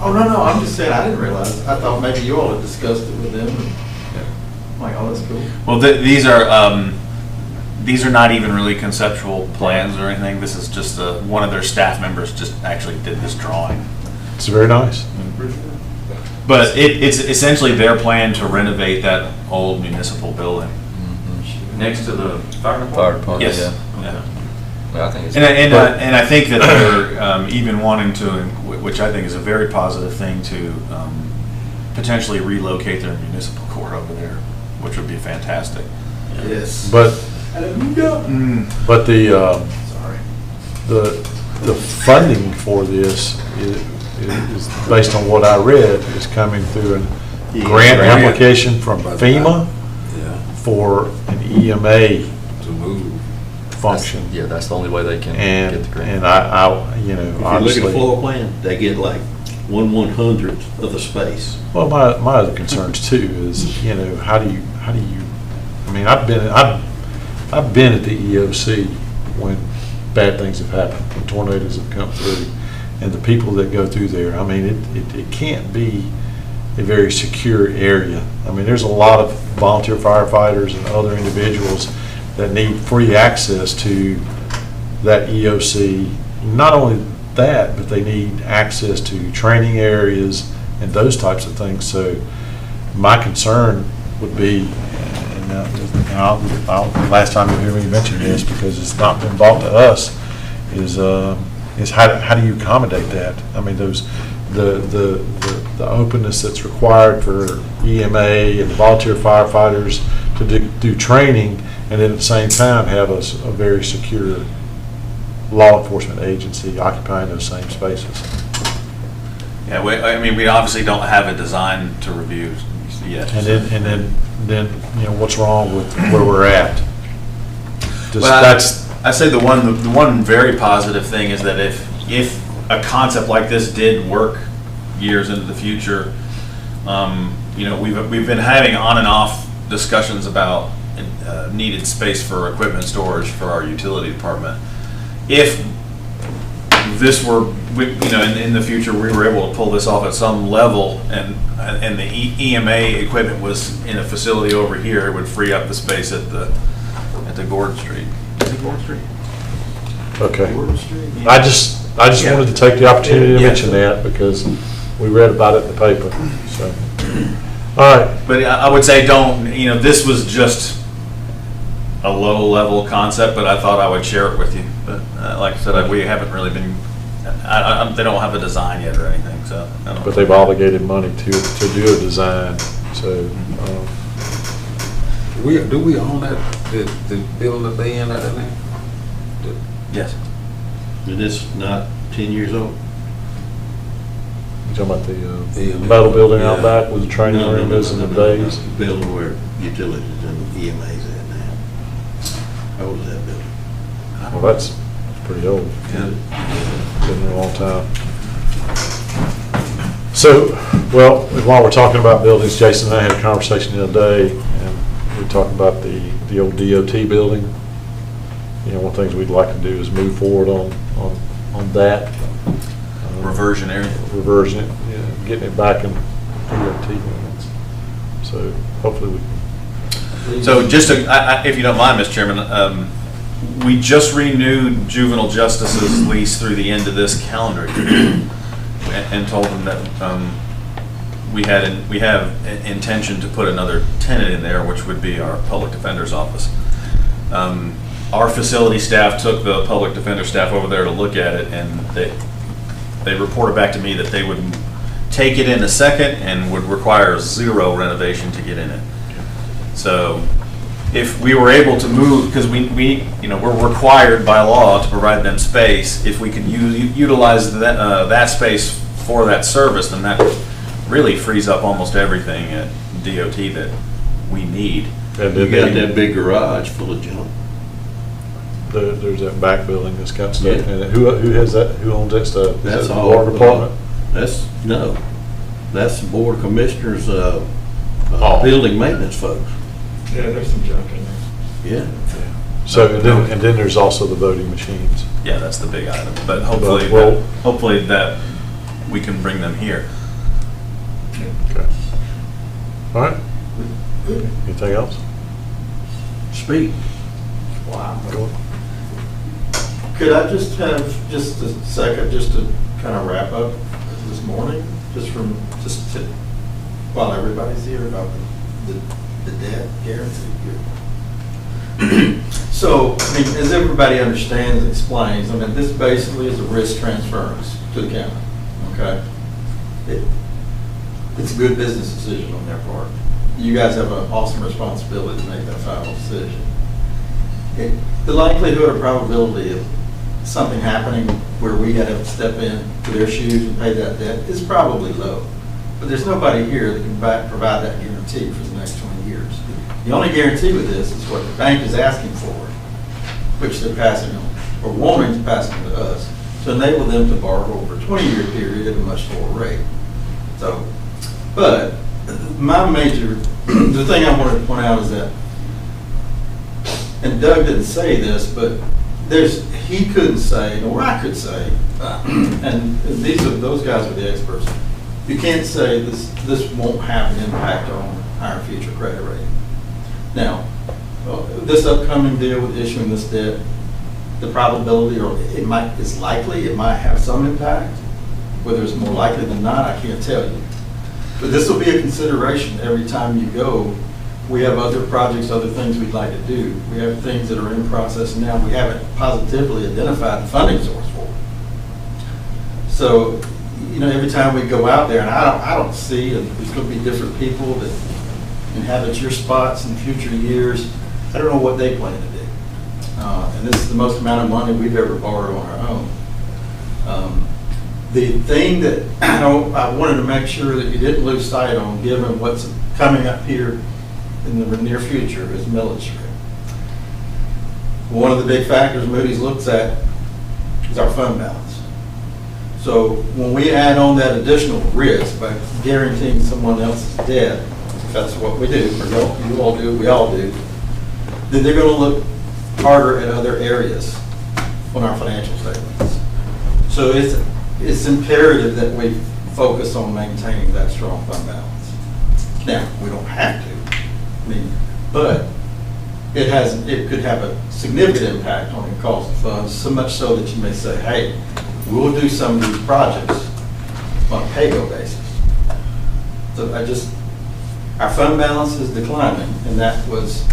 Oh, no, I'm just saying, I didn't realize. I thought maybe you all had discussed it with them. I'm like, oh, that's cool. Well, these are not even really conceptual plans or anything. This is just one of their staff members just actually did this drawing. It's very nice. But it's essentially their plan to renovate that old municipal building. Next to the fire department, Yes. yeah. Yeah. Well, I think it's. And I think that they're even wanting to, which I think is a very positive thing, to potentially relocate their municipal court over there, which would be fantastic. Yes. But Sorry. the funding for this is based on what I read, is coming through a grant application from FEMA for an EMA To move. function. Yeah, that's the only way they can And, get the grant. and I, If you look honestly. at the floor plan, they get like 1/100th of the space. Well, my other concerns too is, how do you, I mean, I've been at the EOC when bad things have happened, when tornadoes have come through, and the people that go through there, I mean, it can't be a very secure area. I mean, there's a lot of volunteer firefighters and other individuals that need free access to that EOC. Not only that, but they need access to training areas and those types of things. So my concern would be, last time you hear me mention this, because it's not been brought to us, is how do you accommodate that? I mean, the openness that's required for EMA and volunteer firefighters to do training, and then at the same time have a very secure law enforcement agency occupying those same spaces. Yeah, we obviously don't have a design to review yet. And then what's wrong with where we're at? Well, I say the one very positive thing is that if a concept like this did work years into the future, we've been having on and off discussions about needed space for equipment storage for our utility department. If this were, in the future, we were able to pull this off at some level, and the EMA equipment was in a facility over here, it would free up the space at the Gordon Street. Is it Gordon Street? Okay. Gordon Street? Yeah. I just wanted to take the opportunity to mention that because we read about it in the paper, so. All right, But I would say don't, this was just a low-level concept, but I thought I would share it with you. But like I said, we haven't really been, they don't have a design yet or anything, so. I don't know. but they've obligated money to do a design, so, Do we own that, the building they in that in there? Yes. And it's not 10 years old? you talking about the metal building out back with the training No, no, room no, is in no, the no, no. days? The building where utilities and EMA's at now. How old is that building? Well, that's pretty old. Yeah. Been there a long time. So, well, while we're talking about buildings, Jason and I had a conversation the other day, and we were talking about the old DOT building. One of the things we'd like to do is move forward on that. Reversionary. Reversion it, getting it back in DOT limits. So hopefully we can. So just if you don't mind, Mr. Chairman, we just renewed juvenile justice's lease through the end of this calendar year and told them that we have intention to put another tenant in there, which would be our public defender's office. Our facility staff took the public defender staff over there to look at it, and they reported back to me that they would take it in a second and would require 0 renovation to get in it. So if we were able to move, because we're required by law to provide them space, if we could utilize that space for that service, then that really frees up almost everything at DOT that we need. And You then got that big garage full of junk. there's that back building that's got stuff Yeah. in it. Who has that? Who owns that stuff? Is That's that the all. water department? That's the Board of Commissioners, building maintenance folks. Yeah, there's some junk in there. Yeah. So, and then there's also the voting machines. Yeah, that's the big item, but Well- hopefully that we can bring them here. Okay. All right. Anything else? Speak. Wow. Go on. Could I just have just a second, just to kind of wrap up this morning, while everybody's here about the debt guarantee here. So, I mean, as everybody understands and explains, I mean, this basically is a risk transference to the county, okay? It's a good business decision on their part. You guys have an awesome responsibility to make that final decision. The likelihood or probability of something happening where we had to step in to their shoes and pay that debt is probably low. But there's nobody here that can provide that guarantee for the next 20 years. The only guarantee with this is what the bank is asking for, which they're passing on, or wanting to pass on to us, to enable them to borrow over a 20-year period at a much lower rate. So, but my the thing I wanted to point out is that, and Doug didn't say this, but he couldn't say, nor I could say, and those guys are the experts. You can't say this won't have an impact on our future credit rating. Now, this upcoming deal with issuing this debt, the probability, or it might have some impact. Whether it's more likely than not, I can't tell you. But this will be a consideration every time you go. We have other projects, other things we'd like to do. We have things that are in process now. We haven't positively identified the funding source for. So, every time we go out there, and I don't see, and there's going to be different people that inhabit your spots in future years. I don't know what they plan to do. And this is the most amount of money we've ever borrowed on our own. The thing that I wanted to make sure that you didn't lose sight on, given what's coming up here in the near future, is millage rate. One of the big factors Moody's looks at is our fund balance. So when we add on that additional risk by guaranteeing someone else's debt, if that's what we do, or you all do, we all do, then they're going to look harder at other areas on our financial statements. So it's imperative that we focus on maintaining that strong fund balance. Now, we don't have to, but it could have a significant impact on the cost of funds, so much so that you may say, hey, we'll do some of these projects on a pay-go basis. So our fund balance is declining, and that was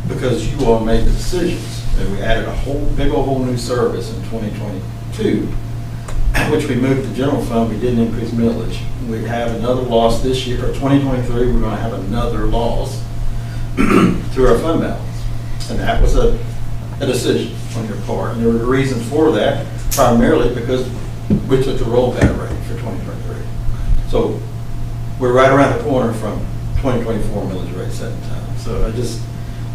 because you all made the decisions. And we added a whole new service in 2022, which we moved to general fund. We didn't increase millage. We have another loss this year, or 2023, we're going to have another loss through our fund balance. And that was a decision on your part. And there were reasons for that, primarily because we took the rollback rate for 2023. So we're right around the corner from 2024 millage rate setting time. So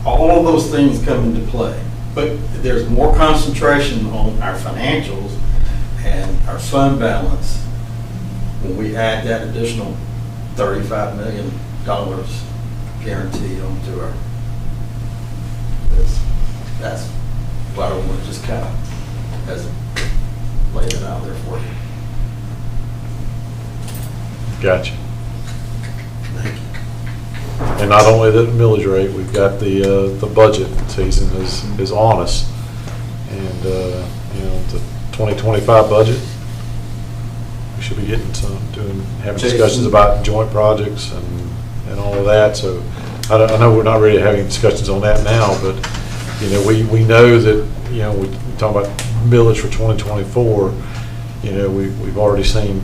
all of those things come into play. But there's more concentration on our financials and our fund balance when we add that additional $35 million guaranteed onto our, that's why I want to just kind of lay it out there for you. Gotcha. And not only the millage rate, we've got the budget season is on us. And, the 2025 budget, we should be getting having discussions about joint projects and all of that. So I know we're not ready to have any discussions on that now, but, we know that, we talk about millage for 2024, we've already seen,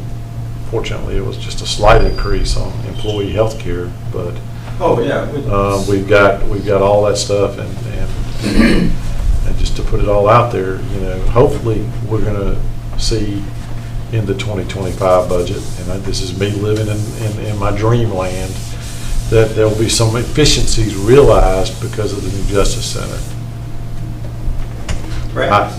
fortunately, it was just a slight increase on employee health care, but oh yeah, we've got all that stuff, and just to put it all out there, hopefully we're going to see in the 2025 budget, and this is me living in my dreamland, that there will be some efficiencies realized because of the new Justice Center. Right.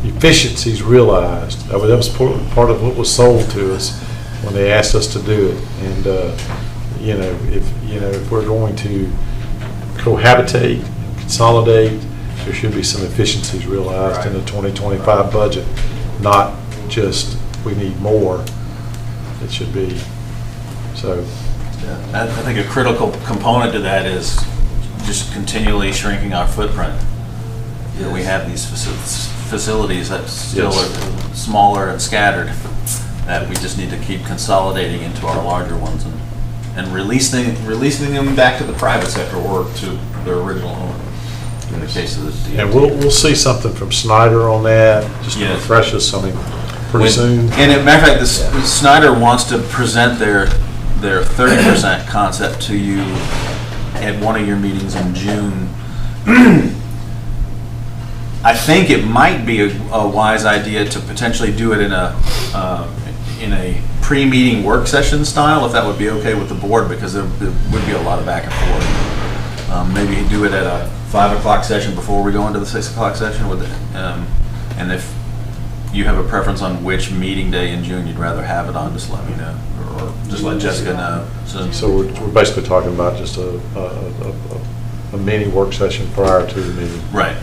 Efficiencies realized. That was part of what was sold to us when they asked us to do it. And if we're going to cohabitate, consolidate, there should be some efficiencies realized in the 2025 budget. Not just we need more. It should be so. I think a critical component to that is just continually shrinking our footprint. We have these facilities that still are smaller and scattered, that we just need to keep consolidating into our larger ones and releasing them back to the private sector or to their original owner in the case of the DOT. And we'll see something from Snyder on that, just to refresh us pretty soon. And as a matter of fact, Snyder wants to present their 30% concept to you at one of your meetings in June. I think it might be a wise idea to potentially do it in a pre-meeting work session style, if that would be okay with the board, because there would be a lot of back and forth. Maybe do it at a 5 o'clock session before we go into the 6 o'clock session with it. And if you have a preference on which meeting day in June you'd rather have it on, just let me know, or just let Jessica know. So we're basically talking about just a mini work session prior to the meeting. Right.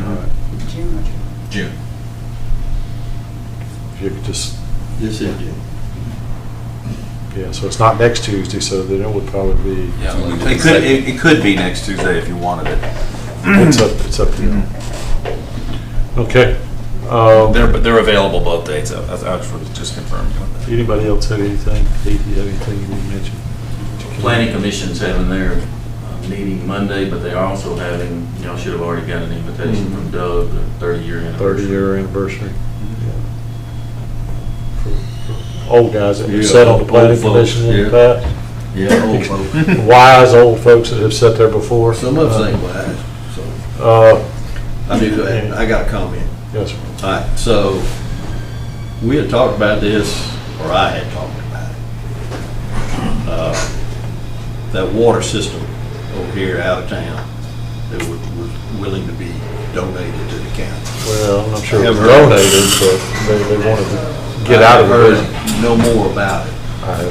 All right. June. If you could just. Yes, it did. Yeah, so it's not next Tuesday, so then it would probably be. Yeah, it could be next Tuesday if you wanted it. It's up to you. Okay. They're available both dates. I was just confirming with that. Anybody else have anything? Heath, you have anything you need to mention? Planning Commission's having their meeting Monday, but they're also having, y'all should have already got an invitation from Doug, the 30-year anniversary. 30-year anniversary. For old guys that have sat on the planning commission in the past. Yeah, old folks. Wise old folks that have sat there before. Some of us ain't wise, so. I got a comment. Yes, sir. All right, so we had talked about this, or I had talked about it. That water system over here out of town that was willing to be donated to the county. Well, I'm not sure it was donated, but they wanted to get out of it. I haven't heard no more about it.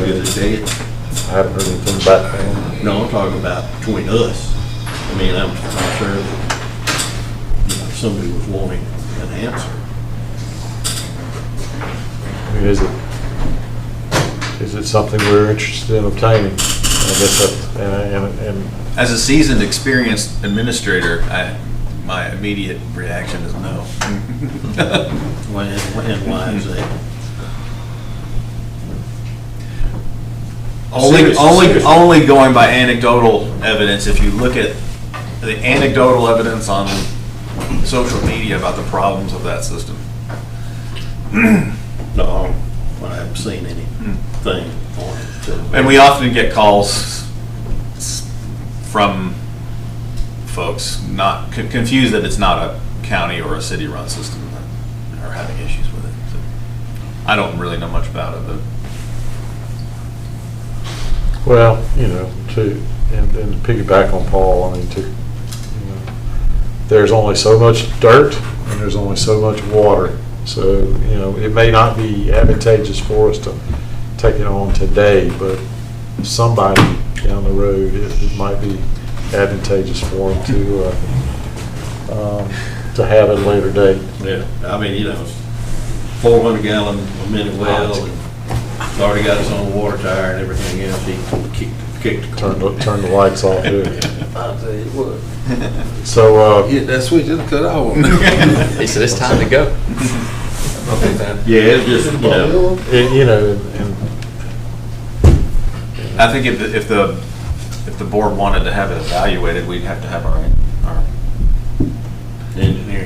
Is it dead? I haven't heard anything about that. No, I'm talking about between us. I mean, I'm sure that somebody was wanting an answer. I mean, is it something we're interested in obtaining? I guess and As a seasoned, experienced administrator, my immediate reaction is no. And why is that? Only going by anecdotal evidence. If you look at the anecdotal evidence on social media about the problems of that system. No, I haven't seen anything on it. And we often get calls from folks not confused that it's not a county or a city-run system that are having issues with it. So I don't really know much about it, but Well, and to piggyback on Paul, I mean, there's only so much dirt and there's only so much water. So, it may not be advantageous for us to take it on today, but somebody down the road, it might be advantageous for them to have at a later date. Yeah, I mean, 400 gallon a minute well, and it's already got its own water tower and everything else. He kicked. Turn the lights off here. I'll tell you what. So, Hit that switch, it'll cut off. He said, it's time to go. Yeah, it's just, and I think if the board wanted to have it evaluated, we'd have to have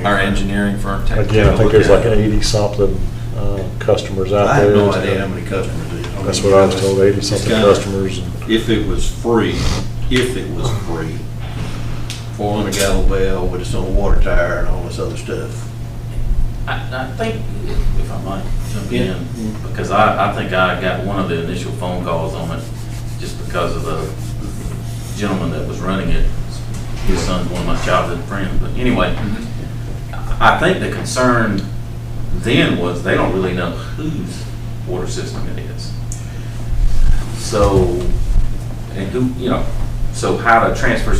our engineering firm take again, I a think look there's at like it. 80-something customers out I there. have no idea how many customers it is. That's what I was told, 80-something customers. If it was free, 400 gallon well with its own water tower and all this other stuff. I think, if I might jump in, because I think I got one of the initial phone calls on it just because of the gentleman that was running it. His son's one of my childhood friends, but anyway, I think the concern then was they don't really know whose water system it is. So, and so how to transfer,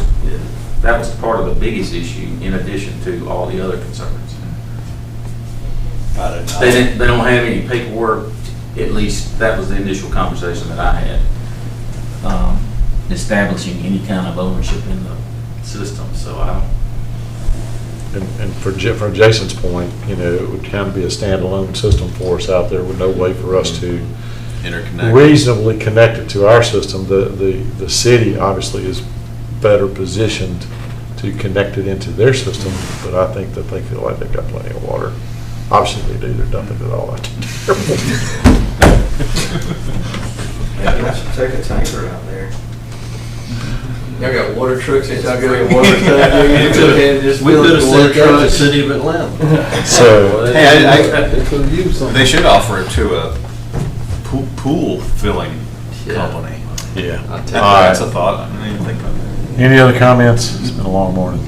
that was part of the biggest issue in addition to all the other concerns. They don't have any paperwork, at least that was the initial conversation that I had, establishing any kind of ownership in the system, so I don't. And from Jason's point, it would kind of be a standalone system for us out there with no way for us to Interconnect. reasonably connect it to our system. The city obviously is better positioned to connect it into their system, but I think that they feel like they've got plenty of water. Obviously they do, they're dumping it all out. Take a tanker out there. Y'all got water trucks, ain't y'all got water stuff? We could have said that to the city of Atlanta. So, They should offer it to a pool filling company. yeah. That's a thought. I didn't even think about that. Any other comments? It's been a long morning.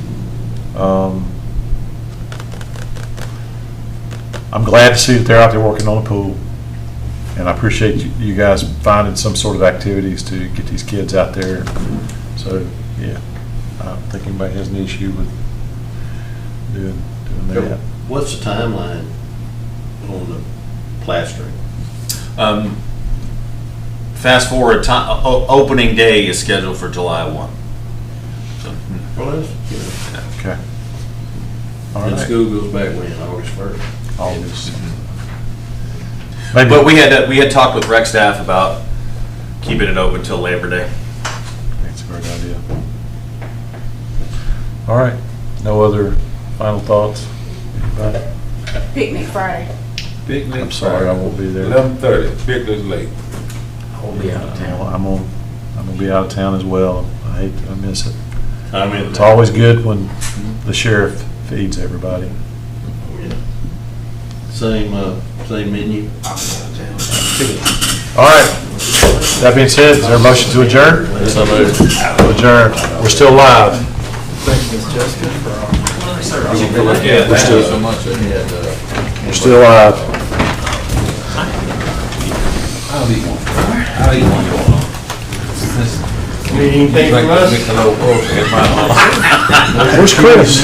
I'm glad to see that they're out there working on a pool. And I appreciate you guys finding some sort of activities to get these kids out there. So, yeah, I don't think anybody has an issue with doing that. What's the timeline on the plastering? Fast forward, opening day is scheduled for July 1. So, Well, that's, Okay. All and right. school goes back when, August 1st? August. But we had talked with rec staff about keeping it open till Labor Day. That's a great idea. All right. No other final thoughts? Anybody? Picnic Friday. Picnic. I'm sorry, I won't be there. 11:30, picnic's late. I will be out of town. I'm gonna be out of town as well. I miss it. I'm in. It's always good when the sheriff feeds everybody. Same menu. All right. That being said, is there a motion to adjourn? So moved. Adjourn. We're still live. Yeah, thank you so much. We're still live. I'll eat one. I'll eat one. Anything from us? Michelob Ultra. Where's Chris?